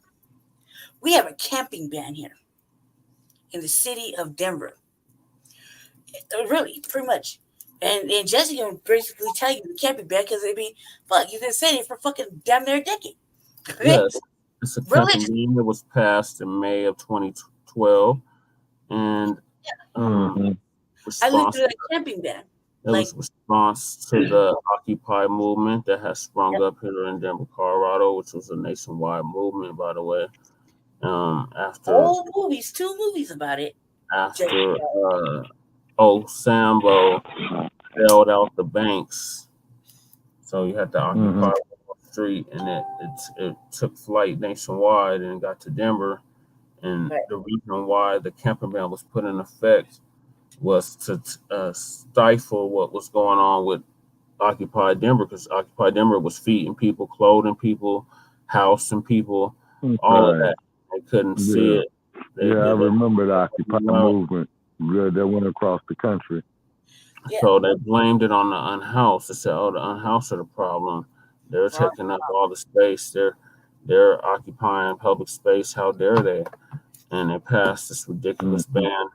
Speaker 7: We have a camping ban here in the city of Denver. Really, pretty much. And Jesse can basically tell you the camping ban because you've been saying it for fucking damn near a decade.
Speaker 4: Yes, it's a camping ban that was passed in May of 2012, and
Speaker 7: I lived through a camping ban.
Speaker 4: It was a response to the Occupy movement that has sprung up here in Denver, Colorado, which was a nationwide movement, by the way. After
Speaker 7: old movies, 2 movies about it.
Speaker 4: After Sambo bailed out the banks, so you had to occupy Wall Street, and it took flight nationwide and got to Denver. And the reason why the camping ban was put in effect was to stifle what was going on with Occupy Denver, because Occupy Denver was feeding people, clothing people, housing people, all of that. They couldn't see it.
Speaker 14: I remember the Occupy movement that went across the country.
Speaker 4: So they blamed it on the Unhoused. They said, "Oh, the Unhoused are the problem. They're taking up all the space. They're occupying public space. How dare they?" And they passed this ridiculous ban.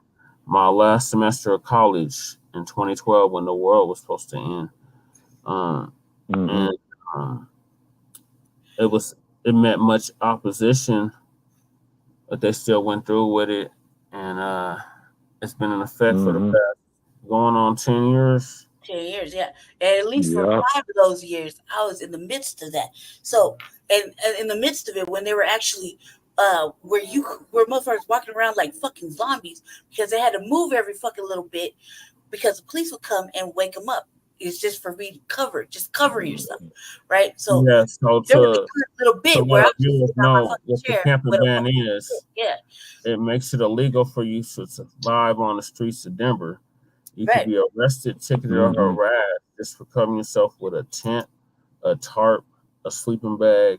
Speaker 4: My last semester of college in 2012, when the world was supposed to end, it met much opposition, but they still went through with it, and it's been in effect for the past going on 10 years.
Speaker 7: 10 years, yeah. And at least for 5 of those years, I was in the midst of that. So, and in the midst of it, when they were actually where motherfuckers walking around like fucking zombies, because they had to move every fucking little bit because the police would come and wake them up. It's just for me to cover, just cover yourself, right? So
Speaker 4: so
Speaker 7: there was a little bit where I was
Speaker 4: know what the camping ban is.
Speaker 7: Yeah,
Speaker 4: it makes it illegal for you to survive on the streets of Denver. You can be arrested, ticketed, or harassed just for covering yourself with a tent, a tarp, a sleeping bag.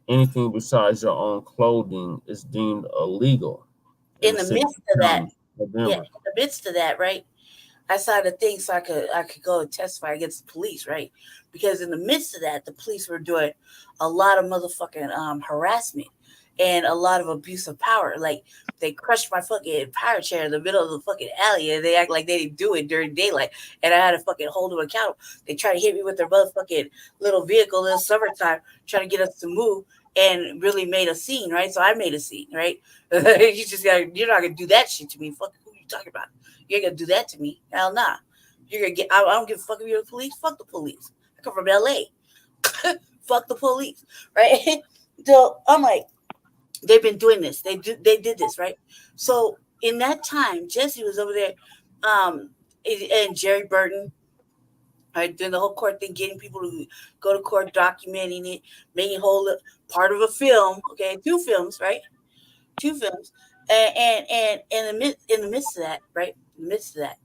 Speaker 4: Anything besides your own clothing is deemed illegal.
Speaker 7: In the midst of that, in the midst of that, right? I signed a thing so I could go and testify against the police, right? Because in the midst of that, the police were doing a lot of motherfucking harassment and a lot of abuse of power. Like, they crushed my fucking power chair in the middle of the fucking alley, and they act like they didn't do it during daylight, and I had to fucking hold them accountable. They tried to hit me with their motherfucking little vehicle in the summertime, trying to get us to move, and really made a scene, right? So I made a scene, right? You're not gonna do that shit to me. Fuck, who you talking about? You ain't gonna do that to me. Hell nah. You're gonna get. I don't give a fuck if you're the police. Fuck the police. I come from LA. Fuck the police, right? So I'm like, they've been doing this. They did this, right? So in that time, Jesse was over there, and Jerry Burton, right, doing the whole court thing, getting people to go to court, documenting it, making whole part of a film. Okay, 2 films, right? 2 films, and in the midst of that, right? In the midst of that,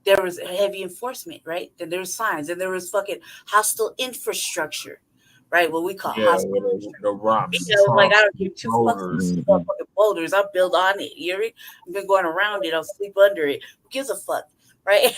Speaker 7: there was heavy enforcement, right? Then there was signs, and there was fucking hostile infrastructure, right? What we call hostile.
Speaker 4: The rocks.
Speaker 7: Like, I don't give 2 fucking boulders. I'll build on it. You know what I mean? I've been going around it. I'll sleep under it. Who gives a fuck, right?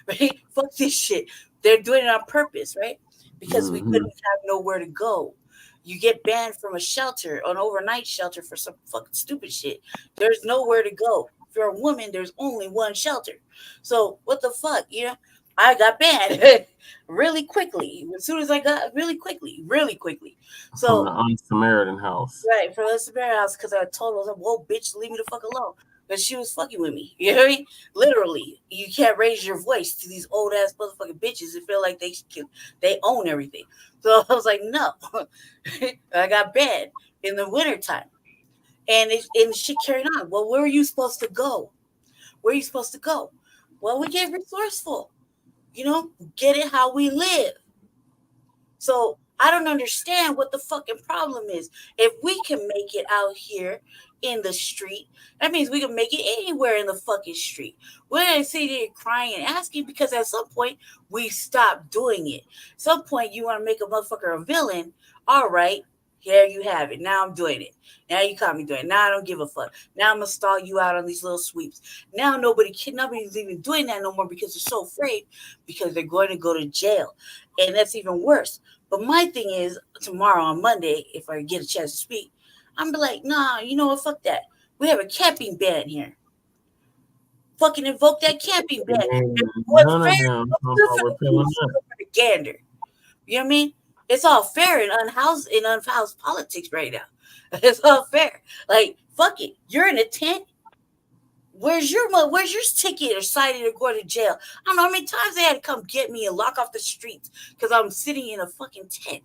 Speaker 7: Right? Fuck this shit. They're doing it on purpose, right? Because we couldn't have nowhere to go. You get banned from a shelter, an overnight shelter, for some fucking stupid shit. There's nowhere to go. If you're a woman, there's only one shelter. So what the fuck, you know? I got banned really quickly. As soon as I got really quickly. So
Speaker 4: from the Un-Samaritan house.
Speaker 7: Right, from the Samaritan house, because I told her, whoa, bitch, leave me the fuck alone. But she was fucking with me. You know what I mean? Literally, you can't raise your voice to these old ass motherfucking bitches and feel like they own everything. So I was like, no. I got banned in the wintertime. And shit carried on. Well, where are you supposed to go? Well, we get resourceful. You know, get it how we live. So I don't understand what the fucking problem is. If we can make it out here in the street, that means we can make it anywhere in the fucking street. We're not sitting here crying and asking, because at some point we stop doing it. At some point you want to make a motherfucker a villain. All right, here you have it. Now I'm doing it. Now you caught me doing it. Now I don't give a fuck. Now I'm gonna stall you out on these little sweeps. Now nobody's even doing that no more because they're so afraid, because they're going to go to jail. And that's even worse. But my thing is, tomorrow on Monday, if I get a chance to speak, I'm be like, nah, you know what? Fuck that. We have a camping ban here. Fucking invoke that camping ban. Gander. You know what I mean? It's all fair in unhoused politics right now. It's all fair. Like, fuck it. You're in a tent. Where's your ticket or cited or go to jail? I don't know how many times they had to come get me and lock off the streets because I'm sitting in a fucking tent.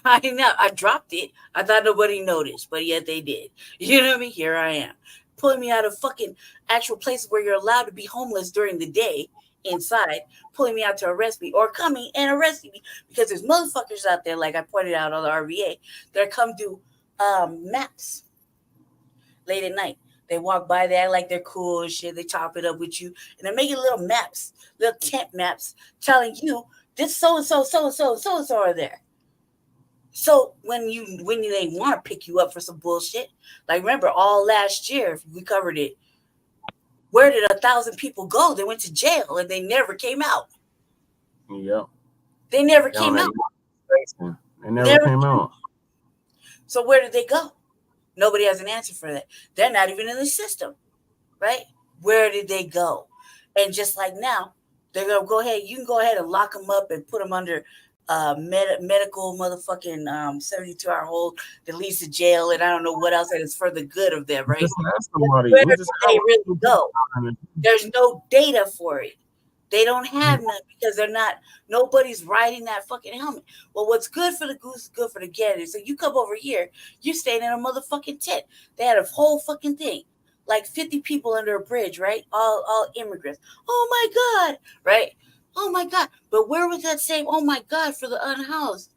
Speaker 7: I know. I dropped it. I thought nobody noticed, but yet they did. You know what I mean? Here I am, pulling me out of fucking actual places where you're allowed to be homeless during the day inside, pulling me out to arrest me or coming and arresting me because there's motherfuckers out there, like I pointed out on the RVA, that come do maps late at night. They walk by, they act like they're cool and shit. They chop it up with you, and they're making little maps, little tent maps, telling you this so and so are there. So when they want to pick you up for some bullshit, like remember all last year we covered it. Where did 1,000 people go? They went to jail and they never came out.
Speaker 4: Yeah,
Speaker 7: they never came out.
Speaker 4: They never came out.
Speaker 7: So where did they go? Nobody has an answer for that. They're not even in the system, right? Where did they go? And just like now, they're gonna go ahead. You can go ahead and lock them up and put them under medical motherfucking 72-hour hold that leads to jail, and I don't know what else, and it's for the good of them, right? Where do they really go? There's no data for it. They don't have none because nobody's riding that fucking helmet. Well, what's good for the goose is good for the gander. So you come over here, you're staying in a motherfucking tent. They had a whole fucking thing, like 50 people under a bridge, right? All immigrants. Oh my God, right? Oh my God. But where was that same, oh my God, for the unhoused,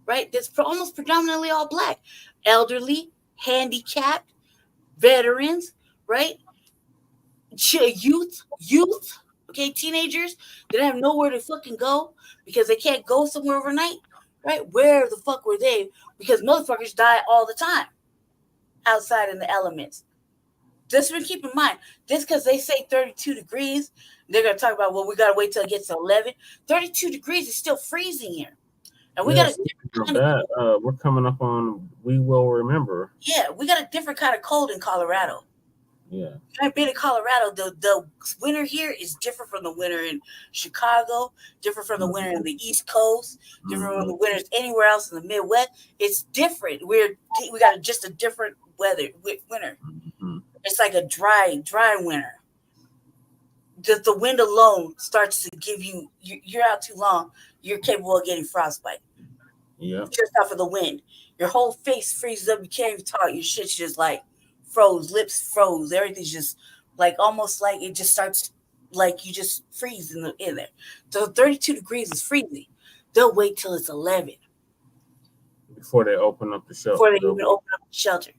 Speaker 7: right? That's almost predominantly all Black, elderly, handicapped, veterans, right? Youth. Okay, teenagers that have nowhere to fucking go because they can't go somewhere overnight, right? Where the fuck were they? Because motherfuckers die all the time outside in the elements. Just keep in mind, just because they say 32 degrees, they're going to talk about, well, we got to wait till it gets to 11. 32 degrees is still freezing here. And we got
Speaker 4: we're coming up on, we will remember.
Speaker 7: Yeah, we got a different kind of cold in Colorado.
Speaker 4: Yeah.
Speaker 7: I've been in Colorado. The winter here is different from the winter in Chicago, different from the winter in the East Coast, different from the winters anywhere else in the Midwest. It's different. We got just a different winter. It's like a dry winter. Just the wind alone starts to give you're out too long, you're capable of getting frostbite.
Speaker 4: Yeah.
Speaker 7: Just off of the wind. Your whole face freezes up. You can't even talk. Your shit's just like froze, lips froze, everything's just like almost like it just starts like you just freeze in there. So 32 degrees is freezing. They'll wait till it's 11
Speaker 4: before they open up the shelter.
Speaker 7: Before they even open up the shelter,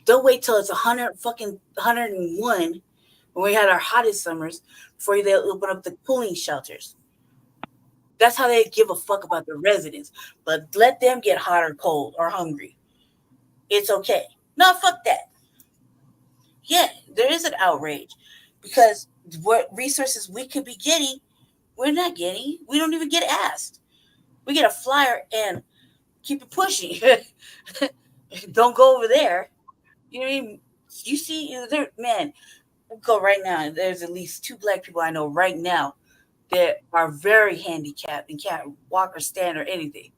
Speaker 7: they'll wait till it's 101 when we had our hottest summers before they open up the cooling shelters. That's how they give a fuck about the residents. But let them get hot or cold or hungry. It's okay. No, fuck that. Yeah, there is an outrage because what resources we could be getting, we're not getting. We don't even get asked. We get a flyer and keep it pushing. Don't go over there. You know what I mean? You see, there, man, we'll go right now. There's at least 2 Black people I know right now that are very handicapped and can't walk or stand or anything.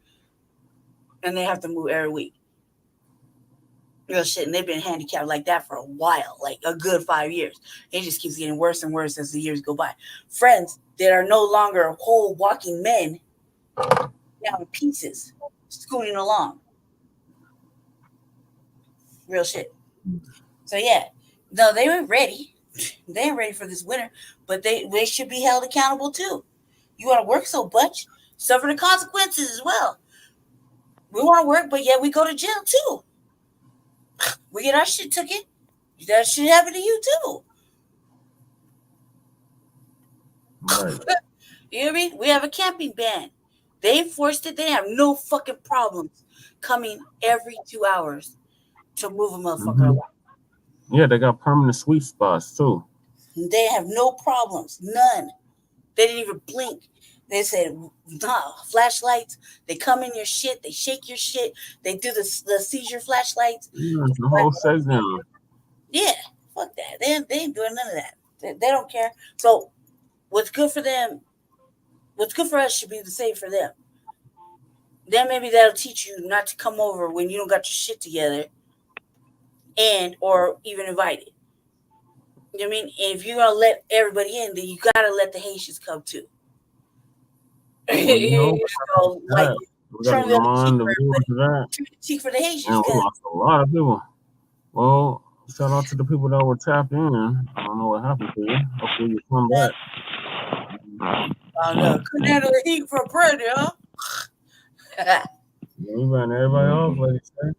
Speaker 7: And they have to move every week. Real shit, and they've been handicapped like that for a while, like a good 5 years. It just keeps getting worse and worse as the years go by. Friends that are no longer whole walking men, now in pieces, scooting along. Real shit. So yeah, no, they were ready. They ain't ready for this winter, but they should be held accountable too. You want to work so much, suffer the consequences as well. We want to work, but yet we go to jail too. We get our shit took it. That shit happen to you too.
Speaker 4: Right.
Speaker 7: You know what I mean? We have a camping ban. They enforced it. They have no fucking problems coming every 2 hours to move a motherfucker around.
Speaker 4: Yeah, they got permanent sweet spots too.
Speaker 7: They have no problems. None. They didn't even blink. They said, nah, flashlights. They come in your shit. They shake your shit. They do the seizure flashlights.
Speaker 4: Yeah, the whole shutdown.
Speaker 7: Yeah, fuck that. They ain't doing none of that. They don't care. So what's good for them, what's good for us should be the same for them. Then maybe that'll teach you not to come over when you don't got your shit together and or even invited. I mean, if you're gonna let everybody in, then you gotta let the Haitians come too.
Speaker 4: Well,
Speaker 7: so, like,
Speaker 4: we got to remind the viewers of that.
Speaker 7: Cheek for the Haitians.
Speaker 4: And we lost a lot of people. Well, shout out to the people that were tapped in. I don't know what happened to you. Hopefully you come back.
Speaker 7: Oh no, couldn't handle the heat for Predator, huh?
Speaker 4: We ran everybody off, like you said.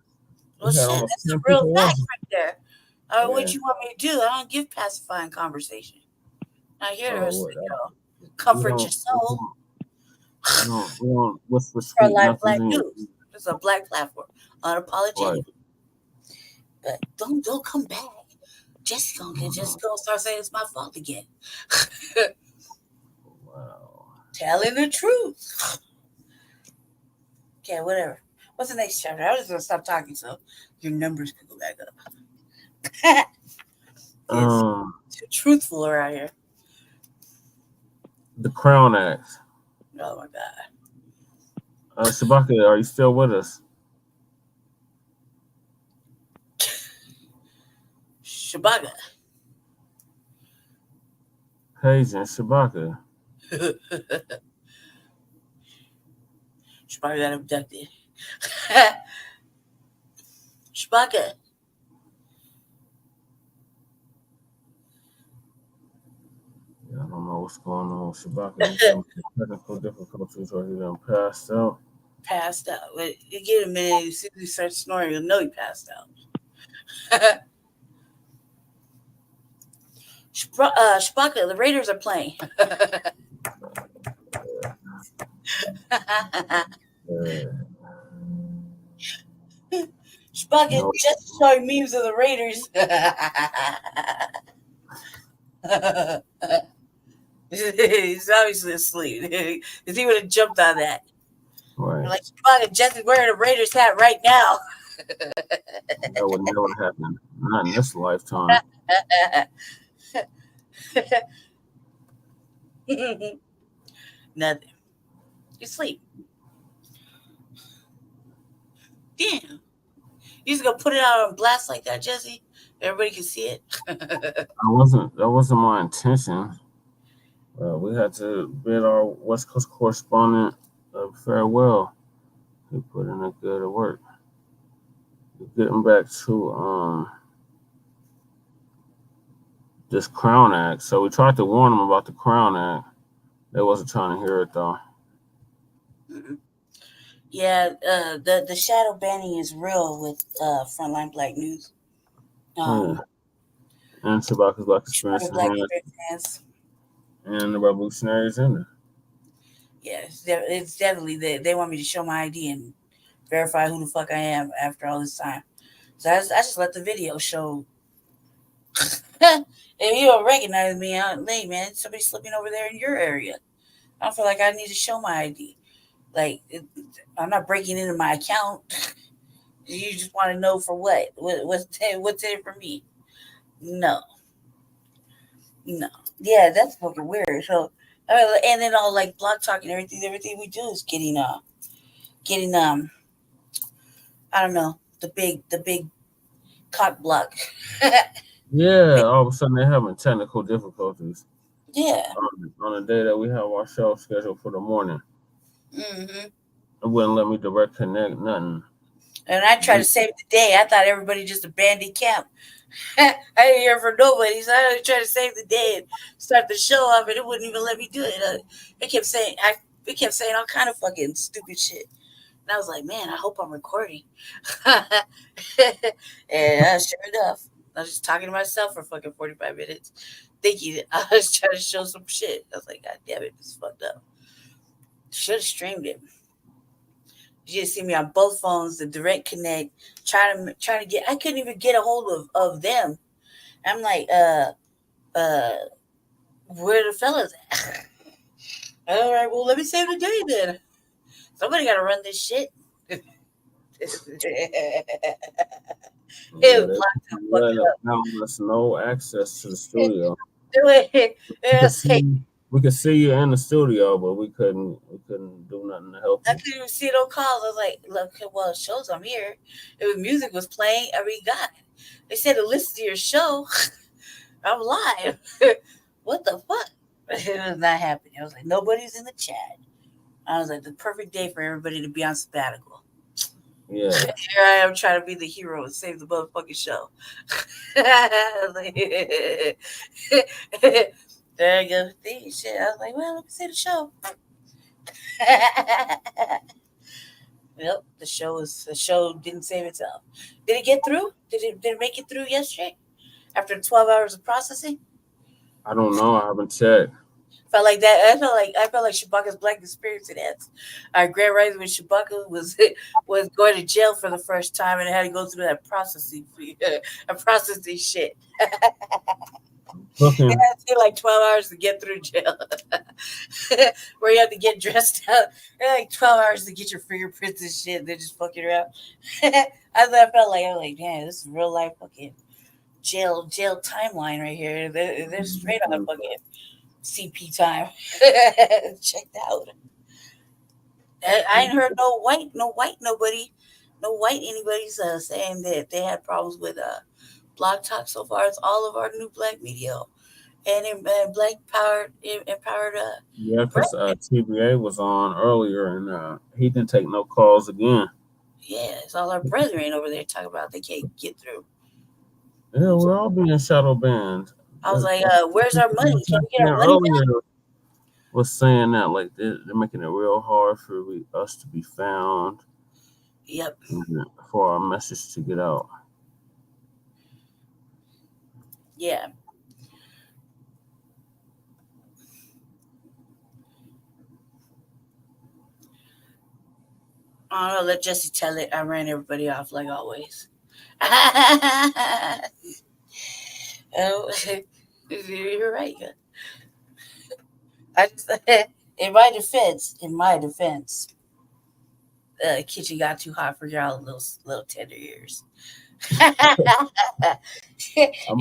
Speaker 7: Well, shit, that's a real fact right there. What you want me to do? I don't give pacifying conversation. I'm here to comfort your soul.
Speaker 4: What's the
Speaker 7: For Live Black News? It's a black platform, unapologetic. Right. But don't come back. Just gonna start saying it's my fault again.
Speaker 4: Wow.
Speaker 7: Telling the truth. Okay, whatever. What's the next chapter? I was just gonna stop talking so your numbers can go back up. Too truthful around here.
Speaker 4: The Crown Act.
Speaker 7: Oh my God.
Speaker 4: Shabaka, are you still with us?
Speaker 7: Shabaka.
Speaker 4: Paige and Shabaka.
Speaker 7: Shabaka got abducted. Shabaka.
Speaker 4: I don't know what's going on with Shabaka. He's having technical difficulties or he done passed out.
Speaker 7: Passed out. But you get a minute, as soon as he starts snoring, you'll know he passed out. Shabaka, the Raiders are playing. Shabaka just showing memes of the Raiders. He's obviously asleep. Because he would have jumped on that.
Speaker 4: Right.
Speaker 7: Like, Shabaka just is wearing a Raiders hat right now.
Speaker 4: That would never happen. Not in this lifetime.
Speaker 7: Nothing. You sleep. Damn. You just gonna put it out on blast like that, Jesse? Everybody can see it.
Speaker 4: That wasn't my intention. We had to bid our West Coast correspondent farewell. He put in a good work. Getting back to this Crown Act. So we tried to warn them about the Crown Act. They wasn't trying to hear it though.
Speaker 7: Mm-hmm. Yeah, the shadow banning is real with Frontline Black News.
Speaker 4: And Shabaka's Black Experience and the Revolutionaries in there.
Speaker 7: Yeah, it's definitely they want me to show my ID and verify who the fuck I am after all this time. So I just let the video show. If you don't recognize me, hey man, somebody slipping over there in your area. I don't feel like I need to show my ID. Like, I'm not breaking into my account. You just want to know for what? What's in it for me? No. Yeah, that's fucking weird. So, and then all like block talk and everything we do is getting I don't know, the big cock block.
Speaker 4: Yeah, all of a sudden they're having technical difficulties.
Speaker 7: Yeah.
Speaker 4: On the day that we have our show scheduled for the morning.
Speaker 7: Mm-hmm.
Speaker 4: It wouldn't let me direct connect nothing.
Speaker 7: And I tried to save the day. I thought everybody just abandoned camp. I didn't hear from nobody, so I tried to save the day and start the show off, and it wouldn't even let me do it. It kept saying all kind of fucking stupid shit. And I was like, man, I hope I'm recording. And sure enough, I was just talking to myself for fucking 45 minutes, thinking I was trying to show some shit. I was like, God damn it, this is fucked up. Should have streamed it. You just see me on both phones, the direct connect, trying to get. I couldn't even get a hold of them. I'm like, where the fellas at? All right, well, let me save the day then. Somebody got to run this shit.
Speaker 4: There's no access to the studio. We could see you in the studio, but we couldn't do nothing to help you.
Speaker 7: I couldn't even see no calls. I was like, look, well, it shows I'm here. If music was playing, I mean, God, they said to listen to your show. I'm live. What the fuck? It was not happening. I was like, nobody's in the chat. I was like, the perfect day for everybody to be on sabbatical.
Speaker 4: Yeah.
Speaker 7: Here I am trying to be the hero and save the motherfucking show. Like, there you go. Shit. I was like, well, let me see the show. Yep, the show didn't save itself. Did it get through? Did it make it through yesterday? After 12 hours of processing?
Speaker 4: I don't know. I haven't checked.
Speaker 7: Felt like that. I felt like Shabaka's Black experience in that. Our Grand Rising when Shabaka was going to jail for the first time and had to go through that processing shit.
Speaker 4: Okay.
Speaker 7: It had to take like 12 hours to get through jail. Where you have to get dressed up. Like 12 hours to get your fingerprints and shit. They're just fucking around. I felt like, I was like, man, this is real life fucking jail timeline right here. They're straight on fucking CP time. Checked out. I ain't heard no white anybody's saying that they had problems with Blog Talk so far. It's all of our new Black media and Black empowered.
Speaker 4: Yeah, because TBA was on earlier and he didn't take no calls again.
Speaker 7: Yeah, it's all our brethren over there talking about they can't get through.
Speaker 4: Yeah, we're all being shadow banned.
Speaker 7: I was like, where's our money? Can we get our money back?
Speaker 4: Was saying that like they're making it real hard for us to be found.
Speaker 7: Yep.
Speaker 4: For our message to get out.
Speaker 7: Yeah. I don't know, let Jesse tell it. I ran everybody off like always. Oh, you're right. I just, in my defense, kitchen got too hot for y'all little tender ears. You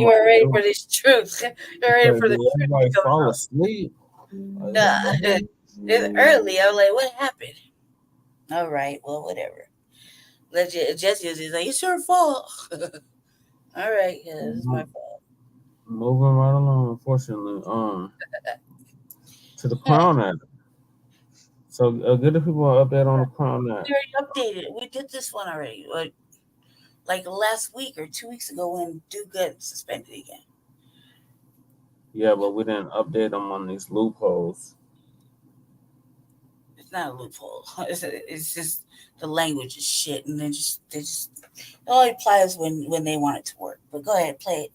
Speaker 7: were ready for this truth. You're ready for the truth to come
Speaker 4: fall
Speaker 7: out.
Speaker 4: asleep.
Speaker 7: Nah, it's early. I was like, what happened? All right, well, whatever. Jesse is like, it's your fault. All right, yeah, it's my fault.
Speaker 4: Moving right along, unfortunately. To the Crown Act. So give the people an update on the Crown Act.
Speaker 7: We already updated. We did this one already. Like last week or 2 weeks ago when Duke got suspended again.
Speaker 4: Yeah, but we didn't update them on these loopholes.
Speaker 7: It's not a loophole. It's just the language is shit, and they just it only applies when they want it to work. But go ahead, play it.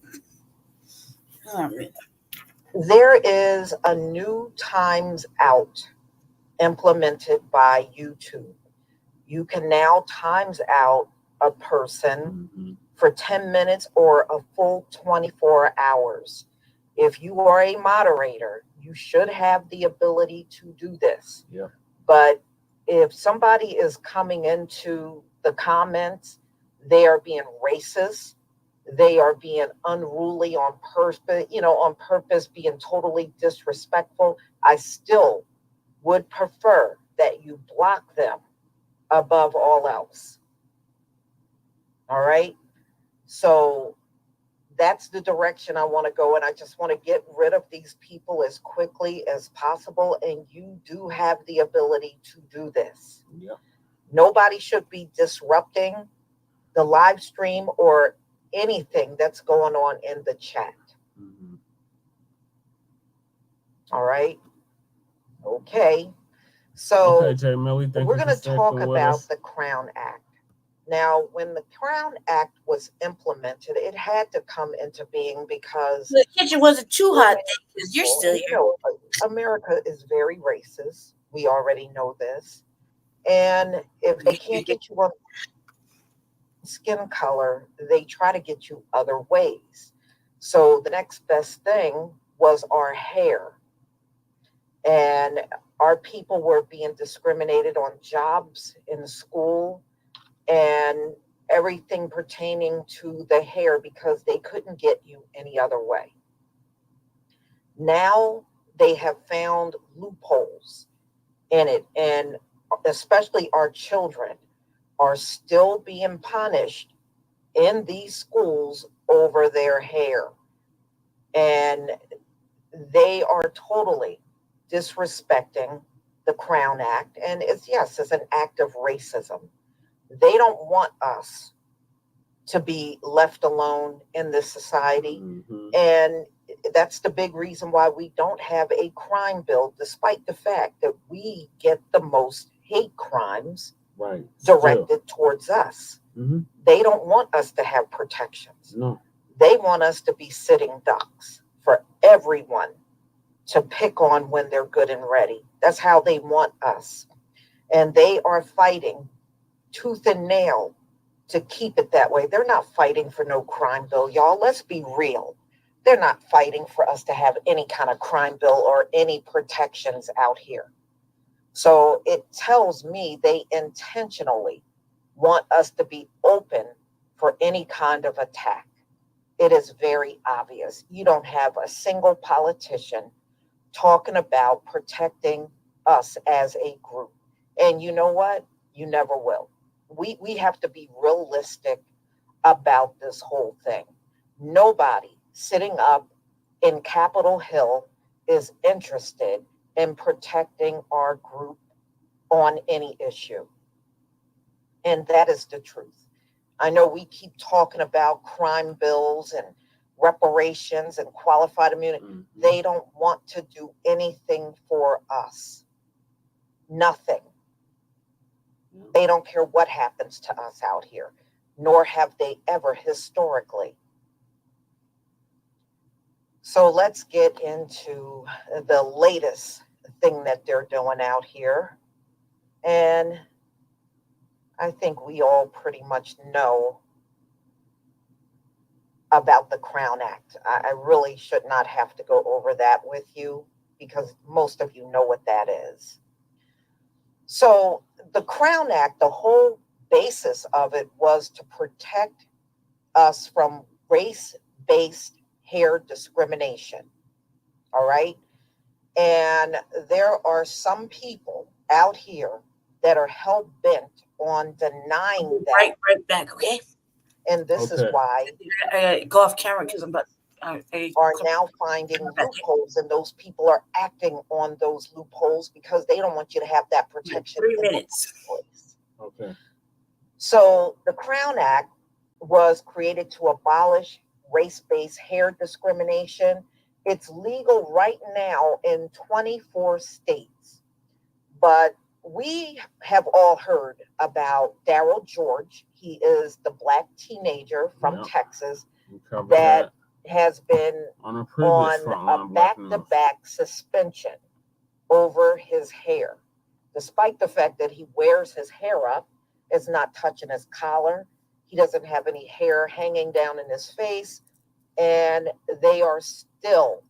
Speaker 5: There is a new times out implemented by YouTube. You can now times out a person for 10 minutes or a full 24 hours. If you are a moderator, you should have the ability to do this.
Speaker 4: Yeah.
Speaker 5: But if somebody is coming into the comments, they are being racist, they are being unruly on purpose, being totally disrespectful, I still would prefer that you block them above all else. All right? So that's the direction I want to go, and I just want to get rid of these people as quickly as possible, and you do have the ability to do this.
Speaker 4: Yeah.
Speaker 5: Nobody should be disrupting the live stream or anything that's going on in the chat. All right? Okay. So
Speaker 4: okay, Jay Millie,
Speaker 5: we're going to talk about the Crown Act. Now, when the Crown Act was implemented, it had to come into being because
Speaker 7: the kitchen wasn't too hot because you're still here.
Speaker 5: America is very racist. We already know this. And if they can't get you on skin color, they try to get you other ways. So the next best thing was our hair. And our people were being discriminated on jobs, in school, and everything pertaining to the hair because they couldn't get you any other way. Now they have found loopholes in it, and especially our children are still being punished in these schools over their hair. And they are totally disrespecting the Crown Act. And it's an act of racism. They don't want us to be left alone in this society. And that's the big reason why we don't have a crime bill, despite the fact that we get the most hate crimes directed towards us. They don't want us to have protections.
Speaker 4: No.
Speaker 5: They want us to be sitting ducks for everyone to pick on when they're good and ready. That's how they want us. And they are fighting tooth and nail to keep it that way. They're not fighting for no crime bill, y'all. Let's be real. They're not fighting for us to have any kind of crime bill or any protections out here. So it tells me they intentionally want us to be open for any kind of attack. It is very obvious. You don't have a single politician talking about protecting us as a group. And you know what? You never will. We have to be realistic about this whole thing. Nobody sitting up in Capitol Hill is interested in protecting our group on any issue. And that is the truth. I know we keep talking about crime bills and reparations and qualified immunity. They don't want to do anything for us. Nothing. They don't care what happens to us out here, nor have they ever historically. So let's get into the latest thing that they're doing out here. And I think we all pretty much know about the Crown Act. I really should not have to go over that with you because most of you know what that is. So the Crown Act, the whole basis of it was to protect us from race-based hair discrimination. All right? And there are some people out here that are hell-bent on denying that.
Speaker 7: Right back, okay?
Speaker 5: And this is why
Speaker 7: go off camera because I'm about
Speaker 5: are now finding loopholes, and those people are acting on those loopholes because they don't want you to have that protection.
Speaker 7: 3 minutes.
Speaker 4: Okay.
Speaker 5: So the Crown Act was created to abolish race-based hair discrimination. It's legal right now in 24 states, but we have all heard about Darryl George. He is the black teenager from Texas that has been on a back-to-back suspension over his hair, despite the fact that he wears his hair up. It's not touching his collar. He doesn't have any hair hanging down in his face, and they are still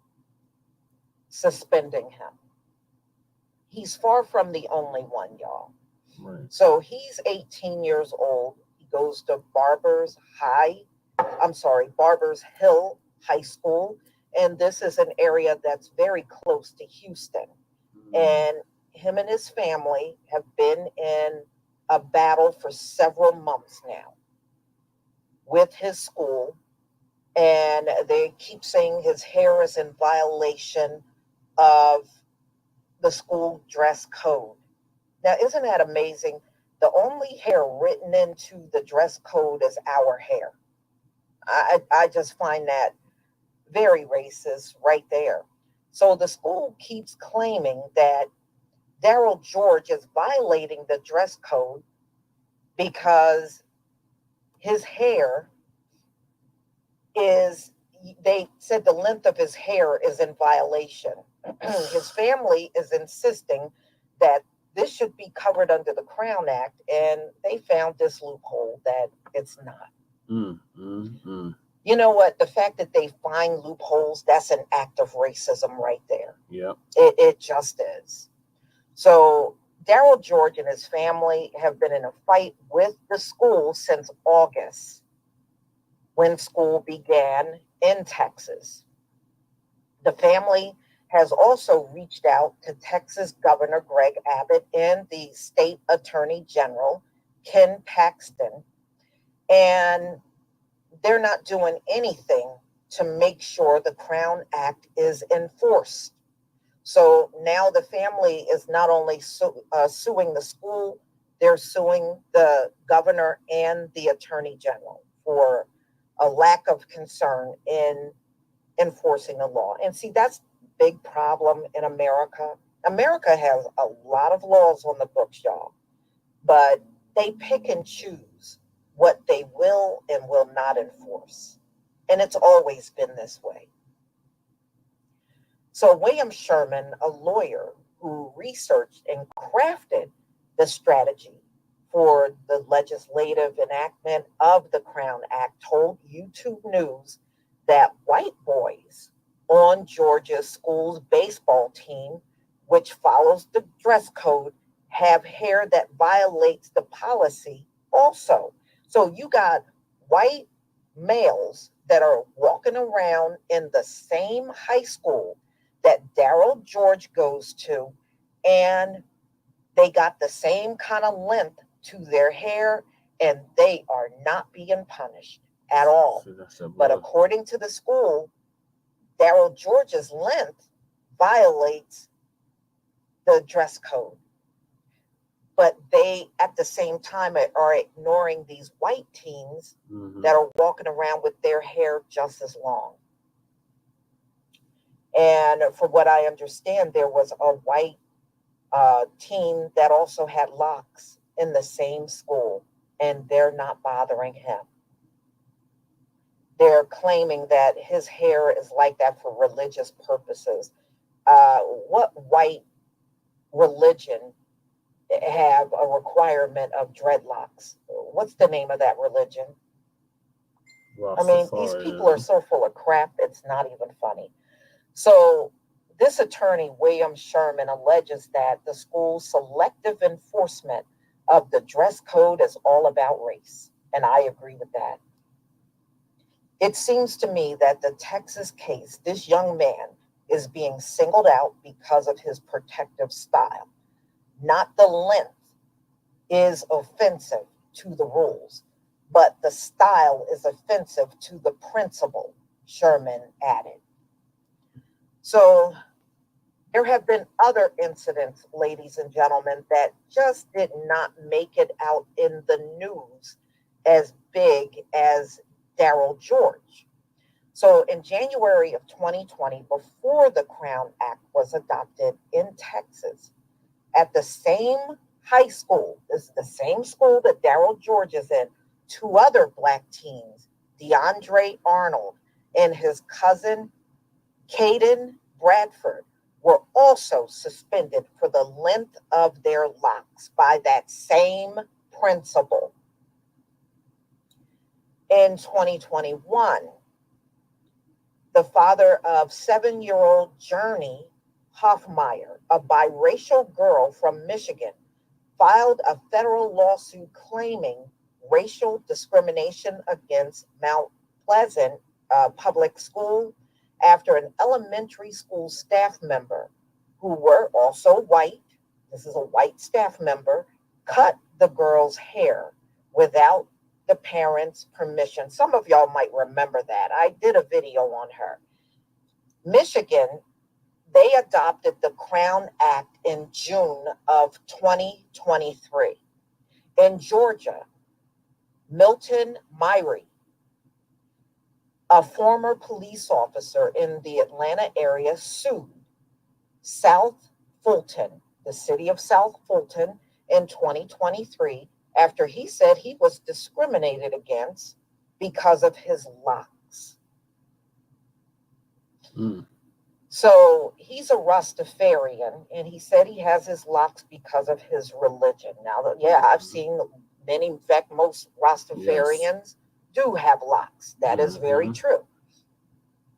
Speaker 5: suspending him. He's far from the only one, y'all.
Speaker 4: Right.
Speaker 5: So he's 18 years old. He goes to Barbers Hill High School. And this is an area that's very close to Houston. And him and his family have been in a battle for several months now with his school. And they keep saying his hair is in violation of the school dress code. Now, isn't that amazing? The only hair written into the dress code is our hair. I just find that very racist right there. So the school keeps claiming that Darryl George is violating the dress code because his hair is, they said the length of his hair is in violation. His family is insisting that this should be covered under the Crown Act, and they found this loophole that it's not. You know what? The fact that they find loopholes, that's an act of racism right there.
Speaker 4: Yeah.
Speaker 5: It just is. So Darryl George and his family have been in a fight with the school since August, when school began in Texas. The family has also reached out to Texas Governor Greg Abbott and the State Attorney General, Ken Paxton, and they're not doing anything to make sure the Crown Act is enforced. So now the family is not only suing the school, they're suing the governor and the attorney general for a lack of concern in enforcing the law. And see, that's a big problem in America. America has a lot of laws on the books, y'all, but they pick and choose what they will and will not enforce. And it's always been this way. So William Sherman, a lawyer who researched and crafted the strategy for the legislative enactment of the Crown Act, told YouTube News that white boys on Georgia's school's baseball team, which follows the dress code, have hair that violates the policy also. So you got white males that are walking around in the same high school that Daryl George goes to, and they got the same kind of length to their hair, and they are not being punished at all. But according to the school, Daryl George's length violates the dress code. But they, at the same time, are ignoring these white teens that are walking around with their hair just as long. And from what I understand, there was a white teen that also had locks in the same school, and they're not bothering him. They're claiming that his hair is like that for religious purposes. What white religion have a requirement of dreadlocks? What's the name of that religion? I mean, these people are so full of crap, it's not even funny. So this attorney, William Sherman, alleges that the school's selective enforcement of the dress code is all about race. And I agree with that. It seems to me that the Texas case, this young man is being singled out because of his protective style. Not the length is offensive to the rules, but the style is offensive to the principle, Sherman added. So there have been other incidents, ladies and gentlemen, that just did not make it out in the news as big as Daryl George. So in January of 2020, before the Crown Act was adopted in Texas, at the same high school, this is the same school that Daryl George is in, two other Black teens, DeAndre Arnold and his cousin, Caden Bradford, were also suspended for the length of their locks by that same principal. In 2021, the father of 7-year-old Journey Hoffmeyer, a biracial girl from Michigan, filed a federal lawsuit claiming racial discrimination against Mount Pleasant Public School after an elementary school staff member, who were also white, this is a white staff member, cut the girl's hair without the parents' permission. Some of y'all might remember that. I did a video on her. Michigan, they adopted the Crown Act in June of 2023. In Georgia, Milton Myrie, a former police officer in the Atlanta area, sued South Fulton, the city of South Fulton, in 2023 after he said he was discriminated against because of his locks. So he's a Rastafarian, and he said he has his locks because of his religion. Now, yeah, I've seen many, in fact, most Rastafarians do have locks. That is very true.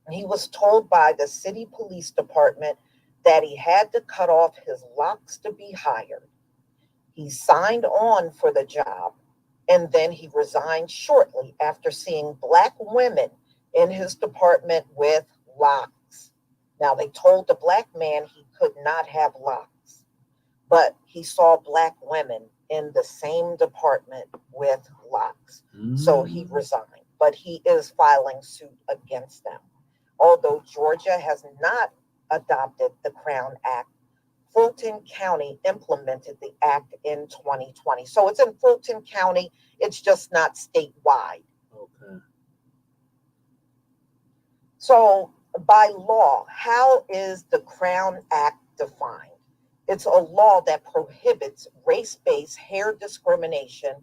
Speaker 5: He was told by the city police department that he had to cut off his locks to be hired. He signed on for the job, and then he resigned shortly after seeing Black women in his department with locks. Now, they told the Black man he could not have locks, but he saw Black women in the same department with locks. So he resigned. but he is filing suit against them. Although Georgia has not adopted the Crown Act, Fulton County implemented the act in 2020. So it's in Fulton County, it's just not statewide.
Speaker 4: Okay.
Speaker 5: So by law, how is the Crown Act defined? It's a law that prohibits race-based hair discrimination,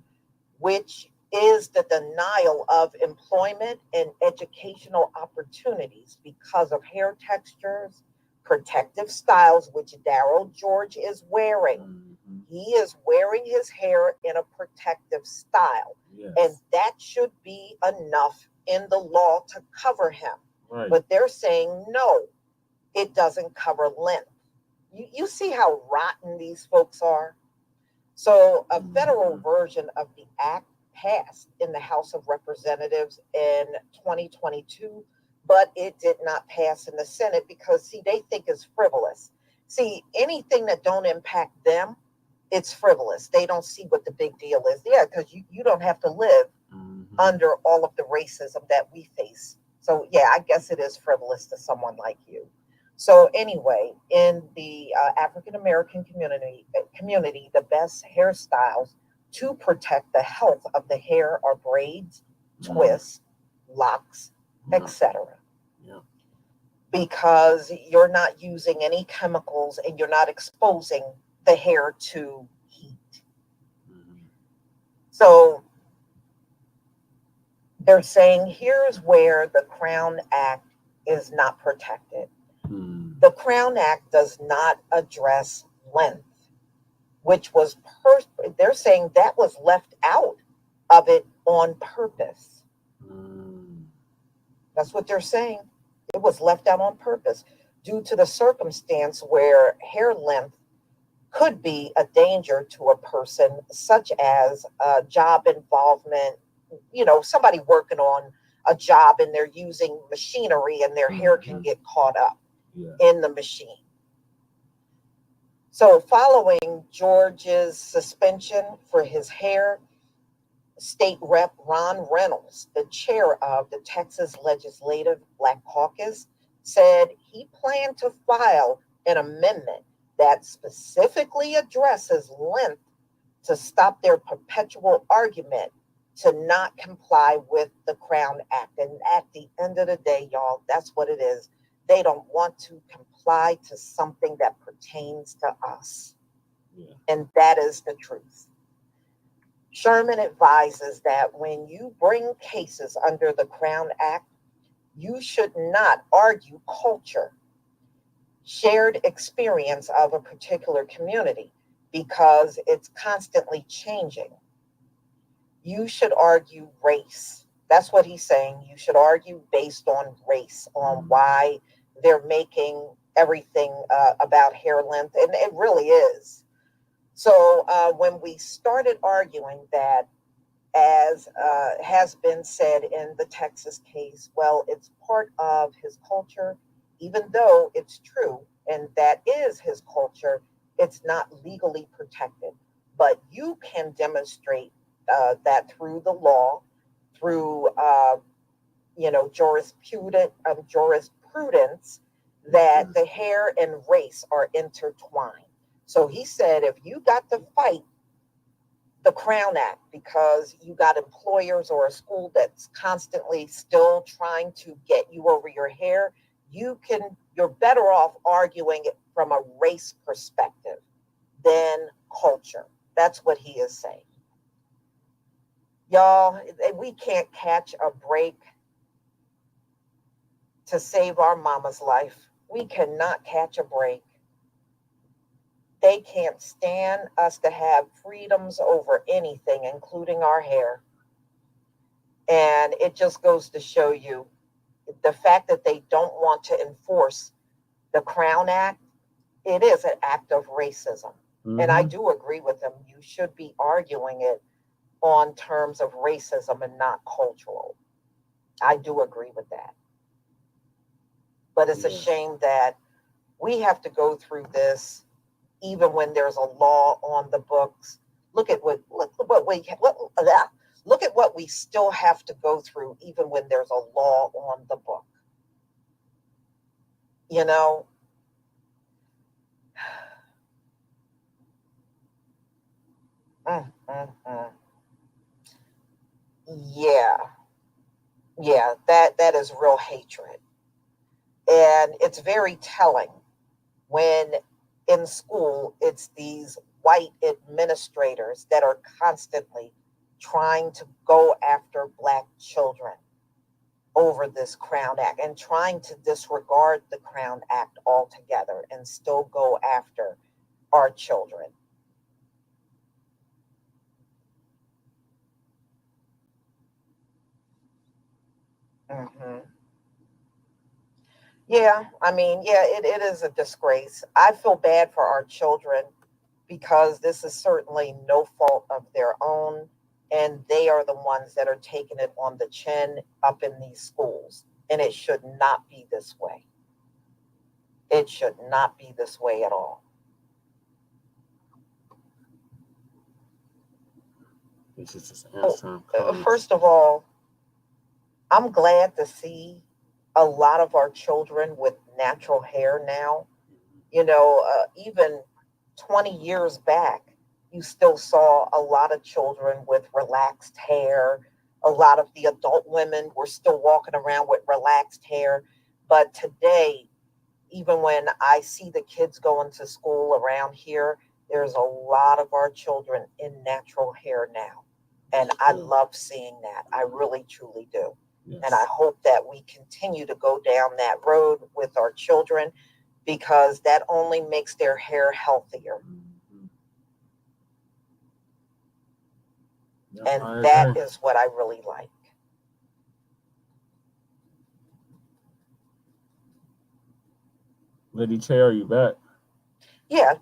Speaker 5: which is the denial of employment and educational opportunities because of hair textures, protective styles, which Darryl George is wearing. Mm-hmm. He is wearing his hair in a protective style. Yes. And that should be enough in the law to cover him. Right. But they're saying, no, it doesn't cover length. You see how rotten these folks are? So a federal version of the act passed in the House of Representatives in 2022, but it did not pass in the Senate because, see, they think it's frivolous. See, anything that don't impact them, it's frivolous. They don't see what the big deal is. Yeah, because you don't have to live under all of the racism that we face. So, yeah, I guess it is frivolous to someone like you. So anyway, in the African-American community, the best hairstyles to protect the health of the hair are braids, twists, locks, etc. Yeah. Because you're not using any chemicals and you're not exposing the hair to heat. So they're saying here's where the Crown Act is not protected. The Crown Act does not address length, which was, they're saying that was left out of it on purpose. That's what they're saying. It was left out on purpose due to the circumstance where hair length could be a danger to a person, such as job involvement, somebody working on a job and they're using machinery and their hair can get caught up in the machine. So following George's suspension for his hair, State Rep Ron Reynolds, the chair of the Texas Legislative Black Caucus, said he planned to file an amendment that specifically addresses length to stop their perpetual argument to not comply with the Crown Act. And at the end of the day, y'all, that's what it is. They don't want to comply to something that pertains to us. Yeah. And that is the truth. Sherman advises that when you bring cases under the Crown Act, you should not argue culture, shared experience of a particular community, because it's constantly changing. You should argue race. That's what he's saying. You should argue based on race, on why they're making everything about hair length. And it really is. So when we started arguing that, as has been said in the Texas case, well, it's part of his culture, even though it's true, and that is his culture, it's not legally protected. But you can demonstrate that through the law, through jurisprudence, that the hair and race are intertwined. So he said, if you got to fight the Crown Act because you got employers or a school that's constantly still trying to get you over your hair, you're better off arguing it from a race perspective than culture. That's what he is saying. Y'all, we can't catch a break to save our mama's life. We cannot catch a break. They can't stand us to have freedoms over anything, including our hair. And it just goes to show you the fact that they don't want to enforce the Crown Act. It is an act of racism. Mm-hmm. And I do agree with them. You should be arguing it on terms of racism and not cultural. I do agree with that. But it's a shame that we have to go through this even when there's a law on the books. Look Look at what we still have to go through, even when there's a law on the book. You know, yeah, that is real hatred. And it's very telling when in school it's these white administrators that are constantly trying to go after Black children over this Crown Act and trying to disregard the Crown Act altogether and still go after our children. Yeah, I mean, yeah, it is a disgrace. I feel bad for our children because this is certainly no fault of their own. And they are the ones that are taking it on the chin up in these schools. And it should not be this way. It should not be this way at all. First of all, I'm glad to see a lot of our children with natural hair now. You know, even 20 years back, you still saw a lot of children with relaxed hair. A lot of the adult women were still walking around with relaxed hair. But today, even when I see the kids going to school around here, there's a lot of our children in natural hair now. And I love seeing that. I really, truly do. Yes. And I hope that we continue to go down that road with our children because that only makes their hair healthier. And that is what I really like.
Speaker 4: Lady Chair, are you back?
Speaker 5: Yeah.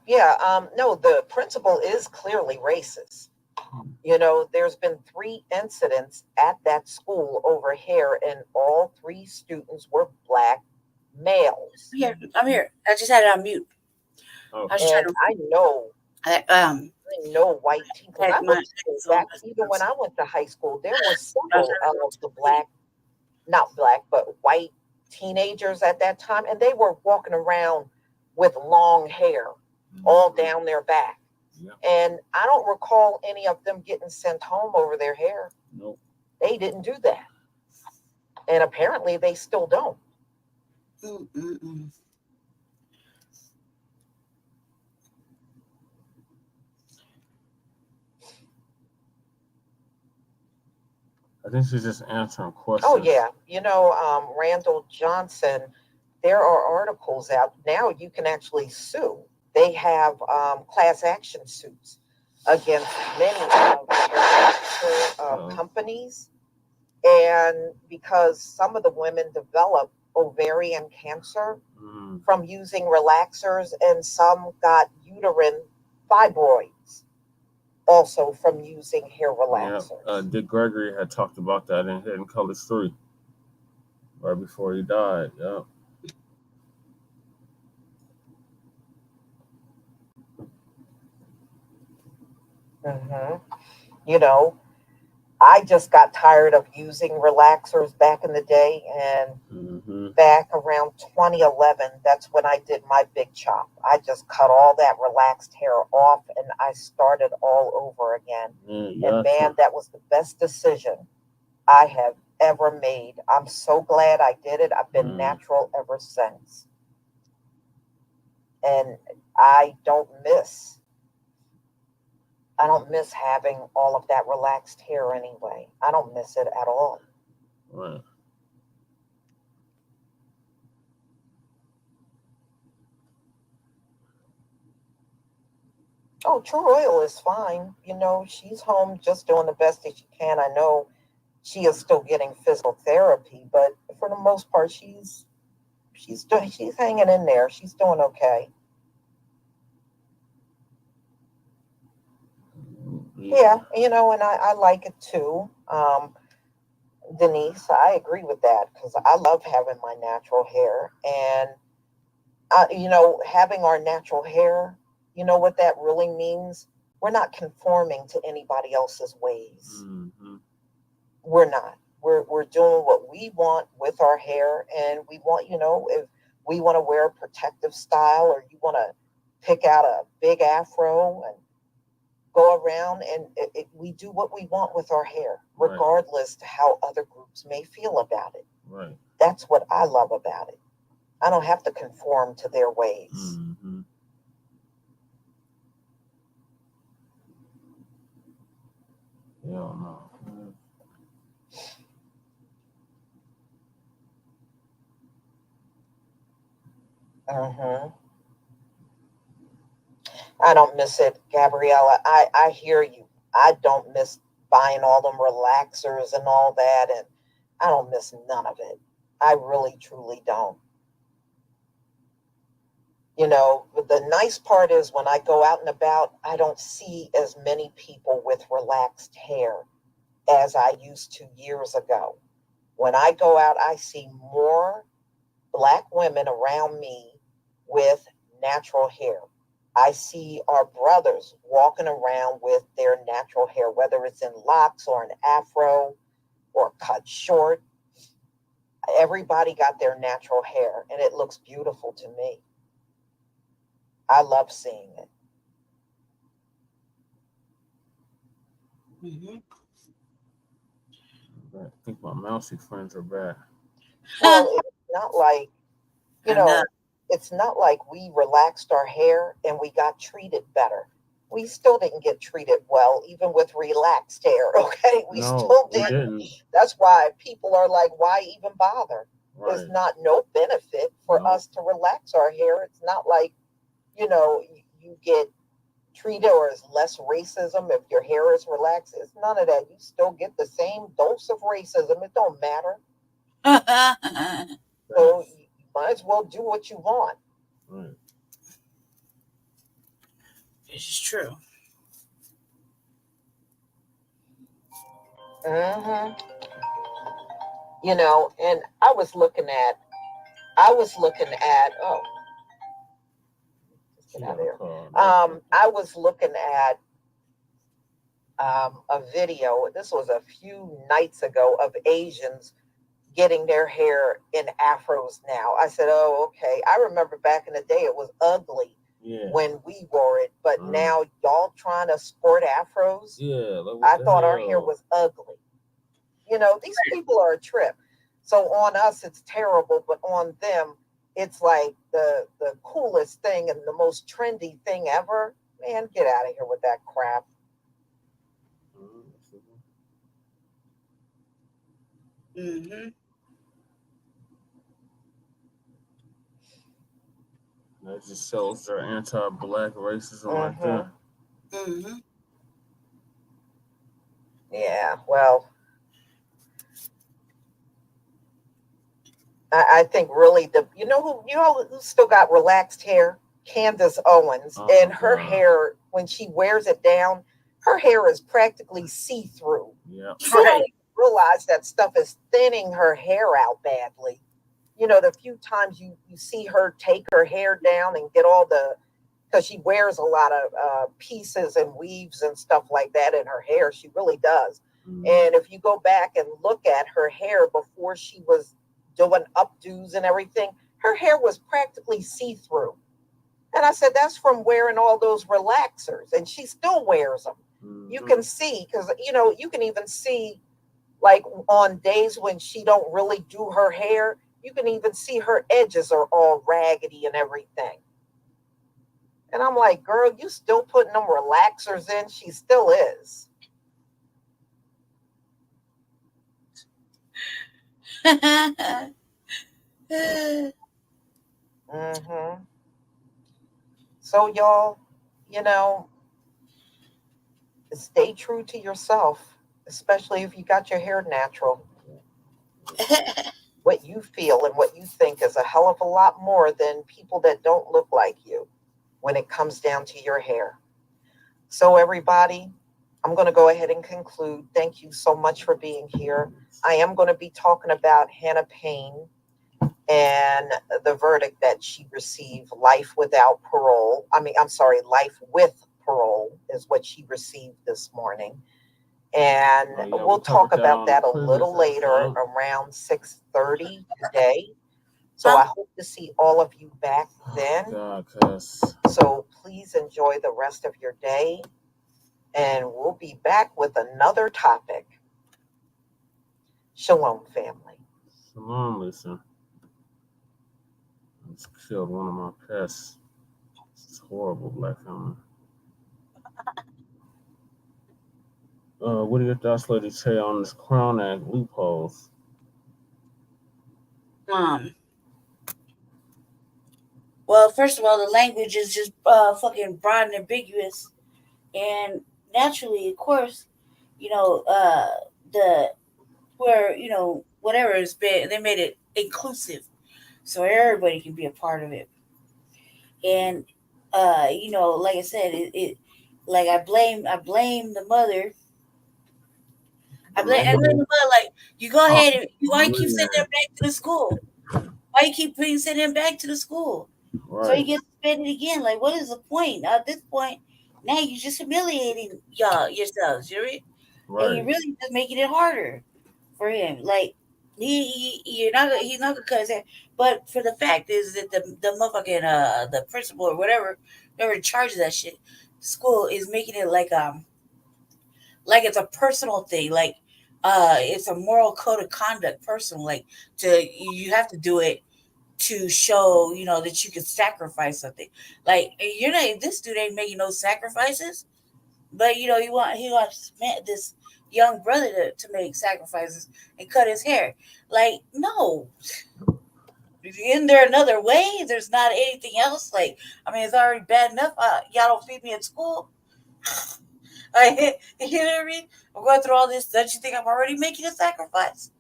Speaker 5: No, the principal is clearly racist. You know, there's been 3 incidents at that school over here, and all 3 students were Black males.
Speaker 7: I'm here. I just had it on mute.
Speaker 5: Oh. I know white teens. Even when I went to high school, there were several of the but white teenagers at that time, and they were walking around with long hair all down their back. Yeah. And I don't recall any of them getting sent home over their hair. Nope. They didn't do that. And apparently they still don't.
Speaker 4: I think she's just answering questions.
Speaker 5: Oh, yeah. You know, Randall Johnson, there are articles out now. You can actually sue. They have class action suits against many of companies. And because some of the women develop ovarian cancer from using relaxers, and some got uterine fibroids also from using hair relaxers.
Speaker 4: Yeah. Dick Gregory had talked about that in Hidden Colors 3 right before he died. Yeah.
Speaker 5: You know, I just got tired of using relaxers back in the day, and back around 2011, that's when I did my big chop. I just cut all that relaxed hair off, and I started all over again. And man, that was the best decision I have ever made. I'm so glad I did it. I've been natural ever since. And I don't miss having all of that relaxed hair anyway. I don't miss it at all. Right. Oh, True Royal is fine. You know, she's home just doing the best that she can. I know she is still getting physical therapy, but for the most part, she's hanging in there. She's doing okay. Yeah, you know, and I like it too. Denise, I agree with that because I love having my natural hair. And, you know, having our natural hair, you know what that really means? We're not conforming to anybody else's ways. We're not. We're doing what we want with our hair, and we want, if we want to wear a protective style, or you want to pick out a big afro and go around, and we do what we want with our hair, regardless to how other groups may feel about it.
Speaker 4: Right.
Speaker 5: That's what I love about it. I don't have to conform to their ways.
Speaker 4: Mm-hmm. Hell no.
Speaker 5: Mm-hmm. I don't miss it, Gabriella. I hear you. I don't miss buying all them relaxers and all that, and I don't miss none of it. I really, truly don't. The nice part is when I go out and about, I don't see as many people with relaxed hair as I used to years ago. When I go out, I see more Black women around me with natural hair. I see our brothers walking around with their natural hair, whether it's in locks or an afro or cut short. Everybody got their natural hair, and it looks beautiful to me. I love seeing it.
Speaker 7: Mm-hmm.
Speaker 4: I think my mousy friends are back.
Speaker 5: Well, it's not like, it's not like we relaxed our hair and we got treated better. We still didn't get treated well, even with relaxed hair, okay? We still didn't. That's why people are like, why even bother? Right. There's no benefit for us to relax our hair. It's not like, you get treated, or is less racism if your hair is relaxed. It's none of that. You still get the same dose of racism. It don't matter. So you might as well do what you want.
Speaker 4: Right.
Speaker 7: This is true.
Speaker 5: Mm-hmm. And I was looking at, get out of there. I was looking at a video. This was a few nights ago of Asians getting their hair in afros now. I said, oh, okay. I remember back in the day it was ugly when we wore it, but now y'all trying to sport afros?
Speaker 4: Yeah.
Speaker 5: I thought our hair was ugly. These people are a trip. So on us, it's terrible, but on them, it's like the coolest thing and the most trendy thing ever. Man, get out of here with that crap.
Speaker 7: Mm-hmm.
Speaker 4: That just shows their anti-Black racism right there.
Speaker 7: Mm-hmm.
Speaker 5: Yeah, well, I think really who still got relaxed hair? Candace Owens. And her hair, when she wears it down, her hair is practically see-through.
Speaker 4: Yeah.
Speaker 5: She don't realize that stuff is thinning her hair out badly. The few times you see her take her hair down and get all because she wears a lot of pieces and weaves and stuff like that in her hair. She really does. Mm-hmm. And if you go back and look at her hair before she was doing updos and everything, her hair was practically see-through. And I said, that's from wearing all those relaxers. And she still wears them. Mm-hmm. You can see, because, you can even see, like, on days when she don't really do her hair, you can even see her edges are all raggedy and everything. And I'm like, girl, you still putting them relaxers in? She still is. Mm-hmm. So y'all, stay true to yourself, especially if you got your hair natural. What you feel and what you think is a hell of a lot more than people that don't look like you when it comes down to your hair. So everybody, I'm going to go ahead and conclude. Thank you so much for being here. I am going to be talking about Hannah Payne and the verdict that she received, life without parole. Life with parole is what she received this morning. And we'll talk about that a
Speaker 4: prison
Speaker 5: little later around 6:30 today. So I hope to see all of you back then. So please enjoy the rest of your day. And we'll be back with another topic. Shalom, family.
Speaker 4: Shalom, Lisa. I just killed one of my pests. It's horrible, Black family. What are your thoughts, Lady Che, on this Crown Act loopholes?
Speaker 7: Well, first of all, the language is just fucking broad and ambiguous, and naturally, of course, whatever it's been, they made it inclusive, so everybody can be a part of it. And like I said, I blame the mother. I blame the mother. Like, you go ahead and why you keep sending them back to the school? Why you keep sending him back to the school? Right. So he gets suspended again. Like, what is the point? At this point, now you're just humiliating yourselves. Right? And you're really just making it harder for him. Like, he's not gonna cut his hair. But for the fact is that the motherfucking the principal or whoever in charge of that shit, school is making it like it's a personal thing. Like, it's a moral code of conduct, personal. Like, you have to do it to show, that you can sacrifice something. Like, this dude ain't making no sacrifices, but he wants this young brother to make sacrifices and cut his hair. Like, no. Isn't there another way? There's not anything else. Like, I mean, it's already bad enough. Y'all don't feed me at school. You know what I mean? I'm going through all this. Don't you think I'm already making a sacrifice?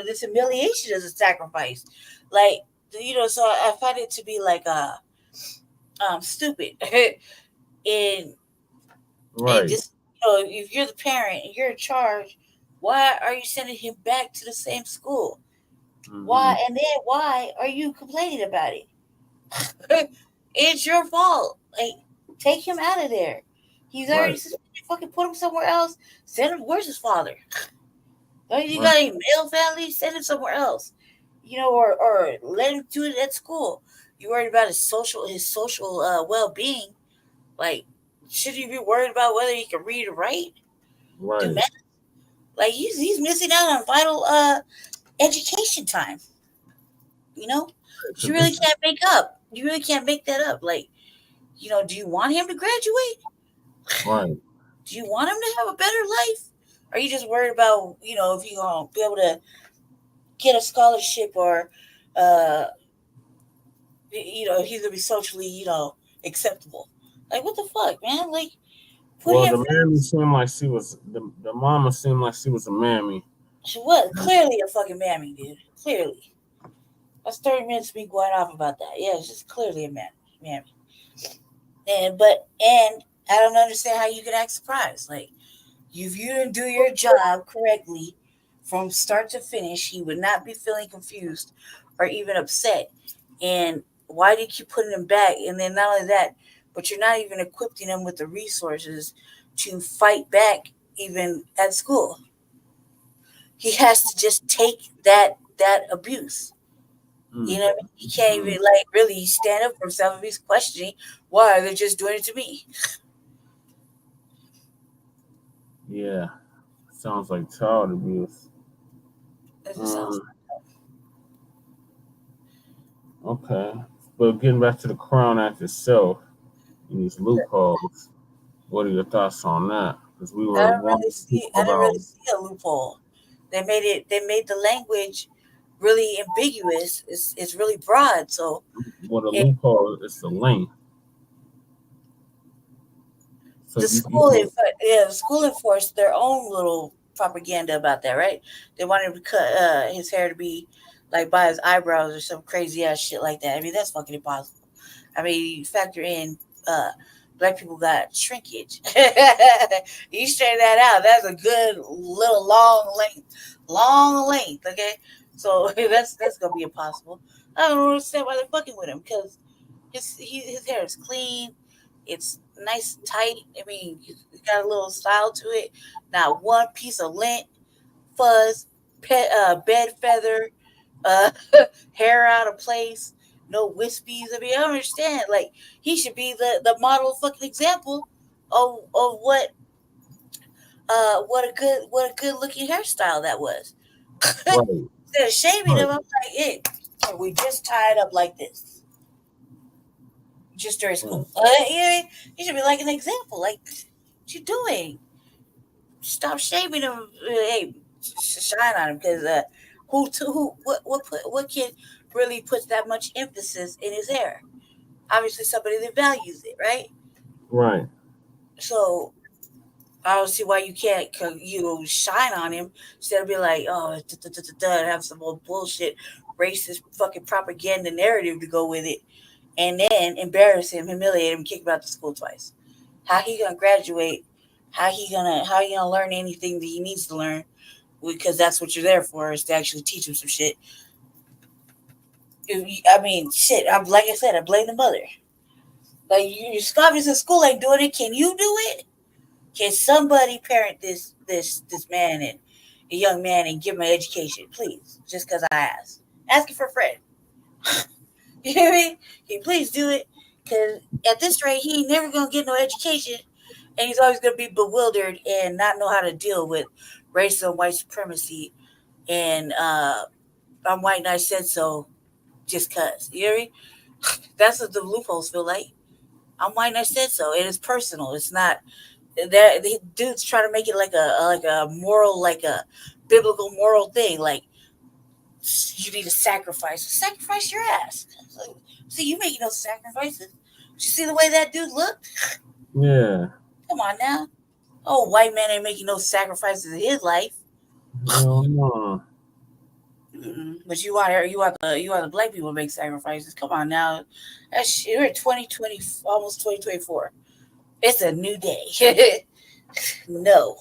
Speaker 7: This humiliation is a sacrifice. Like, so I find it to be like stupid. and just, if you're the parent and you're in charge, why are you sending him back to the same school? Mm-hmm. Why? And then why are you complaining about it? It's your fault. Like, take him out of there. He's already suspended. Fucking put him somewhere else. Send him. Where's his father? You got any male family? Send him somewhere else. Or let him do it at school. You worried about his social well-being? Like, should you be worried about whether he can read or write? Right. Do math? Like, he's missing out on vital education time. You really can't make up. You really can't make that up. Like, do you want him to graduate? Right. Do you want him to have a better life? Or are you just worried about, if you're going to be able to get a scholarship or, if he's going to be socially, acceptable? Like, what the fuck, man? Like,
Speaker 4: the mammy seemed like she was, the mama seemed like she was a mammy.
Speaker 7: She was clearly a fucking mammy, dude. Clearly. That's 30 minutes of me going off about that. Yeah, it's just clearly a mammy. And I don't understand how you can act surprised. Like, if you didn't do your job correctly from start to finish, he would not be feeling confused or even upset. And why do you keep putting him back? And then not only that, but you're not even equipping him with the resources to fight back even at school. He has to just take that abuse. He can't even really stand up for himself if he's questioning why they're just doing it to me.
Speaker 4: Yeah, sounds like child abuse. Okay, but getting back to the Crown Act itself and these loopholes, what are your thoughts on that? Because we were
Speaker 7: I didn't really see a loophole. They made the language really ambiguous. It's really broad. So,
Speaker 4: what a loophole is the length. So
Speaker 7: the school enforced their own little propaganda about that, right? They wanted him to cut his hair to be like by his eyebrows or some crazy ass shit like that. I mean, that's fucking impossible. I mean, you factor in Black people got shrinkage. You straighten that out. That's a good little long length. Okay, so that's gonna be impossible. I don't understand why they're fucking with him because his hair is clean. It's nice, tight. I mean, you got a little style to it. Not one piece of lint, fuzz, bed feather, hair out of place, no wispies. I mean, I don't understand. Like, he should be the model fucking example of what what a good looking hairstyle that was.
Speaker 4: Right.
Speaker 7: Instead of shaving him, I'm like, hey, we just tied up like this. Just during school. You should be like an example. Like, what you doing? Stop shaving him. Hey, shine on him, because what kid really puts that much emphasis in his hair? Obviously, somebody that values it, right?
Speaker 4: Right.
Speaker 7: So I don't see why you can't shine on him instead of be like, oh, have some old bullshit, racist fucking propaganda narrative to go with it, and then embarrass him, humiliate him, kick him out of school twice. How he gonna graduate? How he gonna learn anything that he needs to learn? Because that's what you're there for, is to actually teach him some shit. I mean, shit. Like I said, I blame the mother. Like, your scholars in school ain't doing it. Can you do it? Can somebody parent this man and a young man and give him an education, please? Just because I asked. Asking for a friend. You hear me? Can you please do it? Because at this rate, he ain't never going to get no education. And he's always going to be bewildered and not know how to deal with racism, white supremacy, and I'm white and I said so just because. You hear me? That's what the loopholes feel like. I'm white and I said so. It is personal. It's not that the dudes try to make it like a moral, like a biblical moral thing. Like, you need to sacrifice your ass. Like, see, you making no sacrifices. You see the way that dude looked?
Speaker 4: Yeah.
Speaker 7: Come on now. Oh, white man ain't making no sacrifices in his life.
Speaker 4: No.
Speaker 7: But you want the black people to make sacrifices. Come on now. We're at 2020, almost 2024. It's a new day. No.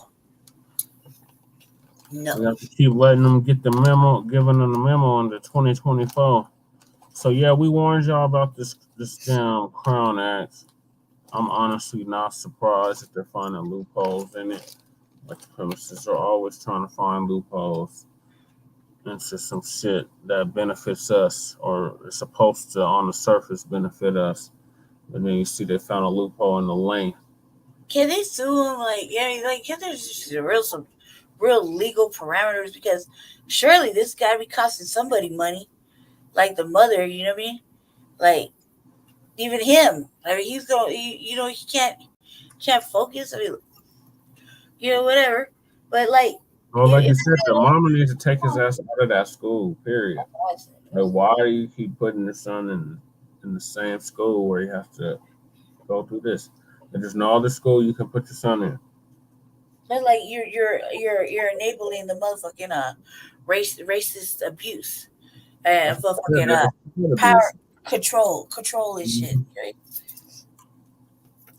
Speaker 4: We have to keep letting them get the memo, giving them the memo on the 2024. So yeah, we warned y'all about this damn Crown Act. I'm honestly not surprised that they're finding loopholes in it. Like, the premises are always trying to find loopholes into some shit that benefits us, or is supposed to on the surface benefit us. And then you see they found a loophole in the lane.
Speaker 7: Can they sue him? Can there just some real legal parameters? Because surely this got to be costing somebody money, like the mother. You know what I mean? Like, even him. I mean, he's going. He can't focus. I mean, whatever. But like,
Speaker 4: well, like you said, the mama needs to take his ass out of that school. Period. Like, why do you keep putting your son in the same school where you have to go through this? There's no other school you can put your son in.
Speaker 7: But like, you're enabling the motherfucking racist abuse and fucking power control and shit. Right?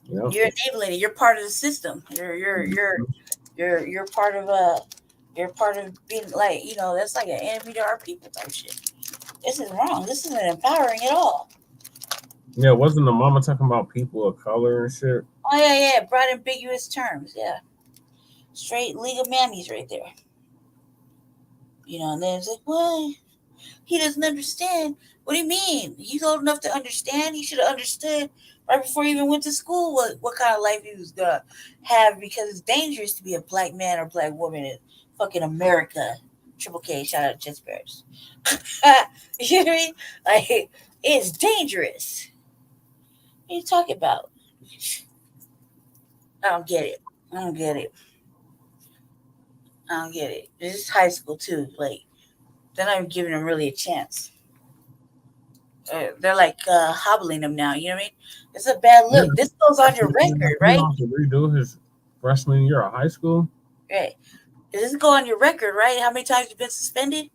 Speaker 7: Yep. You're enabling it. You're part of the system. You're part of being, like, that's like an enemy to our people type shit. This is wrong. This isn't empowering at all.
Speaker 4: Yeah, wasn't the mama talking about people of color and shit?
Speaker 7: Oh yeah, broad ambiguous terms. Yeah, straight legal mammies right there. And then it's like, well, he doesn't understand. What do you mean? He's old enough to understand. He should have understood right before he even went to school what kind of life he was gonna have, because it's dangerous to be a black man or black woman in fucking America. Triple K, shout out to Jets Bears. You know what I mean? Like, it's dangerous. What are you talking about? I don't get it. This is high school too. Like, they're not even giving him really a chance. They're like hobbling him now. You know what I mean? It's a bad look. Yeah. This goes on your record, right?
Speaker 4: To redo his freshman year of high school.
Speaker 7: Right. Does this go on your record, right? How many times you've been suspended?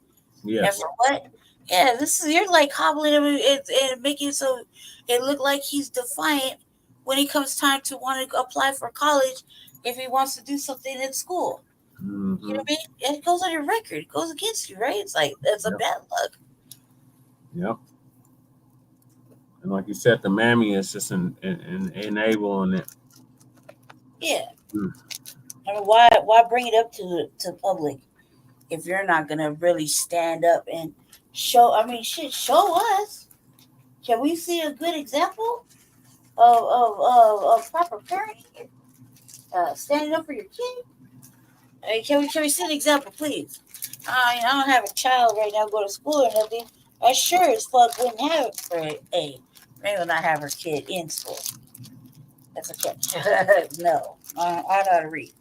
Speaker 4: Yeah.
Speaker 7: And for what? Yeah, you're like hobbling him and making it so it look like he's defiant when it comes time to want to apply for college if he wants to do something in school.
Speaker 4: Mm-hmm.
Speaker 7: You know what I mean? It goes on your record. It goes against you, right? It's like, that's a bad look.
Speaker 4: Yep. And like you said, the mammy is just enabling it.
Speaker 7: Yeah. I mean, why bring it up to public if you're not gonna really stand up and show? I mean, shit, show us. Can we see a good example of proper parenting? Standing up for your kid. Can we see an example, please? I don't have a child right now go to school or nothing. I sure as fuck wouldn't have it for maybe not have her kid in school. That's okay. No, I know how to read.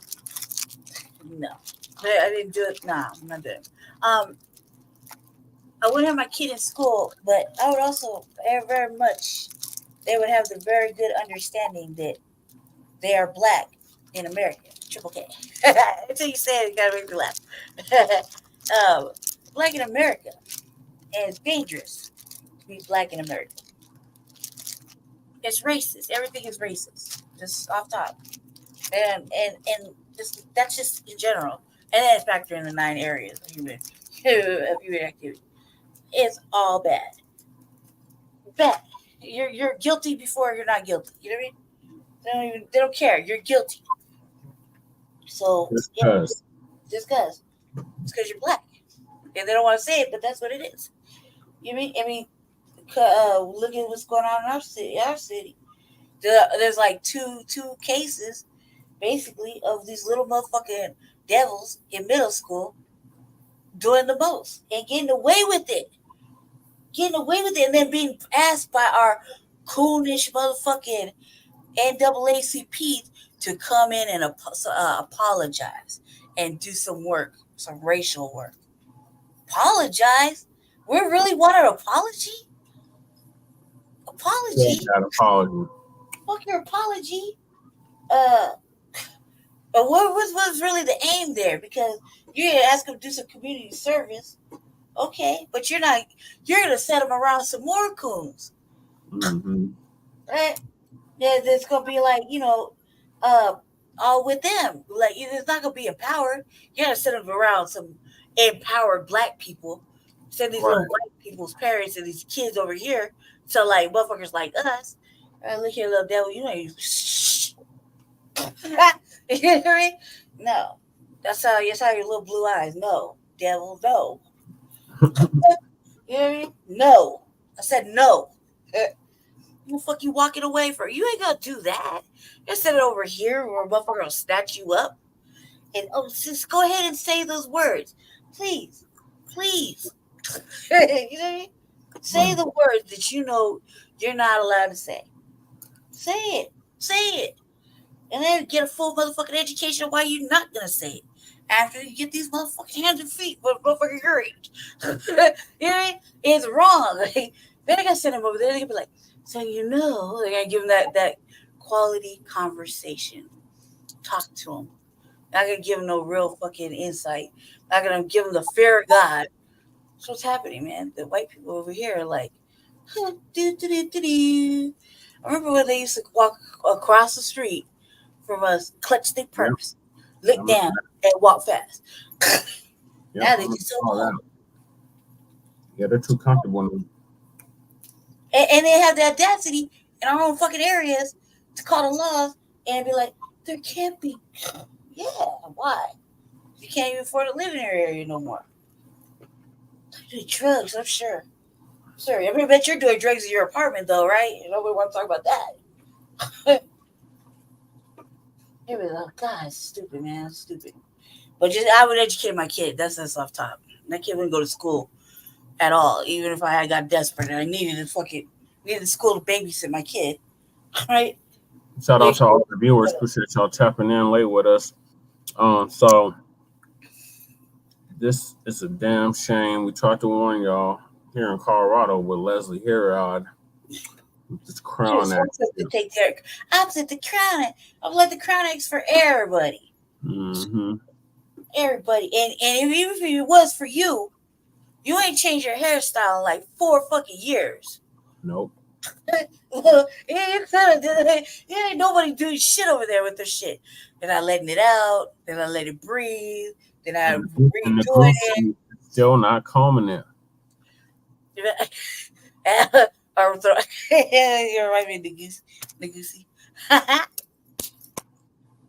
Speaker 7: No, I didn't do it. Nah, I'm not doing it. I wouldn't have my kid in school, but I would also very much. They would have the very good understanding that they are black in America. Triple K. Until you say it, you gotta make me laugh. Black in America, and it's dangerous to be black in America. It's racist. Everything is racist. Just off top, and just that's just in general. And then factor in the 9 areas of human activity. It's all bad. Bad. You're guilty before you're not guilty. You know what I mean? They don't care. You're guilty. So just because it's because you're black, and they don't want to say it, but that's what it is. You know what I mean? Look at what's going on in our city. There's like two cases, basically, of these little motherfucking devils in middle school doing the most and getting away with it, and then being asked by our coonish motherfucking NAACP to come in and apologize and do some work, some racial work. Apologize? We really want an apology? Apology?
Speaker 4: Not apology.
Speaker 7: Fuck your apology. But what was really the aim there? Because you're gonna ask them to do some community service, okay? But you're gonna set them around some more coons, right? Yeah, there's gonna be like all with them. Like it's not gonna be empowered. You're gonna set them around some empowered black people. Send these little white people's parents and these kids over here. So like motherfuckers like us. Look here, little devil. You know you. You hear me? No, that's how your little blue eyes. No, devil, no. You hear me? No, I said no. What the fuck you walking away for? You ain't gonna do that. You set it over here where a motherfucker will snatch you up. And just go ahead and say those words. Please. You know what I mean? Say the words that you know you're not allowed to say. Say it. And then get a full motherfucking education of why you're not gonna say it. After you get these motherfucking hands and feet with motherfucking your age. You know what I mean? It's wrong. Like, then I gotta send them over there. They gonna be like, so you know, they gotta give them that quality conversation. Talk to them. Not gonna give them no real fucking insight. Not gonna give them the fear of God. That's what's happening, man. The white people over here are like, do. I remember when they used to walk across the street from us, clutch their purse, look down, and walk fast. Now they just so cool.
Speaker 4: Yeah, they're too comfortable.
Speaker 7: And they have the audacity in our own fucking areas to call the laws and be like, there can't be. Yeah, why? You can't even afford to live in your area no more. Do drugs, I'm sure. Sorry, I bet you're doing drugs in your apartment though, right? Nobody want to talk about that. It was like, God, it's stupid, man. It's stupid. But I would educate my kid. That's off top. That kid wouldn't go to school at all, even if I got desperate and I needed the school to babysit my kid. Right?
Speaker 4: Shout out to all the viewers. Appreciate y'all tapping in late with us. So this is a damn shame. We tried to warn y'all here in Colorado with Leslie Herod. This crown act.
Speaker 7: Opposite the crown act. I'm like the crown act's for everybody. Everybody. And even if it was for you, you ain't changed your hairstyle in like 4 fucking years.
Speaker 4: Nope.
Speaker 7: Ain't nobody doing shit over there with their shit. They're not letting it out. They're not letting it breathe. They're not redoing it.
Speaker 4: Still not combing it.
Speaker 7: Or throw. You remind me of the goosey.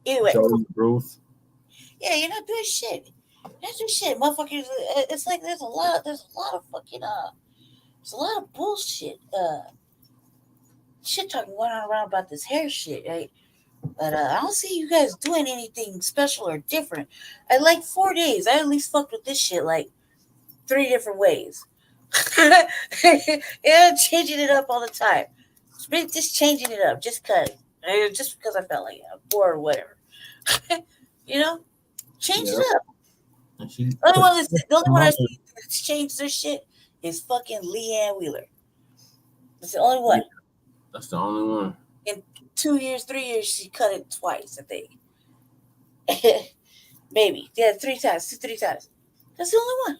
Speaker 7: Anyway.
Speaker 4: Joey Bruce.
Speaker 7: Yeah, you're not doing shit. That's your shit, motherfuckers. It's like there's a lot of fucking there's a lot of bullshit shit talking going on around about this hair shit, right? But I don't see you guys doing anything special or different. I like 4 days. I at least fucked with this shit like 3 different ways. Yeah, changing it up all the time. Just changing it up, just because I felt like I'm bored or whatever. You know, change it up. The only one I see that's changed their shit is fucking Leanne Wheeler. That's the only one.
Speaker 4: That's the only one.
Speaker 7: In 2 years, 3 years, she cut it twice, I think. Maybe. Yeah, 3 times. 3 times. That's the only one.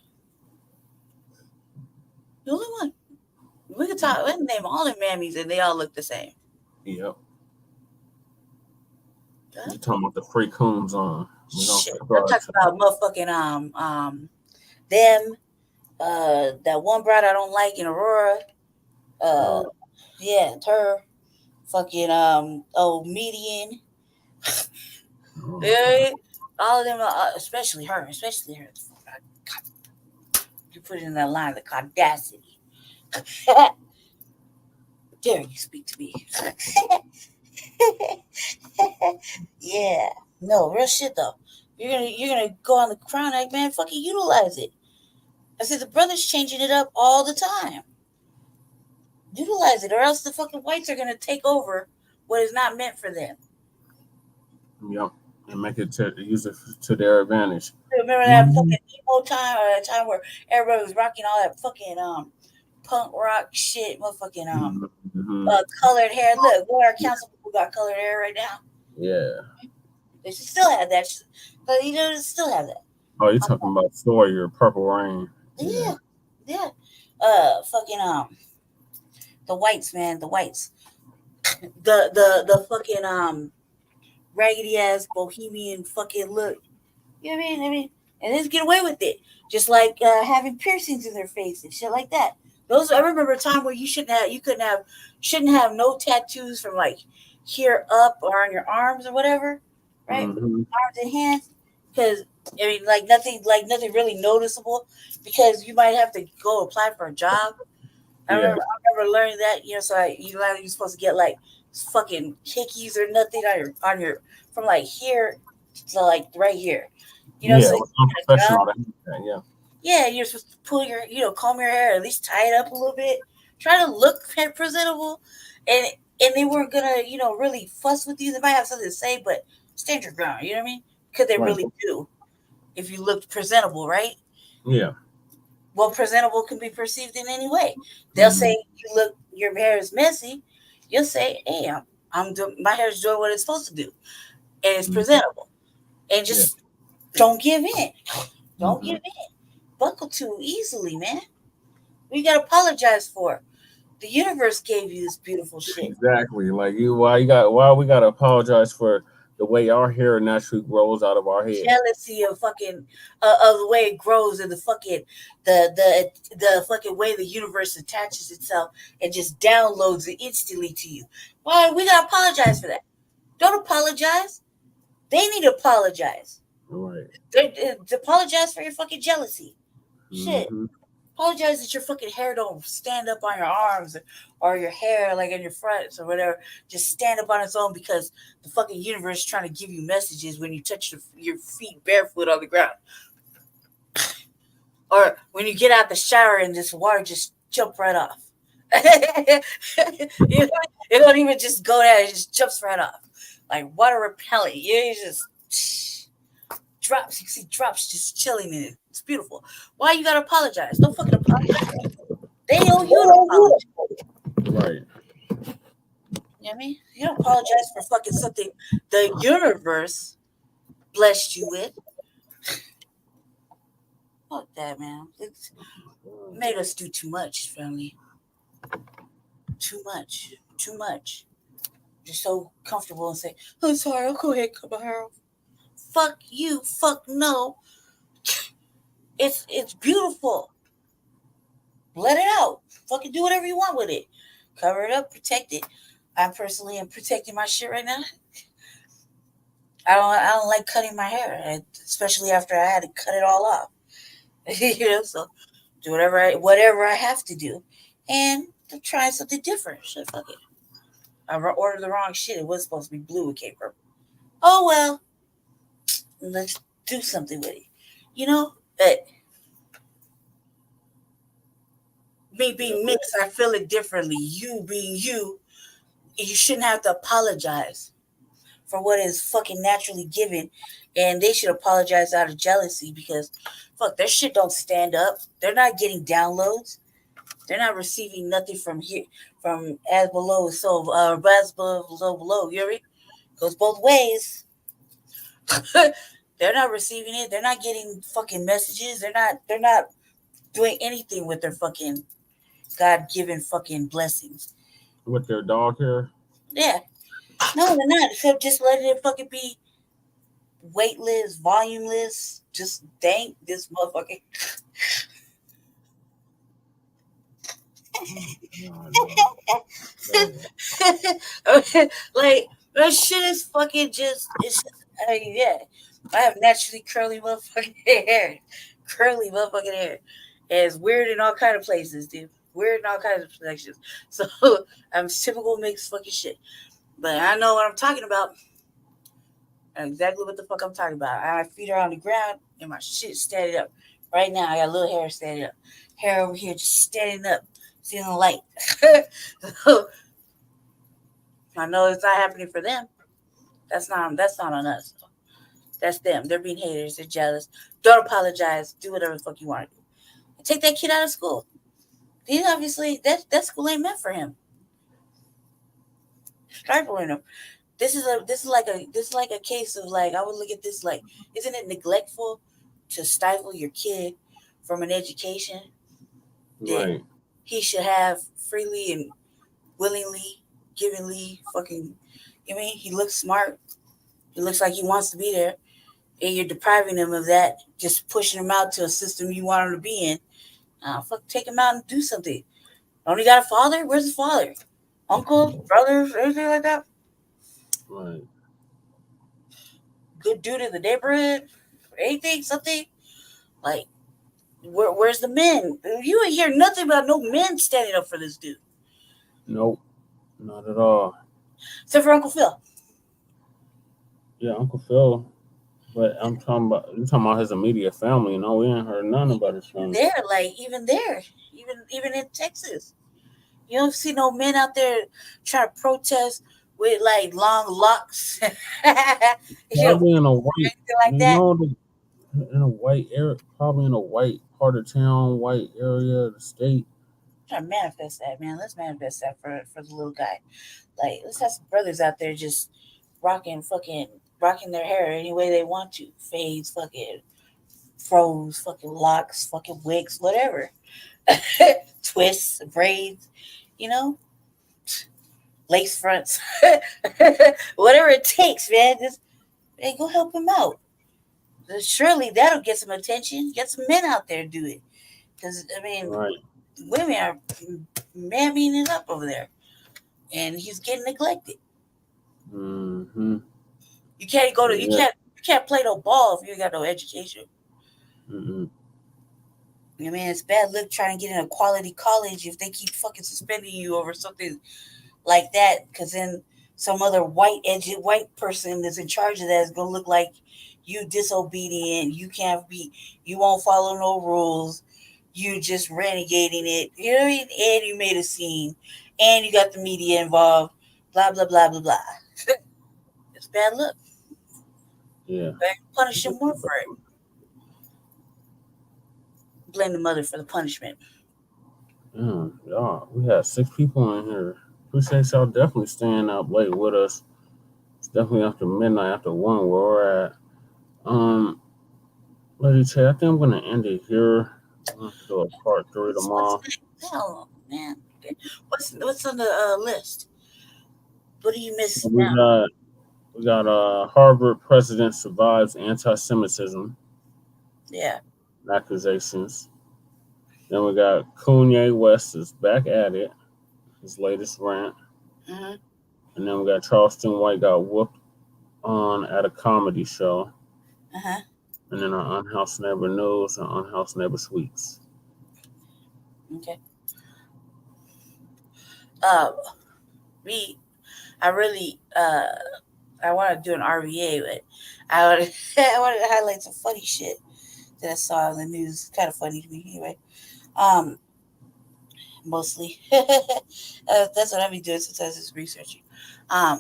Speaker 7: The only one. We can name all the mammies and they all look the same.
Speaker 4: Yep. You talking about the free coons on?
Speaker 7: Shit. I'm talking about motherfucking them. That one bride I don't like in Aurora. Yeah, her. Fucking Median. Yeah, all of them, especially her. You put it in that line, the audacity. Dare you speak to me? Yeah, no, real shit though. You're gonna go on the Crown Act, man. Fucking utilize it. I said the brother's changing it up all the time. Utilize it, or else the fucking whites are gonna take over what is not meant for them.
Speaker 4: Yep, and make it use it to their advantage.
Speaker 7: Remember that fucking emo time, or that time where everybody was rocking all that fucking punk rock shit, motherfucking colored hair. Look, what our council people got colored hair right now.
Speaker 4: Yeah,
Speaker 7: they should still have that, but you know, they still have that.
Speaker 4: Oh, you're talking about Sawyer, Purple Rain.
Speaker 7: Yeah. Fucking the whites, man, the whites. The fucking raggedy ass bohemian fucking look. You know what I mean? And they just get away with it. Just like having piercings in their face and shit like that. I remember a time where you shouldn't have no tattoos from like here up or on your arms or whatever, right?
Speaker 4: Mm-hmm.
Speaker 7: Arms and hands, because I mean, nothing really noticeable, because you might have to go apply for a job. I remember learning that, you know. So you're supposed to get like fucking hickeys or nothing on your from like here to like right here, you know. Yeah, you're supposed to pull your, comb your hair, at least tie it up a little bit, try to look presentable, and they weren't gonna, really fuss with you. They might have something to say, but stand your ground. You know what I mean? Because they really do. If you look presentable, right?
Speaker 4: Yeah.
Speaker 7: Well, presentable can be perceived in any way. They'll say your hair is messy. You'll say, "Hey, my hair is doing what it's supposed to do, and it's presentable." And just don't give in. Don't give in. Buckle too easily, man. We gotta apologize for. The universe gave you this beautiful shit.
Speaker 4: Exactly. Like why we gotta apologize for the way our hair naturally grows out of our head.
Speaker 7: Jealousy of fucking of the way it grows, and the fucking the fucking way the universe attaches itself and just downloads it instantly to you. Why we gotta apologize for that? Don't apologize. They need to apologize.
Speaker 4: Right.
Speaker 7: To apologize for your fucking jealousy. Shit. Apologize that your fucking hair don't stand up on your arms, or your hair like in your fronts or whatever just stand up on its own, because the fucking universe is trying to give you messages when you touch your feet barefoot on the ground, or when you get out the shower and this water just jump right off. It don't even just go down; it just jumps right off like water repellent. You just drops. You see drops just chilling in it. It's beautiful. Why you gotta apologize? Don't fucking apologize. They owe you an apology.
Speaker 4: Right.
Speaker 7: You know what I mean? You don't apologize for fucking something the universe blessed you with. Fuck that, man. It's made us do too much, family. Too much. Just so comfortable and say, "I'm sorry, I'll go ahead and cut my hair off." Fuck you. Fuck no. It's beautiful. Let it out. Fucking do whatever you want with it. Cover it up, protect it. I personally am protecting my shit right now. I don't like cutting my hair, especially after I had to cut it all off. So do whatever I have to do, and I'm trying something different. Shit, fuck it. I ordered the wrong shit. It was supposed to be blue. It came purple. Oh well, let's do something with it. But me being mixed, I feel it differently. You being you shouldn't have to apologize for what is fucking naturally given, and they should apologize out of jealousy because fuck, their shit don't stand up. They're not getting downloads. They're not receiving nothing from here, from as below is so as above so below. You hear me? Goes both ways. They're not receiving it. They're not getting fucking messages. They're not doing anything with their fucking God-given fucking blessings.
Speaker 4: With their dog hair?
Speaker 7: Yeah. No, they're not. So just letting it fucking be weightless, volumeless. Just thank this motherfucker. Like that shit is fucking just. It's just, yeah. I have naturally curly motherfucking hair. Curly motherfucking hair. And it's weird in all kind of places, dude. Weird in all kinds of sections. So I'm typical mixed fucking shit. But I know what I'm talking about. I know exactly what the fuck I'm talking about. My feet are on the ground and my shit standing up. Right now, I got a little hair standing up. Hair over here just standing up. Seeing the light. So, I know it's not happening for them. That's not on us. That's them. They're being haters. They're jealous. Don't apologize. Do whatever the fuck you want to do. Take that kid out of school. He obviously that school ain't meant for him. Stifling him. This is like a case of like I would look at this like, isn't it neglectful to stifle your kid from an education that he should have freely and willingly, givingly fucking? I mean, he looks smart. He looks like he wants to be there, and you're depriving him of that, just pushing him out to a system you want him to be in. Fuck, take him out and do something. Don't he got a father? Where's his father? Uncle, brothers, anything like that?
Speaker 4: Right.
Speaker 7: Good dude in the neighborhood? Anything, something? Like, where's the men? You ain't hear nothing about no men standing up for this dude.
Speaker 4: Nope. Not at all.
Speaker 7: Except for Uncle Phil.
Speaker 4: Yeah, Uncle Phil. But you're talking about his immediate family. No, we ain't heard nothing about his family. Even in Texas. You don't see no men out there trying to protest with like long locks. Probably in a white,
Speaker 7: like that.
Speaker 4: In a white area, probably in a white part of town, white area of the state.
Speaker 7: Trying to manifest that, man. Let's manifest that for the little guy. Like, let's have some brothers out there just rocking their hair any way they want to. Fades, fucking froze, fucking locks, fucking wigs, whatever. Twists, braids, lace fronts, whatever it takes, man. Just go help him out. Surely that'll get some attention. Get some men out there to do it. Because I mean, women are mamming it up over there, and he's getting neglected.
Speaker 4: Mm-hmm.
Speaker 7: You can't go to you can't play no ball if you ain't got no education.
Speaker 4: Mm-hmm.
Speaker 7: I mean, it's bad luck trying to get in a quality college if they keep fucking suspending you over something like that. Because then some other white person that's in charge of that is gonna look like you disobedient. You won't follow no rules. You just renegading it. You know what I mean? And you made a scene, and you got the media involved. Blah blah blah blah blah. It's bad luck.
Speaker 4: Yeah.
Speaker 7: Punish him more for it. Blame the mother for the punishment.
Speaker 4: Yeah, we had 6 people in here. Appreciate y'all definitely staying up late with us. It's definitely after midnight, after 1 where we're at. Lady Che, I think I'm gonna end it here. I'm gonna do a part 3 tomorrow.
Speaker 7: Hell, man. What's on the list? What do you miss?
Speaker 4: We got Harvard president survives anti-Semitism.
Speaker 7: Yeah.
Speaker 4: Accusations. Then we got Coonye West is back at it. his latest rant.
Speaker 7: Mm-hmm.
Speaker 4: And then we got Charleston White got whooped on at a comedy show.
Speaker 7: Uh-huh.
Speaker 4: And then our Unhoused Neighbor News and Unhoused Neighbor Sweets.
Speaker 7: Okay. I really I want to do an RVA, but I wanted to highlight some funny shit that I saw in the news. Kind of funny to me, anyway. Mostly. That's what I be doing sometimes, is researching. I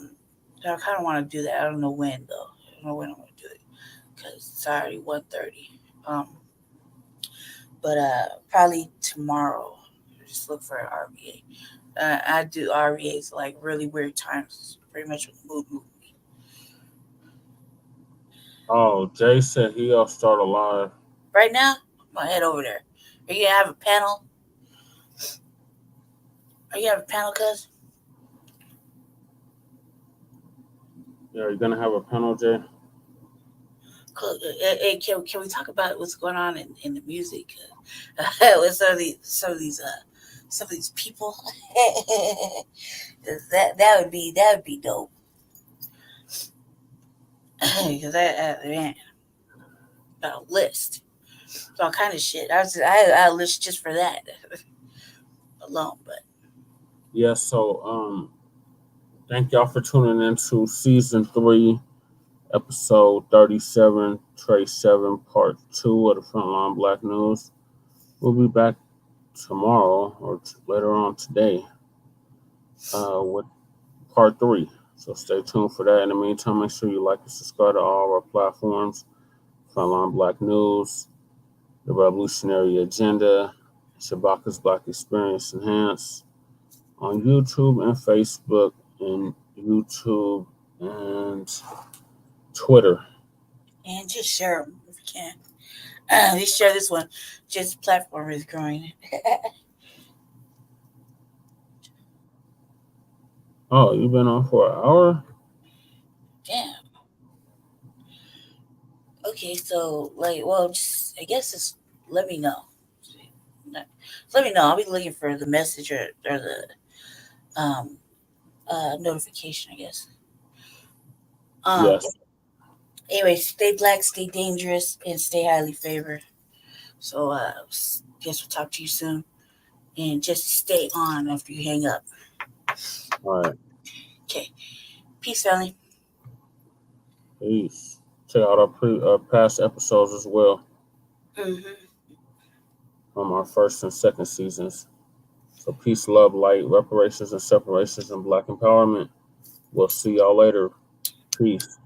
Speaker 7: kind of want to do that. I don't know when, though. I don't know when I'm going to do it, because it's already 1:30. But probably tomorrow. Just look for an RVA. I do RVAs like really weird times, pretty much with the mood movie.
Speaker 4: Oh, Jay said he'll start a live.
Speaker 7: Right now, I'm going to head over there. Are you going to have a panel? Are you have a panel, cuz?
Speaker 4: Yeah, are you going to have a panel, Jay?
Speaker 7: Hey, can we talk about what's going on in the music? With some of these people. that would be dope. Because man, got a list. It's all kind of shit. I had a list just for that alone, but
Speaker 4: yeah. So thank y'all for tuning into season 3, episode 37, Trey 7, part 2 of the Frontline Black News. We'll be back tomorrow or later on today with part 3. So stay tuned for that. In the meantime, make sure you like and subscribe to all our platforms. Frontline Black News, The Revolutionary Agenda, Shabaka's Black Experience Enhanced on YouTube and Facebook and YouTube and Twitter.
Speaker 7: And just share them if you can. At least share this one. Just the platform is growing.
Speaker 4: Oh, you've been on for an hour?
Speaker 7: Damn. Okay, so just I guess just let me know. Let me know. I'll be looking for the message or the notification, I guess.
Speaker 4: Yes.
Speaker 7: Anyway, stay black, stay dangerous, and stay highly favored. So guess we'll talk to you soon. And just stay on after you hang up.
Speaker 4: All right.
Speaker 7: Okay. Peace, family.
Speaker 4: Peace. Check out our past episodes as well.
Speaker 7: Mm-hmm.
Speaker 4: From our first and second seasons. So peace, love, light, reparations and separations, and black empowerment. We'll see y'all later. Peace.